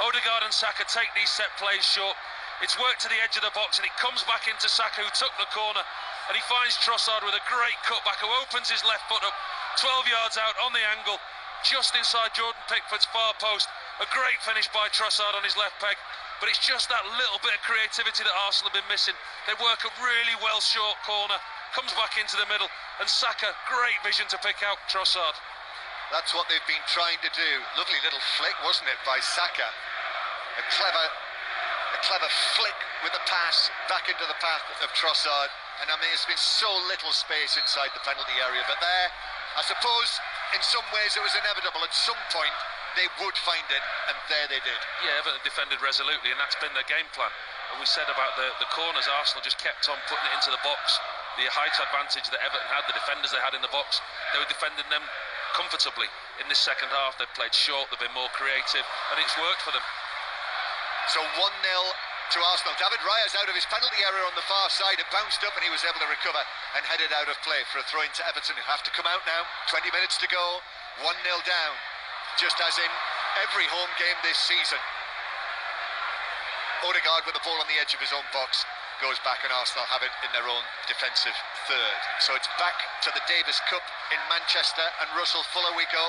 Odegaard and Saka take these set plays short. It's worked to the edge of the box, and it comes back into Saka, who took the corner. And he finds Trossard with a great cutback, who opens his left foot up 12 yards out on the angle, just inside Jordan Pickford's far post. A great finish by Trossard on his left peg, but it's just that little bit of creativity that Arsenal have been missing. They work a really well short corner, comes back into the middle, and Saka, great vision to pick out Trossard. That's what they've been trying to do. Lovely little flick, wasn't it, by Saka? A clever flick with the pass back into the path of Trossard, and I mean, there's been so little space inside the penalty area, but there, I suppose, in some ways it was inevitable. At some point, they would find it, and there they did. Yeah, Everton defended resolutely, and that's been their game plan. And we said about the corners, Arsenal just kept on putting it into the box. The height advantage that Everton had, the defenders they had in the box, they were defending them comfortably. In this second half, they've played short, they've been more creative, and it's worked for them. So 1-0 to Arsenal. David Raya's out of his penalty area on the far side. It bounced up and he was able to recover and headed out of play for a throw into Everton, who have to come out now. 20 minutes to go, 1-0 down, just as in every home game this season. Odegaard with the ball on the edge of his own box goes back, and Arsenal have it in their own defensive third. So it's back to the Davis Cup in Manchester, and Russell Fuller we go.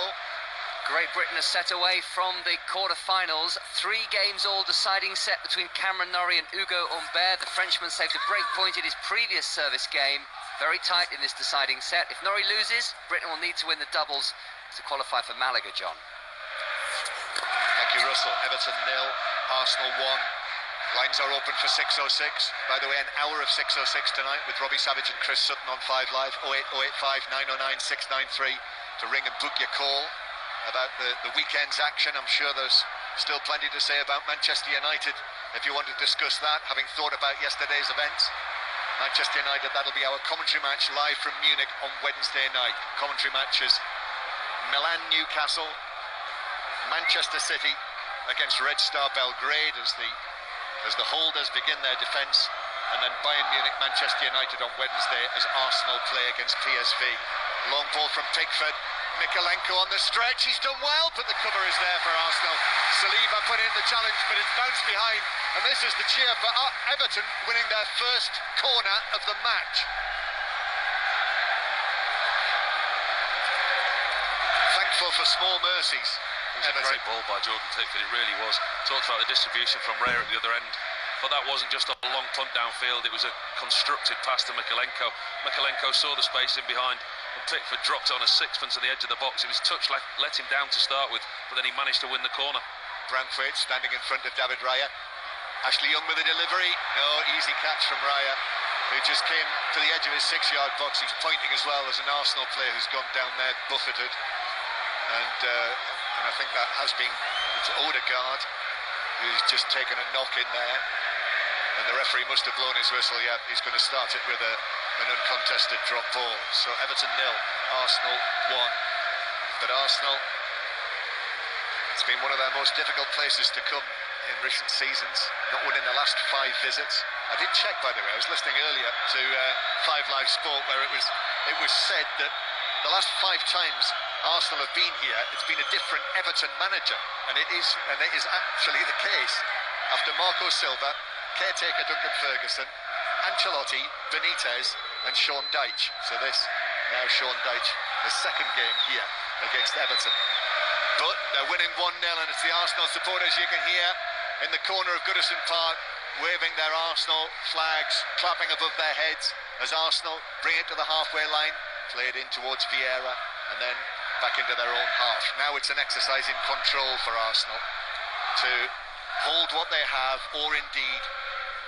Great Britain has set away from the quarter-finals. 3 games all deciding set between Cameron Norrie and Hugo Humbert. The Frenchman saved a break point in his previous service game. Very tight in this deciding set. If Norrie loses, Britain will need to win the doubles to qualify for Malaga, John. Thank you, Russell. Everton 0, Arsenal 1. Lines are open for 6:06. By the way, an hour of 6:06 tonight with Robbie Savage and Chris Sutton on 5 Live. 08085 909 693 to ring and book your call about the weekend's action. I'm sure there's still plenty to say about Manchester United if you want to discuss that, having thought about yesterday's events. Manchester United, that'll be our commentary match live from Munich on Wednesday night. Commentary matches Milan, Newcastle, Manchester City against Red Star Belgrade as the holders begin their defence, and then Bayern Munich, Manchester United on Wednesday as Arsenal play against PSV. Long ball from Pickford. Mikalenko on the stretch, he's done well, but the cover is there for Arsenal. Saliba put in the challenge, but it's bounced behind, and this is the cheer for Everton, winning their first corner of the match. Thankful for small mercies. It was a great ball by Jordan Pickford, it really was. Talked about the distribution from Raya at the other end, but that wasn't just a long punt downfield, it was a constructed pass to Mikalenko. Mikalenko saw the space in behind, and Pickford dropped on a sixpence to the edge of the box. It was touch let him down to start with, but then he managed to win the corner. Branthwaite standing in front of David Raya. Ashley Young with a delivery. No, easy catch from Raya, who just came to the edge of his 6-yard box. He's pointing as well as an Arsenal player who's gone down there buffeted. And I think that has been, it's Odegaard who's just taken a knock in there. And the referee must have blown his whistle. Yeah, he's going to start it with an uncontested drop ball. So Everton 0, Arsenal 1. But Arsenal, it's been one of their most difficult places to come in recent seasons, not winning the last 5 visits. I did check, by the way, I was listening earlier to 5 Live Sport, where it was said that the last 5 times Arsenal have been here, it's been a different Everton manager, and it is actually the case. After Marco Silva, caretaker Duncan Ferguson, Ancelotti, Benitez, and Sean Dyche. So this now Sean Dyche, the second game here against Everton. But they're winning 1-0, and it's the Arsenal supporters you can hear in the corner of Goodison Park, waving their Arsenal flags, clapping above their heads as Arsenal bring it to the halfway line, played in towards Vieira, and then back into their own half. Now it's an exercise in control for Arsenal to hold what they have, or indeed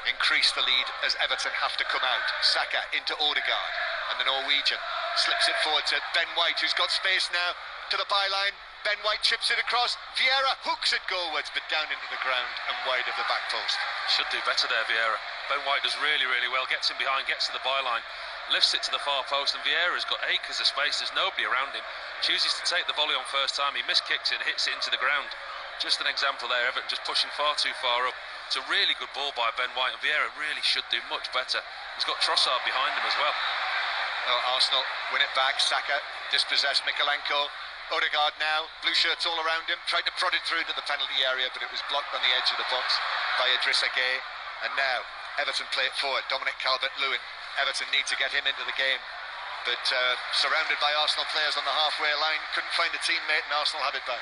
increase the lead as Everton have to come out. Saka into Odegaard, and the Norwegian slips it forward to Ben White, who's got space now to the byline. Ben White chips it across, Vieira hooks it goalwards, but down into the ground and wide of the back post. Should do better there, Vieira. Ben White does really, really well, gets in behind, gets to the byline, lifts it to the far post, and Vieira's got acres of space, there's nobody around him. Chooses to take the volley on first time, he miskicks it and hits it into the ground. Just an example there, Everton just pushing far too far up. It's a really good ball by Ben White, and Vieira really should do much better. He's got Trossard behind him as well. Arsenal win it back, Saka dispossessed Mikalenko. Odegaard now, blue shirts all around him, tried to prod it through to the penalty area, but it was blocked on the edge of the box by Idrissa Gueye. And now Everton play it forward, Dominic Calvert-Lewin. Everton need to get him into the game, but surrounded by Arsenal players on the halfway line, couldn't find a teammate, and Arsenal have it back.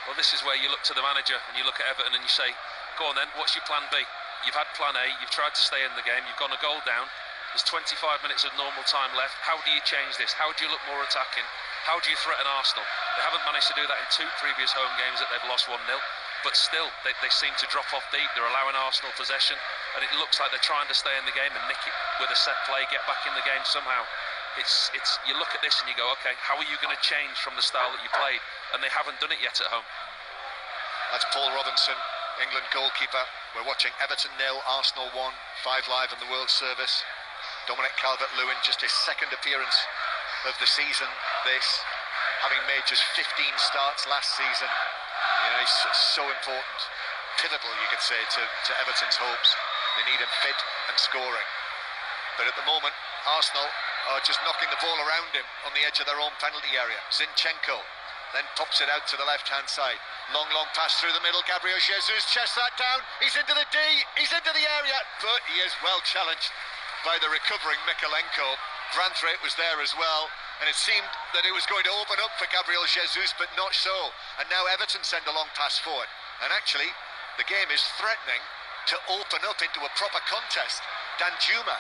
Well, this is where you look to the manager and you look at Everton and you say, go on then, what's your plan B? You've had plan A, you've tried to stay in the game, you've gone a goal down, there's 25 minutes of normal time left. How do you change this? How do you look more attacking? How do you threaten Arsenal? They haven't managed to do that in 2 previous home games that they've lost 1-0, but still, they seem to drop off deep. They're allowing Arsenal possession, and it looks like they're trying to stay in the game and nick it with a set play, get back in the game somehow. It's you look at this and you go, okay, how are you going to change from the style that you played? And they haven't done it yet at home. That's Paul Robinson, England goalkeeper. We're watching Everton 0, Arsenal 1, 5 live on the World Service. Dominic Calvert-Lewin, just his second appearance of the season, having made just 15 starts last season. You know, he's so important, pivotal, you could say, to Everton's hopes. They need him fit and scoring. But at the moment, Arsenal are just knocking the ball around him on the edge of their own penalty area. Zinchenko then pops it out to the left-hand side. Long pass through the middle. Gabriel Jesus chests that down. He's into the D. He's into the area. But he is well challenged by the recovering Mykolenko. Branthwaite was there as well. And it seemed that it was going to open up for Gabriel Jesus, but not so. And now Everton send a long pass forward. And actually, the game is threatening to open up into a proper contest. Danjuma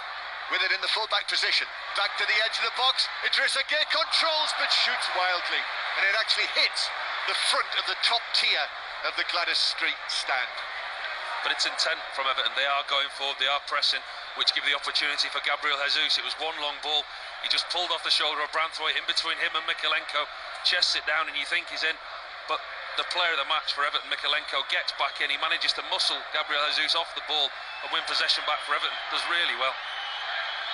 with it in the full-back position. Back to the edge of the box. Idrissa Gueye controls but shoots wildly. And it actually hits the front of the top tier of the Gladys Street stand. But it's intent from Everton. They are going forward, they are pressing, which give the opportunity for Gabriel Jesus. It was one long ball. He just pulled off the shoulder of Branthwaite in between him and Mykolenko. Chests it down and you think he's in. But the player of the match for Everton, Mykolenko, gets back in. He manages to muscle Gabriel Jesus off the ball and win possession back for Everton. Does really well.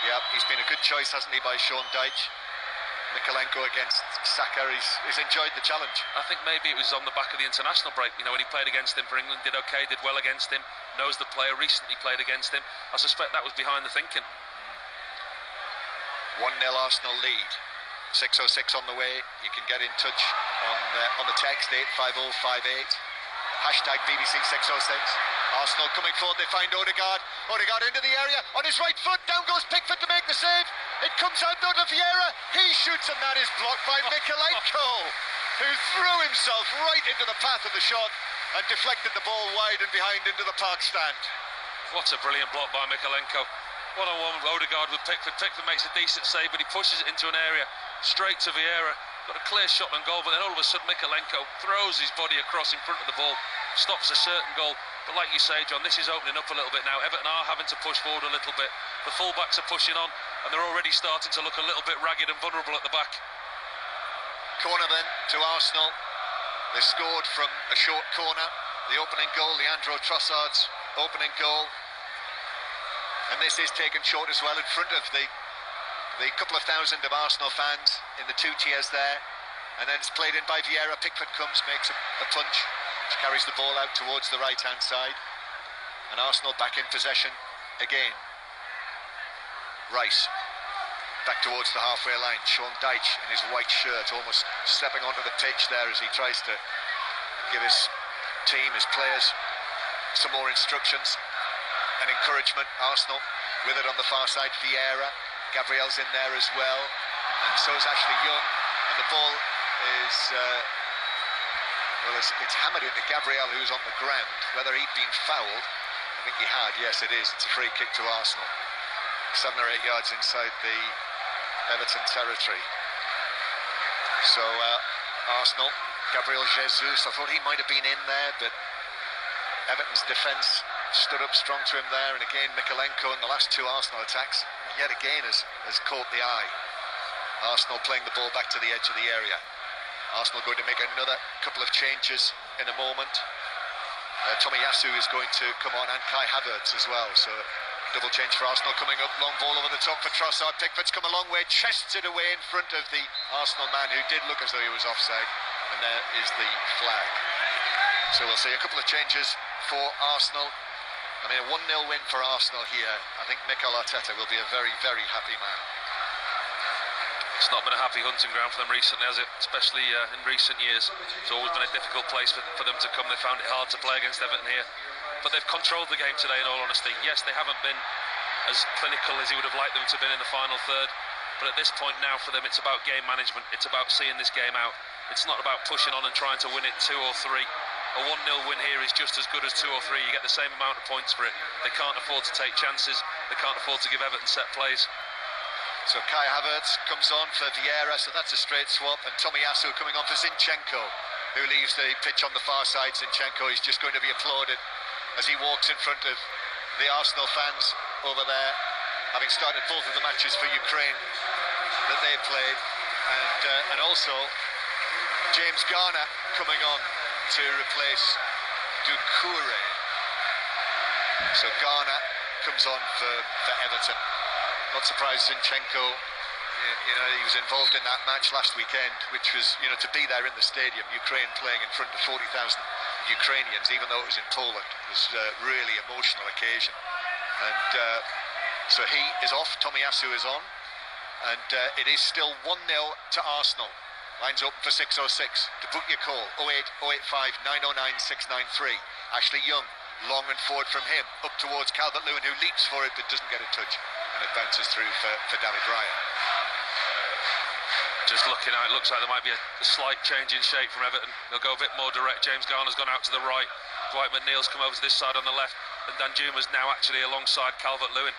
Yeah, he's been a good choice, hasn't he, by Sean Dyche. Mykolenko against Saka, he's enjoyed the challenge. I think maybe it was on the back of the international break. You know, when he played against him for England, did okay, did well against him, knows the player, recently played against him. I suspect that was behind the thinking. 1-0 Arsenal lead. 6:06 on the way. You can get in touch on the text 85058. Hashtag BBC 606. Arsenal coming forward, they find Odegaard. Odegaard into the area, on his right foot, down goes Pickford to make the save. It comes out though to Vieira. He shoots and that is blocked by Mykolenko, who threw himself right into the path of the shot and deflected the ball wide and behind into the park stand. What a brilliant block by Mykolenko. One-on-one with Odegaard with Pickford. Pickford makes a decent save, but he pushes it into an area straight to Vieira. Got a clear shot on goal, but then all of a sudden Mykolenko throws his body across in front of the ball, stops a certain goal. But like you say, John, this is opening up a little bit now. Everton are having to push forward a little bit. The full-backs are pushing on, and they're already starting to look a little bit ragged and vulnerable at the back. Corner then to Arsenal. They scored from a short corner. The opening goal, Leandro Trossard's opening goal. And this is taken short as well in front of the couple of thousand of Arsenal fans in the two tiers there. And then it's played in by Vieira. Pickford comes, makes a punch, which carries the ball out towards the right-hand side. And Arsenal back in possession again. Rice back towards the halfway line. Sean Dyche in his white shirt, almost stepping onto the pitch there as he tries to give his team, his players, some more instructions and encouragement. Arsenal with it on the far side. Vieira, Gabriel's in there as well, and so is Ashley Young. And the ball is it's hammered into Gabriel, who's on the ground. Whether he'd been fouled, I think he had. Yes, it is. It's a free kick to Arsenal, 7 or 8 yards inside the Everton territory. So Arsenal, Gabriel Jesus, I thought he might have been in there, but Everton's defence stood up strong to him there. And again, Mykolenko in the last 2 Arsenal attacks yet again has caught the eye. Arsenal playing the ball back to the edge of the area. Arsenal going to make another couple of changes in a moment. Tomiyasu is going to come on, and Kai Havertz as well. So double change for Arsenal coming up. Long ball over the top for Trossard. Pickford's come a long way, chests it away in front of the Arsenal man, who did look as though he was offside. And there is the flag. So we'll see a couple of changes for Arsenal. I mean, a 1-0 win for Arsenal here. I think Mikel Arteta will be a very, very happy man. It's not been a happy hunting ground for them recently, has it? Especially in recent years. It's always been a difficult place for them to come. They found it hard to play against Everton here. But they've controlled the game today, in all honesty. Yes, they haven't been as clinical as he would have liked them to have been in the final third. But at this point now, for them, it's about game management. It's about seeing this game out. It's not about pushing on and trying to win it 2 or 3. A 1-0 win here is just as good as 2 or 3. You get the same amount of points for it. They can't afford to take chances. They can't afford to give Everton set plays. So Kai Havertz comes on for Vieira, so that's a straight swap. And Tomiyasu coming on for Zinchenko, who leaves the pitch on the far side. Zinchenko is just going to be applauded as he walks in front of the Arsenal fans over there, having started both of the matches for Ukraine that they played. And also James Garner coming on to replace Doucouré. So Ghana comes on for Everton. Not surprised Zinchenko, he was involved in that match last weekend, which was, to be there in the stadium, Ukraine playing in front of 40,000 Ukrainians, even though it was in Poland, was a really emotional occasion. And so he is off, Tomiyasu is on, and it is still 1-0 to Arsenal. Lines open for 606. To book your call, 08 085 909 693. Ashley Young, long and forward from him, up towards Calvert-Lewin, who leaps for it but doesn't get a touch. And it bounces through for David Raya. Just looking out, it looks like there might be a slight change in shape from Everton. They'll go a bit more direct. James Garner's gone out to the right. Dwight McNeil's come over to this side on the left. And Danjuma's now actually alongside Calvert-Lewin.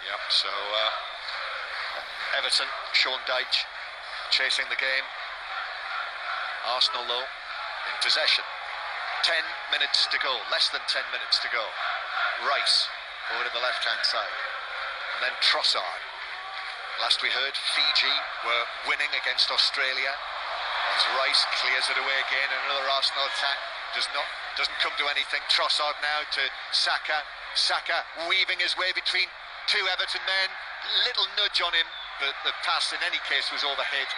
Yep, so Everton, Sean Dyche chasing the game. Arsenal, though, in possession. 10 minutes to go, less than 10 minutes to go. Rice over to the left-hand side. And then Trossard. Last we heard, Fiji were winning against Australia. As Rice clears it away again, another Arsenal attack doesn't come to anything. Trossard now to Saka. Saka weaving his way between two Everton men. Little nudge on him, but the pass in any case was overhead.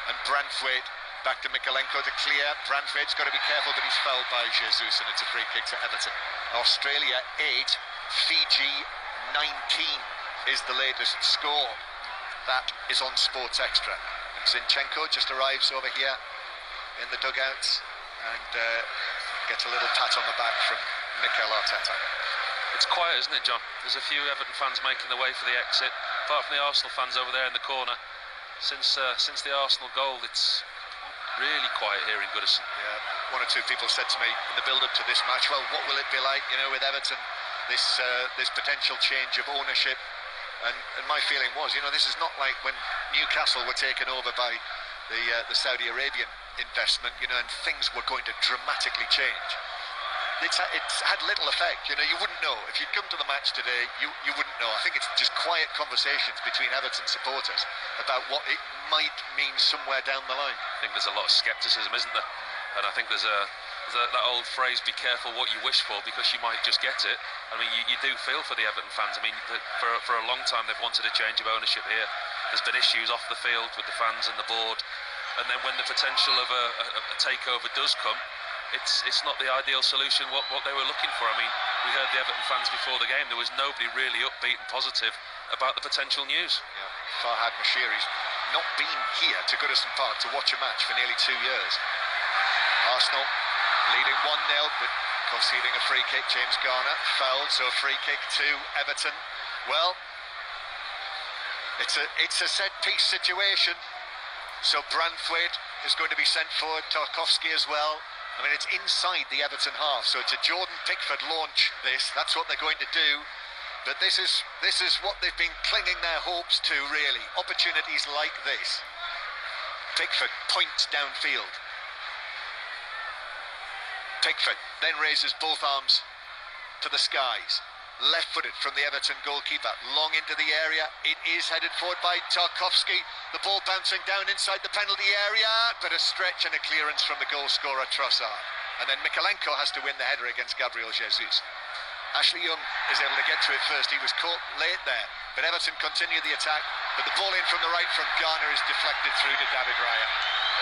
And Branthwaite back to Mikalenko to clear. Branthwaite's got to be careful, but he's fouled by Jesus, and it's a free kick to Everton. Australia 8, Fiji 19 is the latest score. That is on Sports Extra. And Zinchenko just arrives over here in the dugouts and gets a little pat on the back from Mikel Arteta. It's quiet, isn't it, John? There's a few Everton fans making the way for the exit, apart from the Arsenal fans over there in the corner. Since the Arsenal goal, it's really quiet here in Goodison. Yeah, one or two people said to me in the build-up to this match, well, what will it be like, with Everton, this potential change of ownership? And my feeling was, this is not like when Newcastle were taken over by the Saudi Arabian investment, and things were going to dramatically change. It's had little effect, you wouldn't know. If you'd come to the match today, you wouldn't know. I think it's just quiet conversations between Everton supporters about what it might mean somewhere down the line. I think there's a lot of scepticism, isn't there? And I think there's that old phrase, be careful what you wish for, because you might just get it. I mean, you do feel for the Everton fans. I mean, for a long time they've wanted a change of ownership here. There's been issues off the field with the fans and the board. And then when the potential of a takeover does come, it's not the ideal solution what they were looking for. I mean, we heard the Everton fans before the game. There was nobody really upbeat and positive about the potential news. Yeah, Farhad Moshiri's not been here to Goodison Park to watch a match for nearly 2 years. Arsenal leading 1-0, but conceding a free kick. James Garner fouled, so a free kick to Everton. Well, it's a set-piece situation, so Branthwaite is going to be sent forward, Tarkowski as well. I mean, it's inside the Everton half, so it's a Jordan Pickford launch, that's what they're going to do. But this is what they've been clinging their hopes to, really. Opportunities like this. Pickford points downfield. Pickford then raises both arms to the skies. Left-footed from the Everton goalkeeper. Long into the area. It is headed forward by Tarkowski. The ball bouncing down inside the penalty area. But a stretch and a clearance from the goal scorer, Trossard. And then Mikalenko has to win the header against Gabriel Jesus. Ashley Young is able to get to it first. He was caught late there. But Everton continue the attack. But the ball in from the right from Garner is deflected through to David Raya.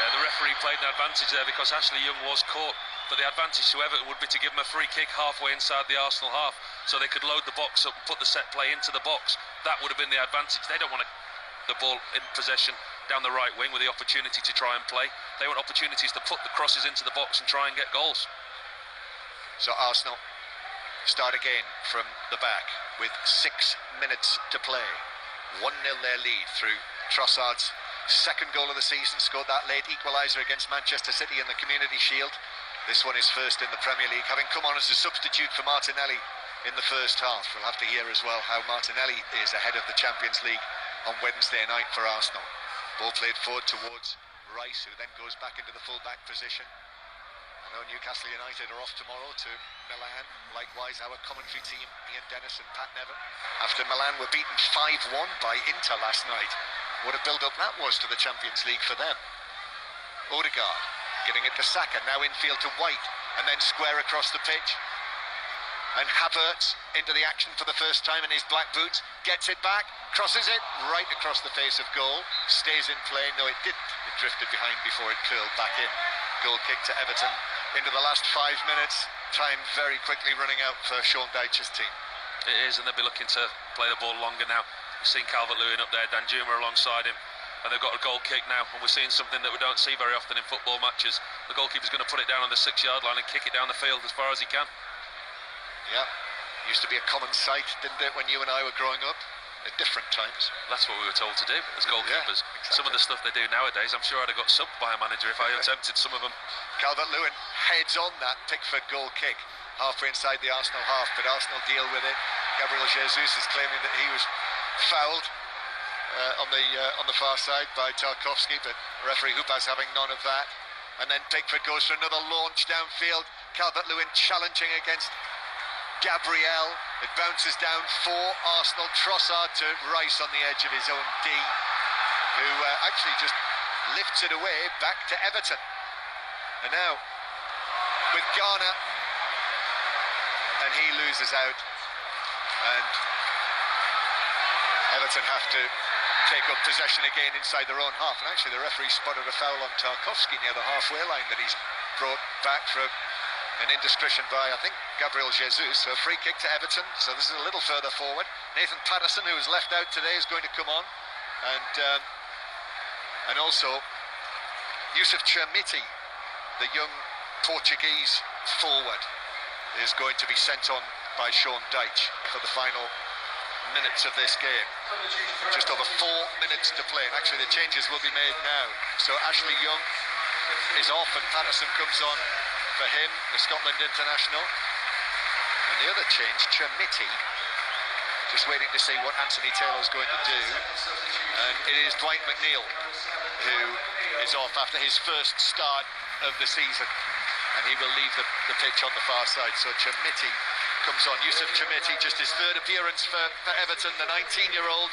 Yeah, the referee played an advantage there because Ashley Young was caught. But the advantage to Everton would be to give him a free kick halfway inside the Arsenal half, so they could load the box up and put the set play into the box. That would have been the advantage. They don't want the ball in possession down the right wing with the opportunity to try and play. They want opportunities to put the crosses into the box and try and get goals. So Arsenal start again from the back with 6 minutes to play. 1-0 their lead through Trossard's second goal of the season, scored that late equaliser against Manchester City in the Community Shield. This one is first in the Premier League, having come on as a substitute for Martinelli in the first half. We'll have to hear as well how Martinelli is ahead of the Champions League on Wednesday night for Arsenal. Ball played forward towards Rice, who then goes back into the full-back position. I know Newcastle United are off tomorrow to Milan. Likewise, our commentary team, Ian Dennis and Pat Nevin. After Milan were beaten 5-1 by Inter last night. What a build-up that was to the Champions League for them. Odegaard giving it to Saka, now infield to White. and then square across the pitch. And Havertz into the action for the first time in his black boots, gets it back, crosses it right across the face of goal, stays in play. No, it didn't. It drifted behind before it curled back in. Goal kick to Everton into the last 5 minutes. Time very quickly running out for Sean Dyche's team. It is, and they'll be looking to play the ball longer now. We've seen Calvert-Lewin up there, Danjuma alongside him, and they've got a goal kick now, and we're seeing something that we don't see very often in football matches. The goalkeeper's going to put it down on the 6-yard line and kick it down the field as far as he can. Yeah, used to be a common sight, didn't it, when you and I were growing up? At different times. That's what we were told to do as goalkeepers. Yeah, exactly. Some of the stuff they do nowadays, I'm sure I'd have got subbed by a manager if I attempted some of them. Calvert-Lewin heads on that Pickford goal kick, halfway inside the Arsenal half, but Arsenal deal with it. Gabriel Jesus is claiming that he was fouled on the far side by Tarkowski, but referee Hooper's having none of that. And then Pickford goes for another launch downfield. Calvert-Lewin challenging against Gabriel. It bounces down for Arsenal. Trossard to Rice on the edge of his own D, who actually just lifts it away back to Everton. And now with Garner, and he loses out, and Everton have to take up possession again inside their own half. And actually the referee spotted a foul on Tarkowski near the halfway line that he's brought back from an indiscretion by, I think, Gabriel Jesus. So a free kick to Everton, so this is a little further forward. Nathan Patterson, who was left out today, is going to come on, and also Yusuf Chermiti, the young Portuguese forward, is going to be sent on by Sean Dyche for the final minutes of this game. Just over 4 minutes to play, and actually the changes will be made now. So Ashley Young is off and Patterson comes on for him, the Scotland international. And the other change, Chermiti, just waiting to see what Anthony Taylor's going to do. And it is Dwight McNeil who is off after his first start of the season, and he will leave the pitch on the far side. So Chermiti comes on. Yusuf Chermiti, just his third appearance for Everton, the 19-year-old.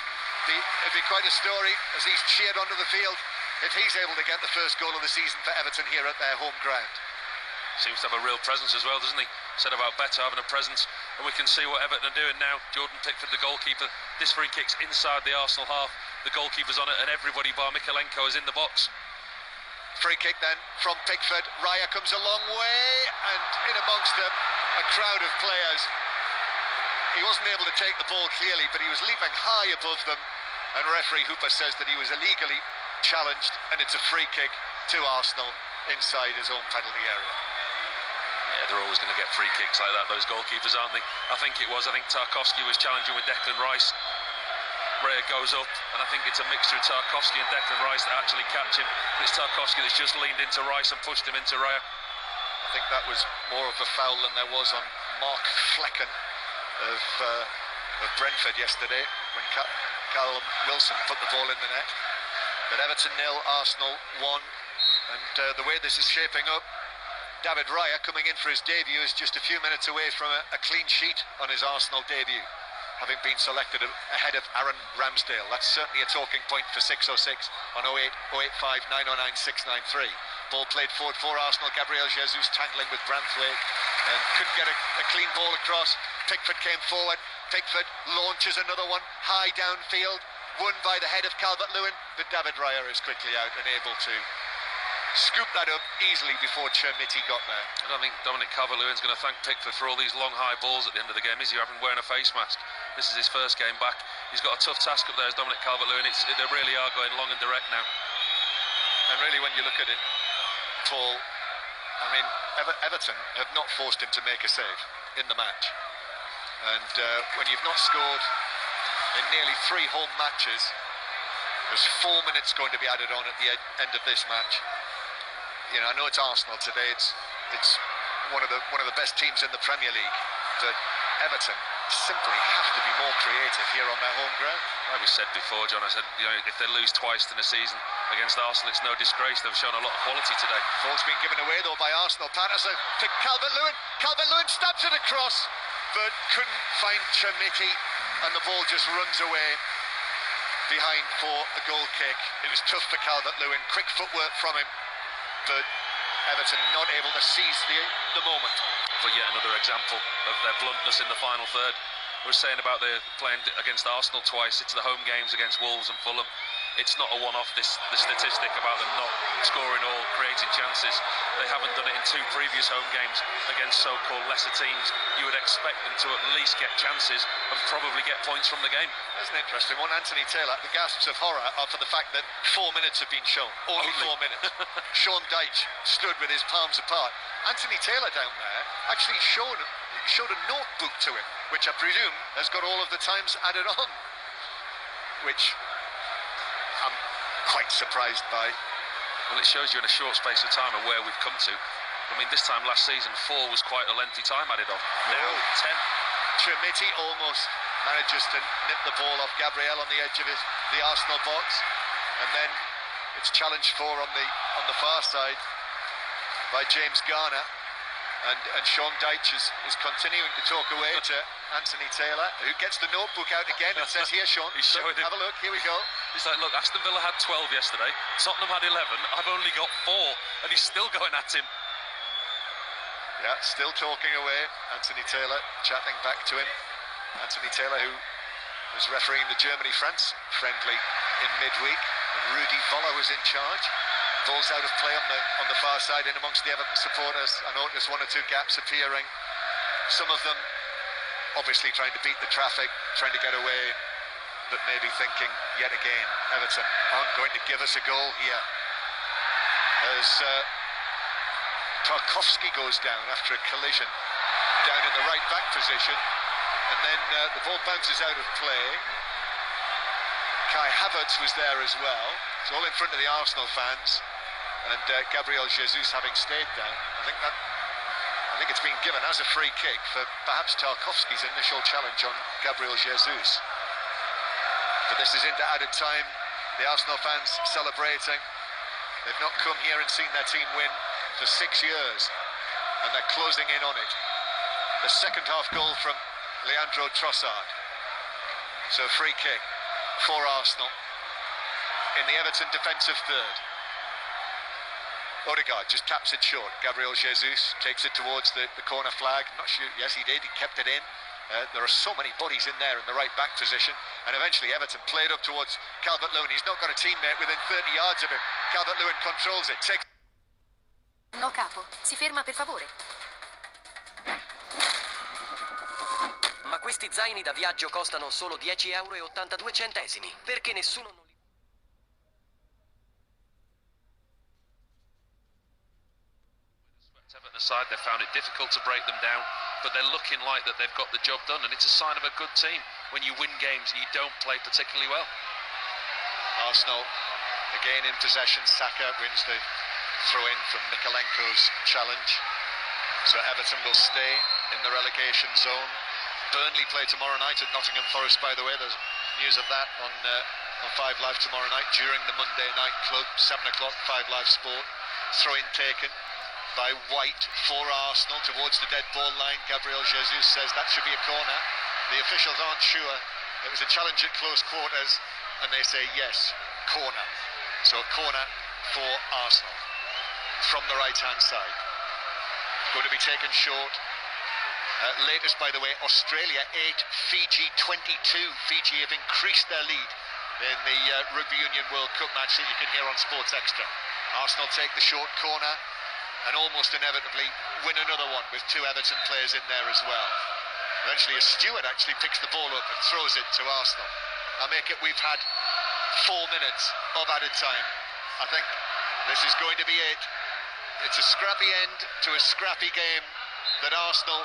It'd be quite a story as he's cheered onto the field if he's able to get the first goal of the season for Everton here at their home ground. Seems to have a real presence as well, doesn't he? Said about Beto having a presence, and we can see what Everton are doing now. Jordan Pickford, the goalkeeper. This free kick's inside the Arsenal half. The goalkeeper's on it, and everybody bar Mikalenko is in the box. Free kick then from Pickford. Raya comes a long way, and in amongst a crowd of players. He wasn't able to take the ball clearly, but he was leaping high above them, and referee Hooper says that he was illegally challenged, and it's a free kick to Arsenal inside his own penalty area. Yeah, they're always going to get free kicks like that, those goalkeepers, aren't they? I think Tarkowski was challenging with Declan Rice. Raya goes up, and I think it's a mixture of Tarkowski and Declan Rice that actually catch him. It's Tarkowski that's just leaned into Rice and pushed him into Raya. I think that was more of a foul than there was on Mark Flecken of Brentford yesterday, when Callum Wilson put the ball in the net. But Everton 0, Arsenal 1, and the way this is shaping up, David Raya coming in for his debut is just a few minutes away from a clean sheet on his Arsenal debut, having been selected ahead of Aaron Ramsdale. That's certainly a talking point for 606 on 08 085 909 693. Ball played forward for Arsenal. Gabriel Jesus tangling with Branthwaite and couldn't get a clean ball across. Pickford came forward. Pickford launches another one high downfield, won by the head of Calvert-Lewin, but David Raya is quickly out and able to scoop that up easily before Chermiti got there. I don't think Dominic Calvert-Lewin's going to thank Pickford for all these long high balls at the end of the game, is he? Having wearing a face mask. This is his first game back. He's got a tough task up there as Dominic Calvert-Lewin. They really are going long and direct now. And really, when you look at it, Paul, I mean, Everton have not forced him to make a save in the match. And when you've not scored in nearly 3 home matches, there's 4 minutes going to be added on at the end of this match. You know, I know it's Arsenal today. It's one of the best teams in the Premier League, but Everton simply have to be more creative here on their home ground. Like we said before, John, I said, you know, if they lose twice in a season against Arsenal, it's no disgrace. They've shown a lot of quality today. Ball's been given away though by Arsenal. Patterson to Calvert-Lewin. Calvert-Lewin stabs it across, but couldn't find Chermiti, and the ball just runs away behind for a goal kick. It was tough for Calvert-Lewin. Quick footwork from him, but Everton not able to seize the moment. For yet another example of their bluntness in the final third. We were saying about the playing against Arsenal twice. It's the home games against Wolves and Fulham. It's not a one-off, the statistic about them not scoring or creating chances. They haven't done it in 2 previous home games against so-called lesser teams. You would expect them to at least get chances and probably get points from the game. That's an interesting one. Anthony Taylor, the gasps of horror are for the fact that 4 minutes have been shown. Only 4 minutes. Sean Dyche stood with his palms apart. Anthony Taylor down there actually showed a notebook to him, which I presume has got all of the times added on, which I'm quite surprised by. Well, it shows you in a short space of time of where we've come to. I mean, this time last season, 4 was quite a lengthy time added on. Now, 10. Chermiti almost manages to nip the ball off Gabriel on the edge of the Arsenal box, and then it's challenged for on the far side by James Garner. And Sean Dyche is continuing to talk away to Anthony Taylor, who gets the notebook out again and says, here, Sean, look, have a look, here we go. He's like, look, Aston Villa had 12 yesterday, Tottenham had 11, I've only got 4, and he's still going at him. Yeah, still talking away. Anthony Taylor chatting back to him. Anthony Taylor, who was refereeing the Germany-France friendly in midweek, and Rudy Voller was in charge. Ball's out of play on the far side in amongst the Everton supporters. I noticed 1 or 2 gaps appearing. Some of them obviously trying to beat the traffic, trying to get away, but maybe thinking yet again, Everton aren't going to give us a goal here. As Tarkowski goes down after a collision down in the right back position, and then the ball bounces out of play. Kai Havertz was there as well. It's all in front of the Arsenal fans, and Gabriel Jesus having stayed down. I think it's been given as a free kick for perhaps Tarkowski's initial challenge on Gabriel Jesus. But this is into added time. The Arsenal fans celebrating. They've not come here and seen their team win for 6 years, and they're closing in on it. The second half goal from Leandro Trossard. So free kick for Arsenal in the Everton defensive third. Odegaard just taps it short. Gabriel Jesus takes it towards the corner flag. Not sure. Yes, he did. He kept it in. There are so many bodies in there in the right back position, and eventually Everton played up towards Calvert-Lewin. He's not got a teammate within 30 yards of him. Calvert-Lewin controls it. No capo, si ferma per favore. Ma questi zaini da viaggio costano solo 10,82 €. Perché nessuno non li... Everton side, they found it difficult to break them down, but they're looking like that they've got the job done, and it's a sign of a good team when you win games and you don't play particularly well. Arsenal again in possession. Saka wins the throw-in from Mikalenko's challenge. So Everton will stay in the relegation zone. Burnley play tomorrow night at Nottingham Forest, by the way. There's news of that on 5 Live tomorrow night during the Monday night club, 7 o'clock, 5 Live Sport. Throw-in taken by White for Arsenal towards the dead ball line. Gabriel Jesus says that should be a corner. The officials aren't sure. It was a challenge at close quarters, and they say yes, corner. So a corner for Arsenal from the right-hand side. Going to be taken short. Latest, by the way, Australia 8, Fiji 22. Fiji have increased their lead in the Rugby Union World Cup match that you can hear on Sports Extra. Arsenal take the short corner and almost inevitably win another one with 2 Everton players in there as well. Eventually a steward actually picks the ball up and throws it to Arsenal. I make it, we've had 4 minutes of added time. I think this is going to be it. It's a scrappy end to a scrappy game that Arsenal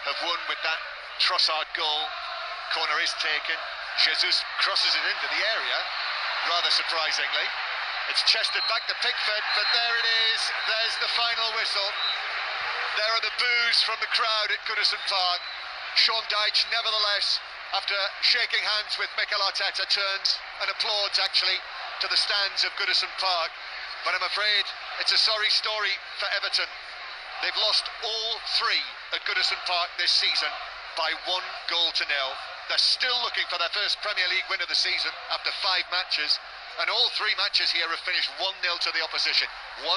have won with that Trossard goal. Corner is taken. Jesus crosses it into the area, rather surprisingly. It's chested back to Pickford, but there it is. There's the final whistle. There are the boos from the crowd at Goodison Park. Sean Dyche, nevertheless, after shaking hands with Mikel Arteta, turns and applauds actually to the stands of Goodison Park. But I'm afraid it's a sorry story for Everton. They've lost all 3 at Goodison Park this season by 1 goal to 0. They're still looking for their first Premier League win of the season after 5 matches. And all 3 matches here have finished 1-0 to the opposition. 1-0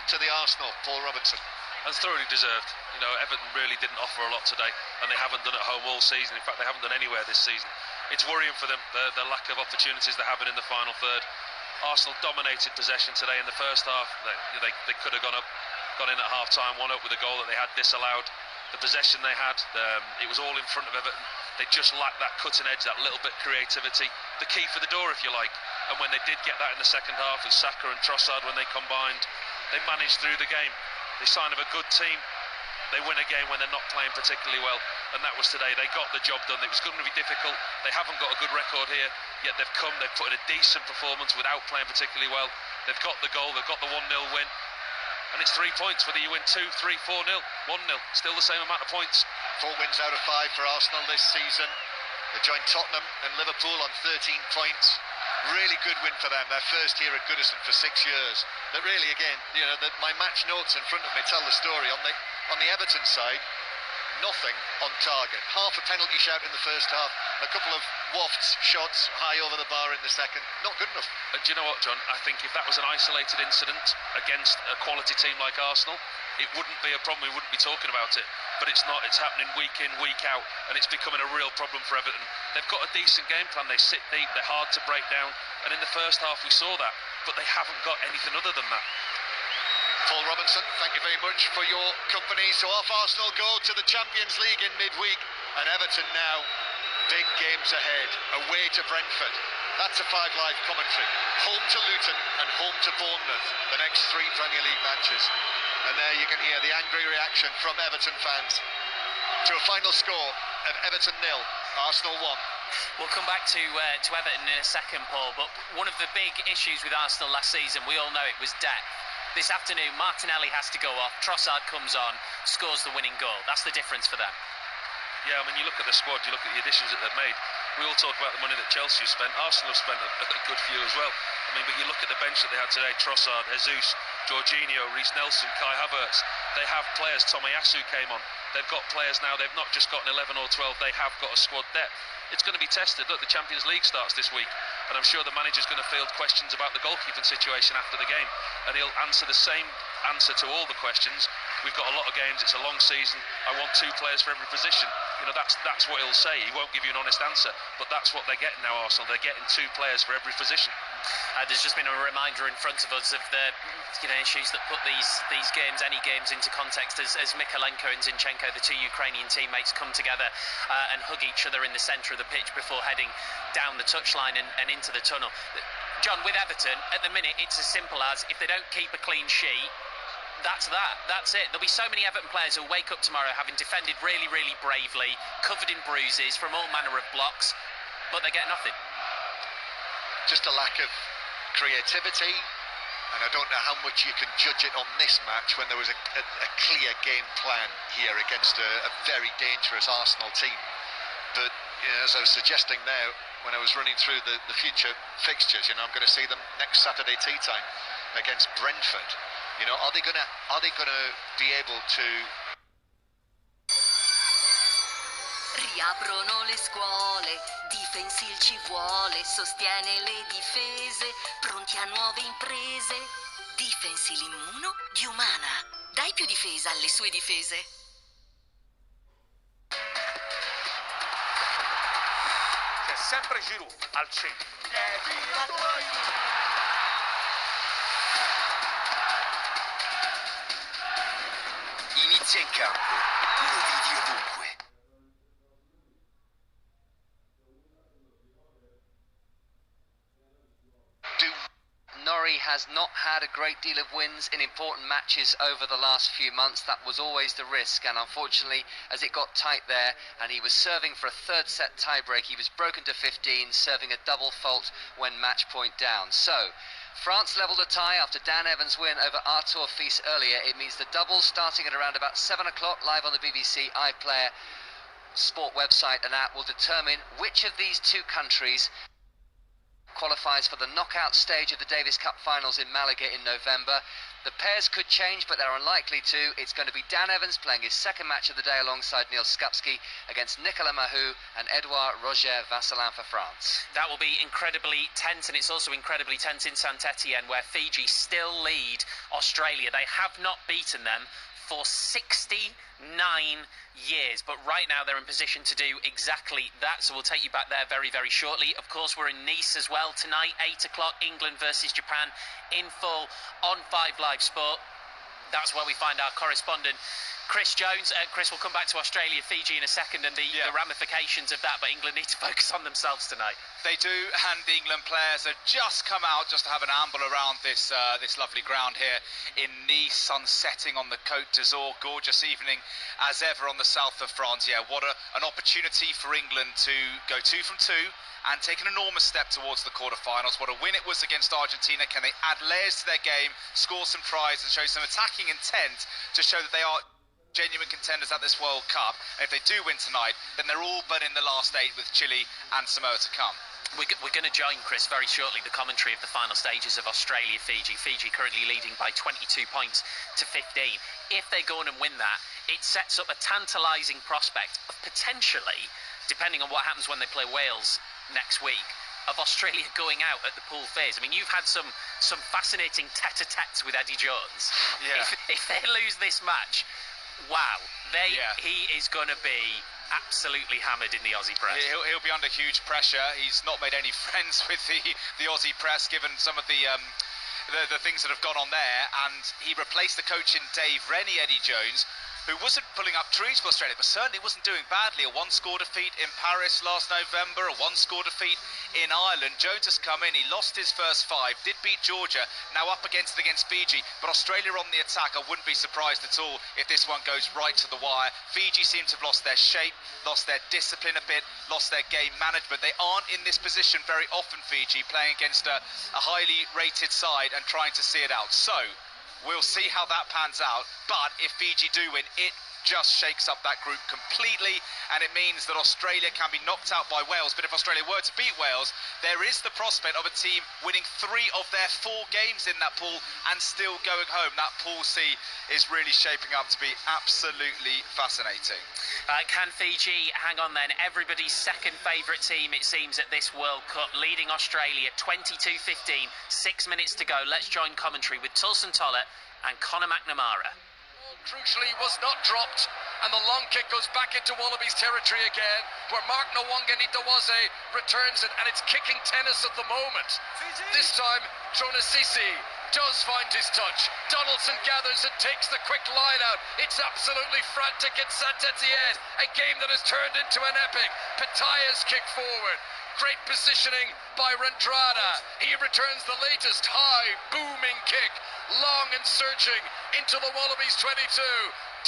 to the Arsenal, Paul Robinson. And thoroughly deserved. You know, Everton really didn't offer a lot today, and they haven't done at home all season. In fact, they haven't done anywhere this season. It's worrying for them, the lack of opportunities they're having in the final third. Arsenal dominated possession today in the first half. They could have gone in at half-time, one up with a goal that they had disallowed. The possession they had, it was all in front of Everton. They just lacked that cutting edge, that little bit of creativity, the key for the door, if you like. And when they did get that in the second half, with Saka and Trossard, when they combined, they managed through the game. The sign of a good team. They win a game when they're not playing particularly well, and that was today. They got the job done. It was going to be difficult. They haven't got a good record here, yet they've put in a decent performance without playing particularly well. They've got the goal, they've got the 1-0 win, and it's 3 points, whether you win 2, 3, 4-0, 1-0, still the same amount of points. 4 wins out of 5 for Arsenal this season. They joined Tottenham and Liverpool on 13 points. Really good win for them, their first here at Goodison for 6 years. That really, again, you know, my match notes in front of me tell the story. On the Everton side, nothing on target. Half a penalty shout in the first half, a couple of wafts, shots high over the bar in the second. Not good enough. Do you know what, John? I think if that was an isolated incident against a quality team like Arsenal, it wouldn't be a problem. We wouldn't be talking about it. But it's not. It's happening week in, week out, and it's becoming a real problem for Everton. They've got a decent game plan. They sit deep. They're hard to break down. And in the first half, we saw that. But they haven't got anything other than that. Paul Robinson, thank you very much for your company. So off Arsenal go to the Champions League in midweek, and Everton now, big games ahead, away to Brentford. That's a 5 Live commentary. Home to Luton and home to Bournemouth, the next 3 Premier League matches. And there you can hear the angry reaction from Everton fans to a final score of Everton 0, Arsenal 1. We'll come back to Everton in a second, Paul, but one of the big issues with Arsenal last season, we all know it, was depth. This afternoon, Martinelli has to go off, Trossard comes on, scores the winning goal. That's the difference for them. Yeah, I mean, you look at the squad, you look at the additions that they've made. We all talk about the money that Chelsea have spent. Arsenal have spent a good few as well. I mean, but you look at the bench that they had today, Trossard, Jesus, Jorginho, Reece Nelson, Kai Havertz. They have players, Tomiyasu came on. They've got players now, they've not just got an 11 or 12, they have got a squad depth. It's going to be tested. Look, the Champions League starts this week, and I'm sure the manager's going to field questions about the goalkeeping situation after the game, and he'll answer the same answer to all the questions. We've got a lot of games, it's a long season, I want 2 players for every position. You know, that's what he'll say. He won't give you an honest answer, but that's what they're getting now, Arsenal. They're getting 2 players for every position. There's just been a reminder in front of us of the issues that put these games, any games, into context as Mykolenko and Zinchenko, the 2 Ukrainian teammates, come together and hug each other in the centre of the pitch before heading down the touchline and into the tunnel. John, with Everton, at the minute, it's as simple as, if they don't keep a clean sheet, that's it. There'll be so many Everton players who'll wake up tomorrow having defended really, really bravely, covered in bruises from all manner of blocks, but they get nothing. Just a lack of creativity, and I don't know how much you can judge it on this match when there was a clear game plan here against a very dangerous Arsenal team. But you know, as I was suggesting there when I was running through the future fixtures, you know, I'm going to see them next Saturday tea time against Brentford. You know, are they going to be able to? Riaprono le scuole, Difensil ci vuole, sostiene le difese, pronti a nuove imprese. Difensil Immuno di Umana, dai più difesa alle sue difese. C'è sempre Giroud al centro. Inizia in campo, lo vedi ovunque. Norrie has not had a great deal of wins in important matches over the last few months. That was always the risk, and unfortunately, as it got tight there and he was serving for a 3rd set tiebreak, he was broken to 15, serving a double fault when match point down. So France levelled a tie after Dan Evans' win over Artur Fils earlier. It means the doubles starting at around about 7 o'clock live on the BBC iPlayer sport website and app will determine which of these 2 countries qualifies for the knockout stage of the Davis Cup finals in Malaga in November. The pairs could change, but they're unlikely to. It's going to be Dan Evans playing his 2nd match of the day alongside Neil Skupski against Nicolas Mahut and Edouard Roger Vasselin for France. That will be incredibly tense, and it's also incredibly tense in Saint-Etienne, where Fiji still lead Australia. They have not beaten them for 69 years. But right now they're in position to do exactly that, so we'll take you back there very, very shortly. Of course, we're in Nice as well tonight, 8 o'clock, England versus Japan in full on 5 Live Sport. That's where we find our correspondent, Chris Jones. Chris, we'll come back to Australia, Fiji in a second and the ramifications of that, but England need to focus on themselves tonight. They do, and the England players have just come out just to have an amble around this this lovely ground here in Nice. Sun setting on the Côte d'Azur. Gorgeous evening as ever on the south of France. Yeah, what an opportunity for England to go 2 from 2 and take an enormous step towards the quarterfinals. What a win it was against Argentina. Can they add layers to their game, score some tries and show some attacking intent to show that they are genuine contenders at this World Cup? And if they do win tonight, then they're all but in the last 8 with Chile and Samoa to come. We're going to join, Chris, very shortly, the commentary of the final stages of Australia-Fiji. Fiji currently leading by 22 points to 15. If they go on and win that, it sets up a tantalising prospect of potentially, depending on what happens when they play Wales next week, of Australia going out at the pool phase. I mean, you've had some fascinating tete-a-tetes with Eddie Jones. Yeah. If they lose this match, wow, he is going to be absolutely hammered in the Aussie press. He'll be under huge pressure. He's not made any friends with the Aussie press, given some of the things that have gone on there. And he replaced the coach in Dave Rennie, Eddie Jones, who wasn't pulling up trees for Australia, but certainly wasn't doing badly. A 1-score defeat in Paris last November, a 1-score defeat in Ireland. Jones has come in, he lost his first 5, did beat Georgia, now up against Fiji, but Australia on the attack. I wouldn't be surprised at all if this one goes right to the wire. Fiji seem to have lost their shape, lost their discipline a bit, lost their game management. They aren't in this position very often, Fiji, playing against a highly rated side and trying to see it out. So we'll see how that pans out, but if Fiji do win, it just shakes up that group completely, and it means that Australia can be knocked out by Wales. But if Australia were to beat Wales, there is the prospect of a team winning 3 of their 4 games in that pool and still going home. That Pool C is really shaping up to be absolutely fascinating. Can Fiji hang on then? Everybody's second favourite team, it seems, at this World Cup, leading Australia 22-15, 6 minutes to go. Let's join commentary with Tulson Tollett and Conor McNamara. Crucially was not dropped, and the long kick goes back into Wallabies territory again, where Mark Nwanga-Nitawase returns it, and it's kicking tennis at the moment. This time Tronasisi does find his touch. Donaldson gathers and takes the quick line out. It's absolutely frantic in Saint-Etienne, a game that has turned into an epic. Pataya's kick forward, great positioning by Rentrada. He returns the latest high booming kick, long and surging into the Wallabies 22.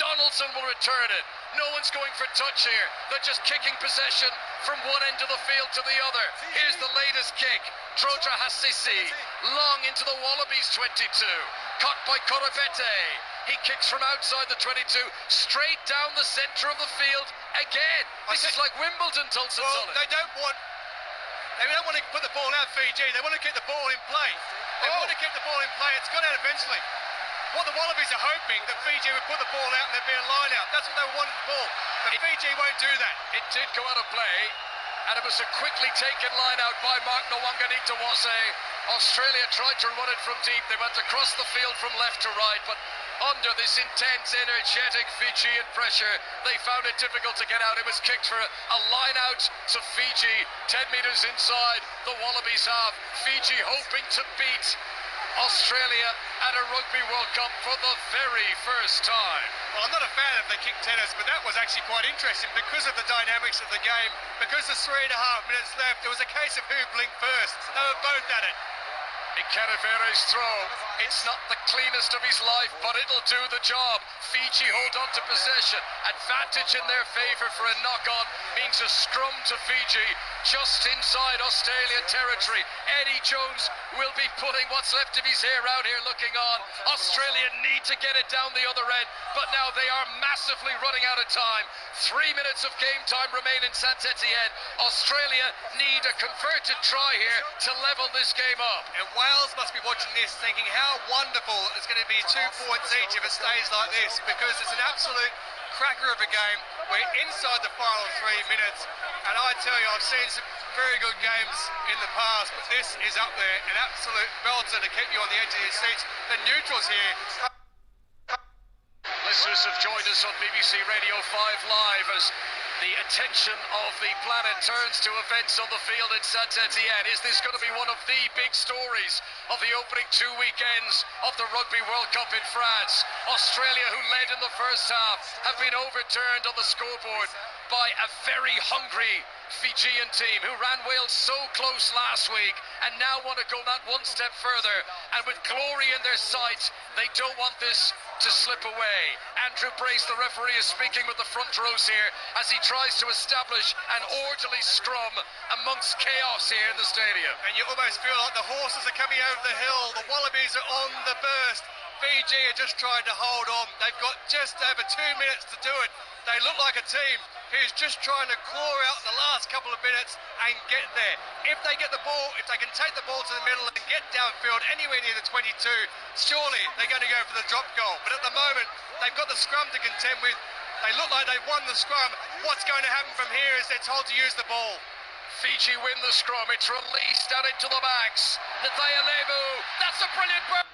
Donaldson will return it. No one's going for touch here. They're just kicking possession from one end of the field to the other. Here's the latest kick. Trotra Hassisi, long into the Wallabies 22. Caught by Korobete. He kicks from outside the 22, straight down the centre of the field again. This is like Wimbledon, Tulson. Well, they don't want to put the ball out, Fiji. They want to keep the ball in play. They want to keep the ball in play. It's got out eventually. What the Wallabies are hoping that Fiji would put the ball out and there'd be a line out. That's what they wanted the ball. But Fiji won't do that. It did go out of play, and it was a quickly taken line out by Mark Nwanga-Nitawase. Australia tried to run it from deep. They went across the field from left to right, but under this intense, energetic Fijian pressure, they found it difficult to get out. It was kicked for a line out to Fiji, 10 metres inside the Wallabies half. Fiji hoping to beat Australia at a Rugby World Cup for the very first time. Well, I'm not a fan of the kick tennis, but that was actually quite interesting because of the dynamics of the game, because there's 3.5 minutes left. There was a case of who blinked first. They were both at it. Ikaravere's throw, it's not the cleanest of his life, but it'll do the job. Fiji hold on to possession. Advantage in their favour for a knock-on means a scrum to Fiji just inside Australian territory. Eddie Jones will be putting what's left of his hair out here looking on. Australia need to get it down the other end, but now they are massively running out of time. 3 minutes of game time remain in Saint-Etienne. Australia need a converted try here to level this game up. And Wales must be watching this thinking how wonderful it's going to be 2 points each if it stays like this, because it's an absolute cracker of a game. We're inside the final 3 minutes, and I tell you, I've seen some very good games in the past, but this is up there, an absolute belter to keep you on the edge of your seats. The neutrals here. Listen Voices have joined us on BBC Radio 5 Live as the attention of the planet turns to events on the field in Saint-Etienne. Is this going to be one of the big stories of the opening 2 weekends of the Rugby World Cup in France? Australia, who led in the first half, have been overturned on the scoreboard by a very hungry Fijian team who ran Wales so close last week and now want to go that one step further. And with glory in their sights, they don't want this to slip away. Andrew Brace, the referee, is speaking with the front rows here as he tries to establish an orderly scrum amongst chaos here in the stadium. And you almost feel like the horses are coming over the hill, the wallabies are on the burst. Fiji are just trying to hold on. They've got just over 2 minutes to do it. They look like a team who's just trying to claw out the last couple of minutes and get there. If they get the ball, if they can take the ball to the middle and get downfield anywhere near the 22, surely they're going to go for the drop goal. But at the moment, they've got the scrum to contend with. They look like they've won the scrum. What's going to happen from here is they're told to use the ball. Fiji win the scrum. It's released out into the backs. Nathaya Levu. That's a brilliant burn.